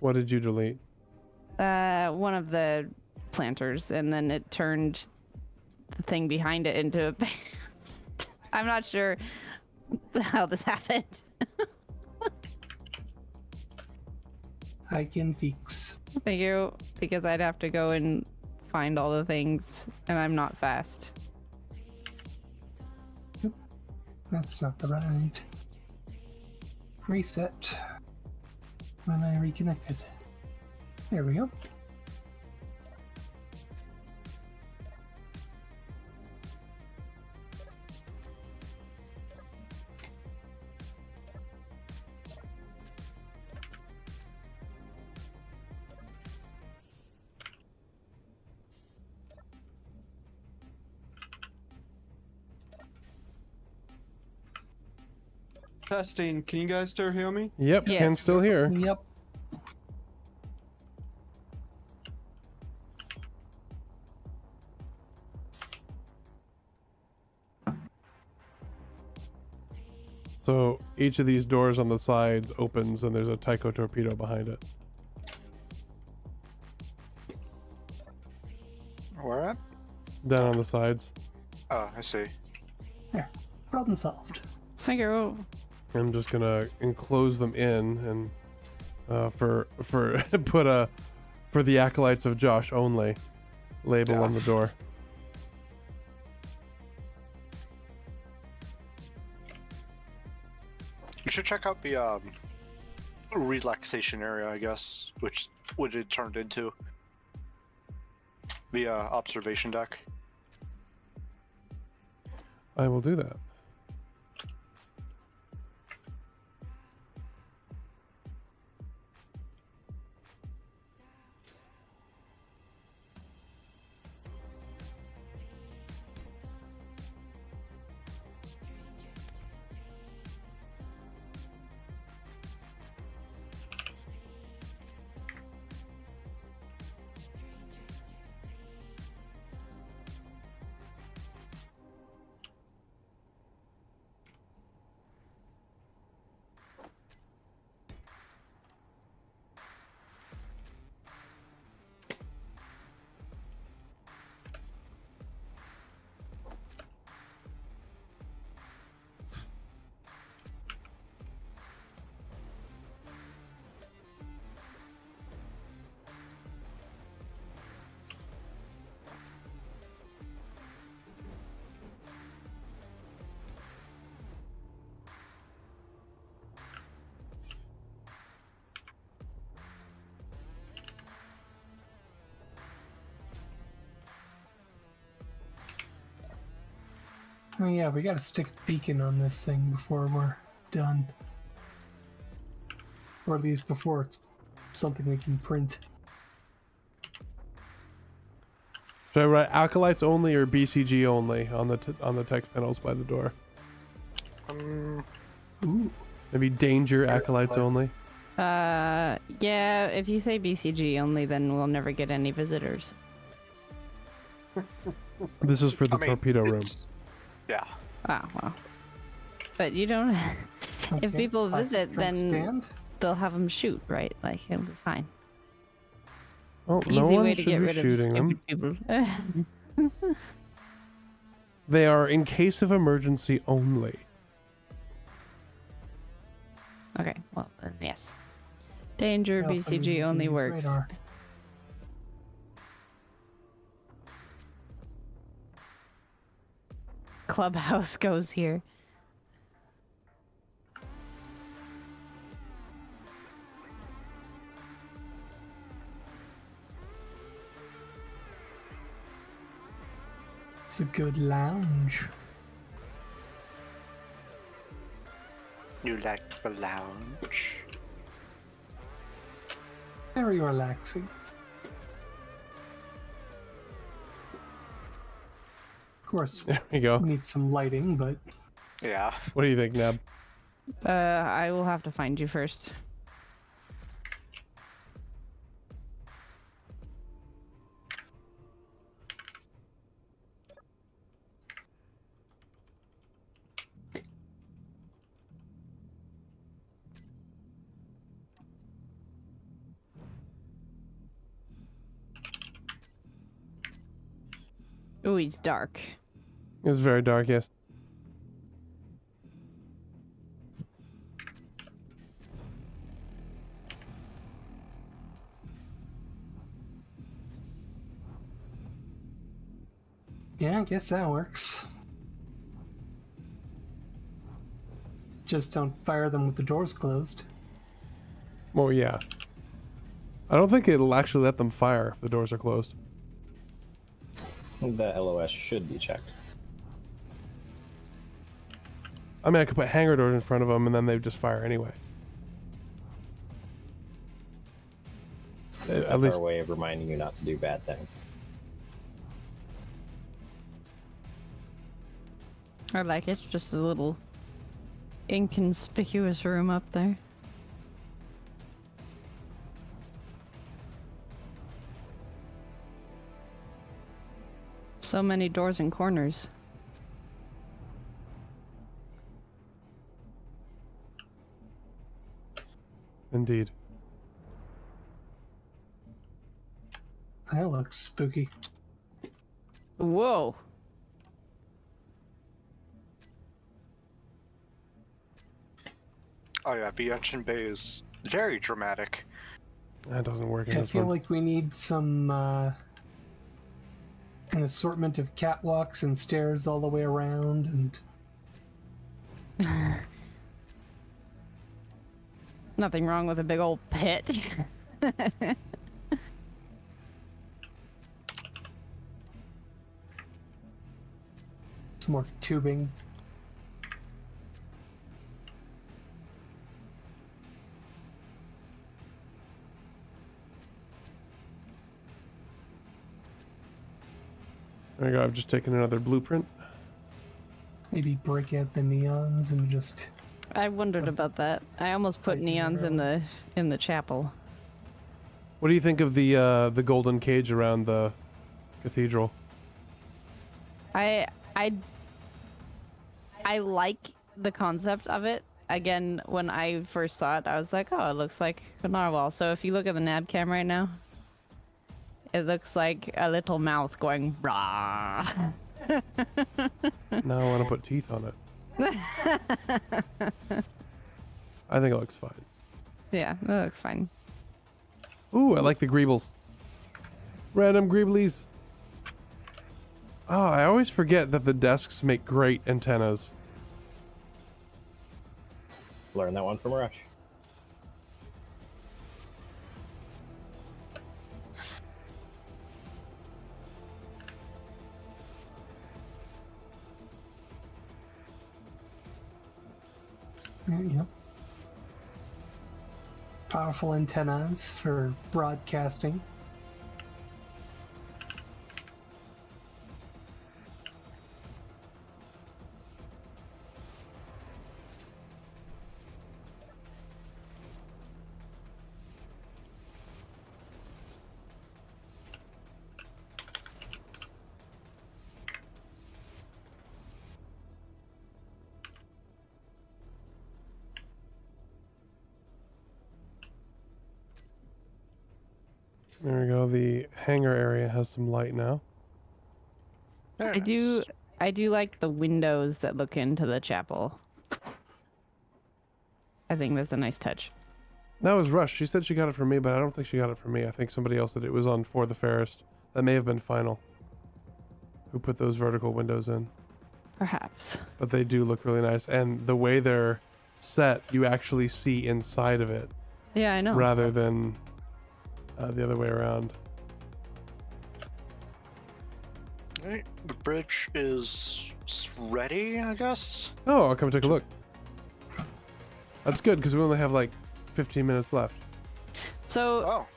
What did you delete? One of the planters, and then it turned the thing behind it into a... I'm not sure how this happened. I can fix. Thank you, because I'd have to go and find all the things, and I'm not fast. That's not the right. Reset. When I reconnected. There we go. Testing. Can you guys still hear me? Yep, Yes. Ken's still here. Yep. So each of these doors on the sides opens, and there's a Tycho torpedo behind it. Where at? Down on the sides. Oh, I see. There. Problem solved. Singer, I'm just gonna enclose them in, and for put a for the acolytes of Josh only label on the door. You should check out the relaxation area, I guess, which what it turned into. The observation deck. I will do that. Oh yeah, we gotta stick a beacon on this thing before we're done. Or at least before it's something we can print. Should I write acolytes only or BCG only on the text panels by the door? Ooh. Maybe danger acolytes only. yeah, if you say BCG only, then we'll never get any visitors. This is for the torpedo room. Yeah. Wow, well. But you don't... if Okay, people plastic visit, drink then stand. they'll have them shoot, right? Like, it'll be fine. Oh, Easy no one way to should get be rid of shooting them. stupid people. They are in case of emergency only. Okay, well, then yes. Danger, I also need BCG to only use works. radar. Clubhouse goes here. It's a good lounge. You like the lounge? Very relaxing. Of course, There we go. we need some lighting, but Yeah. What do you think, Neb? I will have to find you first. Ooh, he's dark. It's very dark, yes. yeah, I guess that works. Just don't fire them with the doors closed. Well, yeah. I don't think it'll actually let them fire if the doors are closed. The LOS should be checked. I mean, I could put hangar doors in front of them and then they just fire anyway. At That's least our way of reminding you not to do bad things. I like it. Just a little inconspicuous room up there. So many doors and corners. Indeed. That looks spooky. Whoa. Oh yeah, Bianchen Bay is very dramatic. That doesn't work in I this feel one. like we need some an assortment of catwalks and stairs all the way around, and There's nothing wrong with a big old pit. some more tubing. There you go. I've just taken another blueprint. Maybe break out the neons and just. I wondered about that. I almost put Lighting neons in the chapel. What do you think of the golden cage around the cathedral? I like the concept of it. Again, when I first saw it, I was like, oh, it looks like a narwhal. So if you look at the nav cam right now, it looks like a little mouth going, rah. Now I want to put teeth on it. I think it looks fine. Yeah, that looks fine. Ooh, I like the greebles. Random greeblies. Oh, I always forget that the desks make great antennas. Learned that one from Rush. Yep. Powerful antennas for broadcasting. There we go. The hangar area has some light now. Very I do like the windows that look into the chapel. I think that's a nice touch. That was Rush. She said she got it from me, but I don't think she got it from me. I think somebody else said it was on For the Fairest. That may have been Final, who put those vertical windows in. Perhaps. But they do look really nice. And the way they're set, you actually see inside of it Yeah, I know. rather than the other way around. Alright, the bridge is ready, I guess. Oh, I'll come take a look. That's good because we only have like 15 minutes left. So Oh,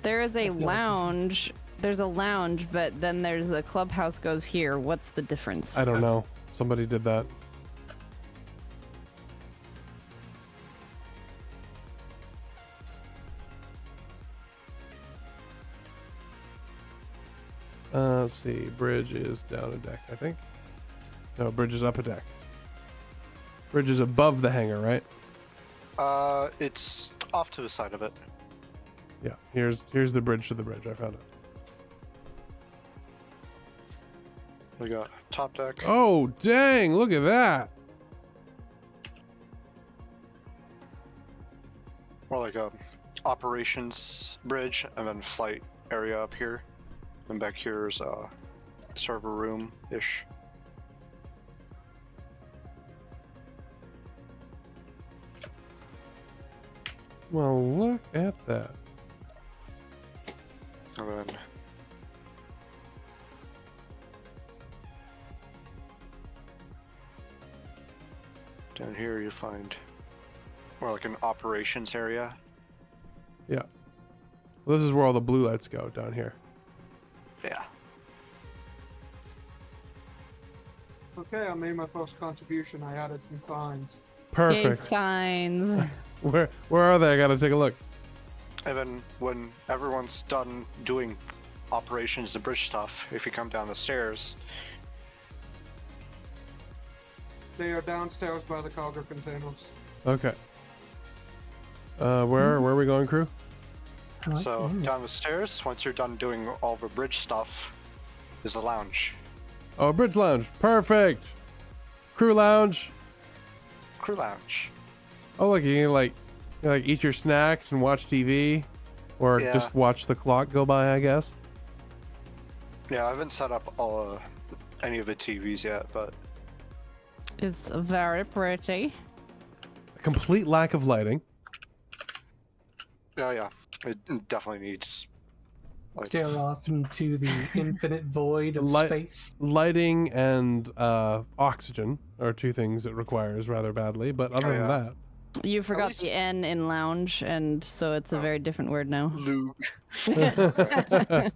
there is a I feel like this is- lounge. There's a lounge, but then there's the clubhouse goes here. What's the difference? I don't know. Somebody did that. Let's see. Bridge is down a deck, I think. No, bridge is up a deck. Bridge is above the hangar, right? it's off to the side of it. Yeah. Here's the bridge to the bridge. I found it. We got top deck. Oh, dang. Look at that. More like a operations bridge, and then flight area up here. And back here is a server room-ish. Well, look at that. And then down here you find more like an operations area. Yeah. Well, this is where all the blue lights go, down here. Yeah. Okay, I made my first contribution. I added some signs. Perfect. Yay, signs. Where are they? I gotta take a look. And then when everyone's done doing operations and bridge stuff, if you come down the stairs, They are downstairs by the cargo containers. Okay. Where are we going, crew? I like So that. down the stairs, once you're done doing all the bridge stuff, is the lounge. Oh, bridge lounge. Perfect. Crew lounge. Crew lounge. Oh, look, you can like eat your snacks and watch TV, or Yeah. just watch the clock go by, I guess. Yeah, I haven't set up any of the TVs yet, but It's very pretty. A complete lack of lighting. yeah, it definitely needs. Stare off into the infinite void of Light- space. Lighting and oxygen are two things it requires rather badly, but other than yeah. You forgot least- the N in lounge, and so it's a very different word now. Lube. that.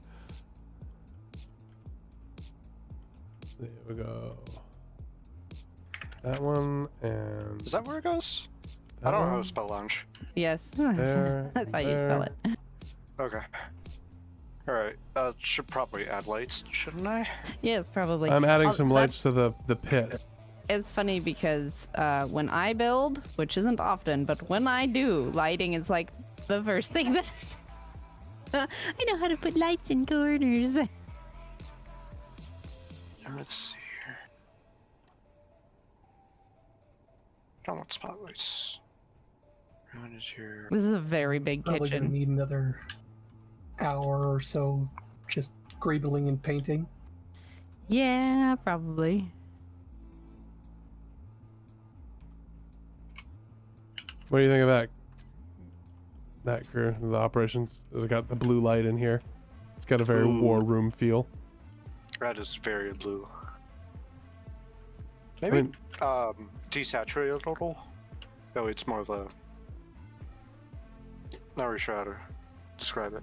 There we go. That one and Is that where it goes? I that don't know how one. to spell lounge. Yes. There, That's how you spell there. it. Okay. Alright, should probably add lights, shouldn't I? Yes, probably. I'm adding Oh, some lights to the pit. It's funny because when I build, which isn't often, but when I do, lighting is like the first thing that I know how to put lights in corners. Let's see here. Don't want spotlights. Around is your. This is a very big Probably going to kitchen. need another hour or so just greebling and painting. Yeah, probably. What do you think of that? That crew, the operations. It's got the blue light in here. It's got a very Ooh. war room feel. Red is very blue. Maybe mean- desaturated a little. Oh, it's more of a. Not really sure how to describe it.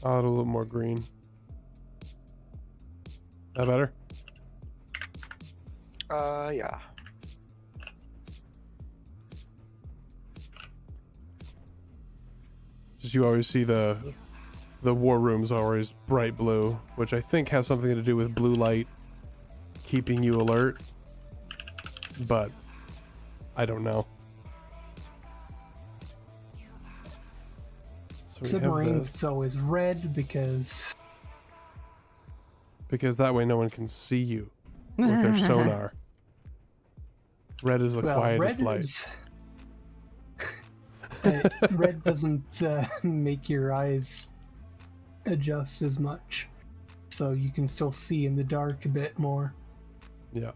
I'll add a little more green. That better? Yeah. Just you always see the war rooms always bright blue, which I think has something to do with blue light keeping you alert. But I don't know. So we have Submarines, this, it's always red because because that way no one can see you with their sonar. Red is the quietest red light. is. Red doesn't make your eyes adjust as much, so you can still see in the dark a bit more. Yeah.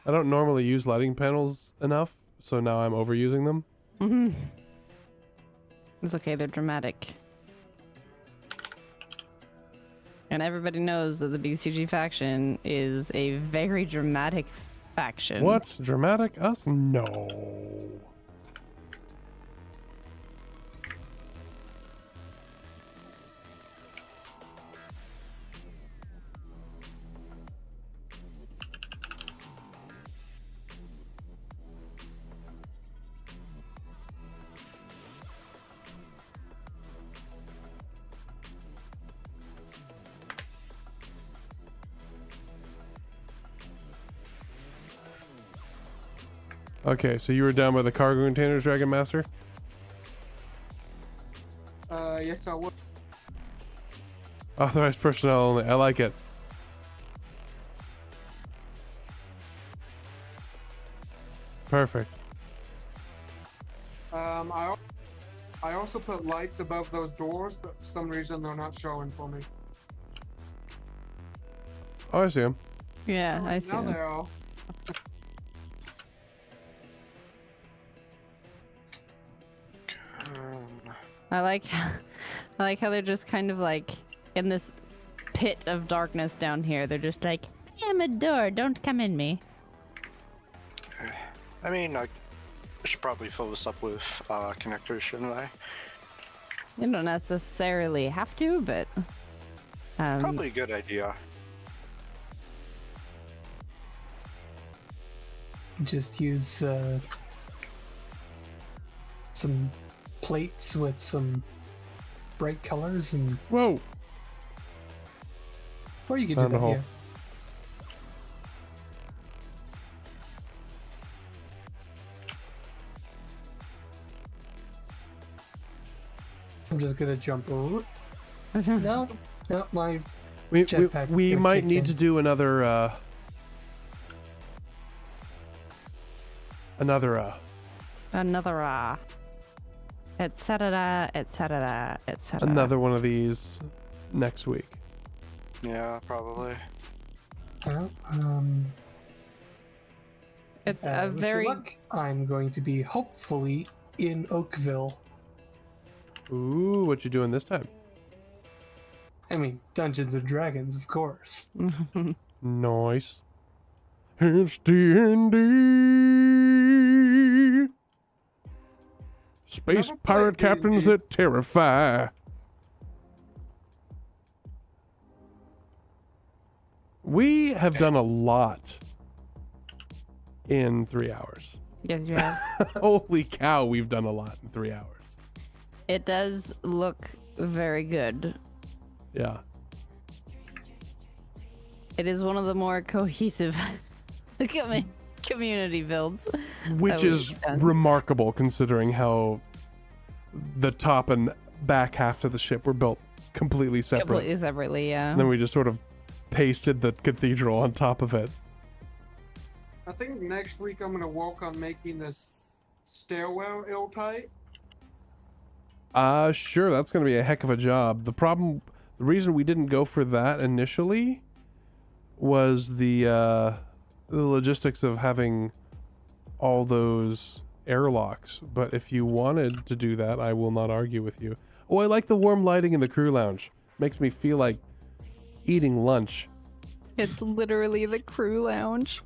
I don't normally use lighting panels enough, so now I'm overusing them. Mhm. It's okay, they're dramatic. And everybody knows that the BCG faction is a very dramatic faction. What? Dramatic? Us? No. Okay, so you were down by the cargo containers, Dragon Master? Yes, I would. Authorized personnel only. I like it. Perfect. I also put lights above those doors, but for some reason they're not showing for me. Oh, I see him. Yeah, I see. Now them. they're all. I like how they're just kind of like in this pit of darkness down here. They're just like, I'm a door, don't come in me. I mean, I should probably fill this up with connectors, shouldn't I? You don't necessarily have to, but Probably a good idea. Just use some plates with some bright colors and Whoa! Or you can Found do a that, hole. yeah. I'm just gonna jump over. No, my We Jetpack's we gonna might kick need in. to do another Another etc. etc. etc. another one of these next week. Yeah, probably. Well, It's a wish you very luck. I'm going to be hopefully in Oakville. Ooh, what you doing this time? I mean, Dungeons and Dragons, of course. Nice. It's D&D. Space Never played pirate captains D&D. that terrify. We have done a lot in 3 hours. yes, you have. Holy cow, we've done a lot in 3 hours. It does look very good. Yeah. It is one of the more cohesive community builds. Which that we've is done. remarkable considering how the top and back half of the ship were built completely separate. Completely separately, yeah. And then we just sort of pasted the cathedral on top of it. I think next week I'm gonna work on making this stairwell airtight. Sure, that's going to be a heck of a job. The reason we didn't go for that initially was the logistics of having all those airlocks. But if you wanted to do that, I will not argue with you. Oh, I like the warm lighting in the crew lounge. Makes me feel like eating lunch. It's literally the crew lounge.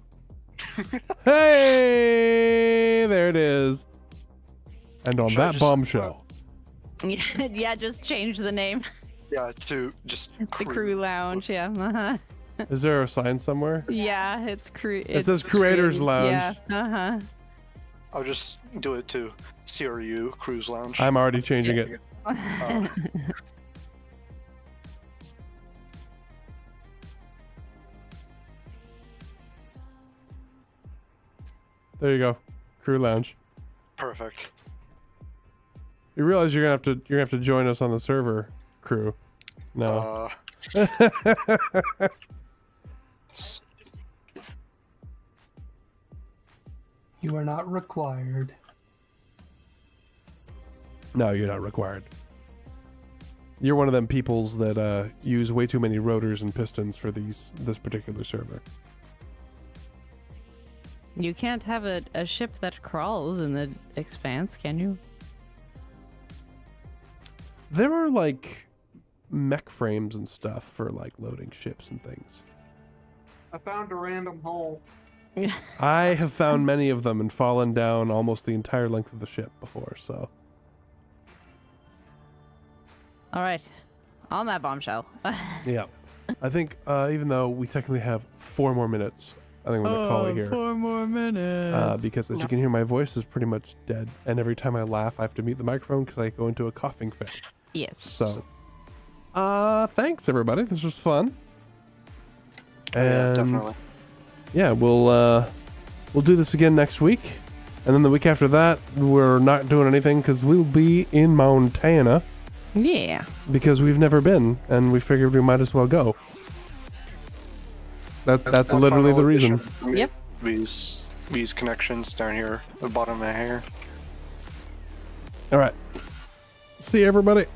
Hey, there it is. And on Should I that just- bombshell. Yeah, just change the name. Yeah, to just The crew lounge, yeah. Uh-huh. Is there a sign somewhere? Yeah, it's crew. It says Creators Lounge. Yeah, uh-huh. I'll just do it to CRU Cruise Lounge. I'm already changing it. There you go. Crew lounge. Perfect. You realize you're gonna have to join us on the server, crew. No. You are not required. No, you're not required. You're one of them peoples that use way too many rotors and pistons for this particular server. You can't have a ship that crawls in the expanse, can you? There are like mech frames and stuff for like loading ships and things. I found a random hole. I have found many of them and fallen down almost the entire length of the ship before, so. All right, on that bombshell. Yeah. I think even though we technically have 4 more minutes, I think we're going to call it here. 4 more minutes. Because as you can hear, my voice is pretty much dead. And every time I laugh, I have to mute the microphone because I go into a coughing fit. Yes. So, thanks everybody. This was fun. Yeah, And definitely. yeah, we'll do this again next week. And then the week after that, we're not doing anything because we'll be in Montana Yeah. because we've never been, and we figured we might as well go. That's One literally final the reason. addition. Yep. These connections down here at the bottom of the hangar. All right. See you, everybody.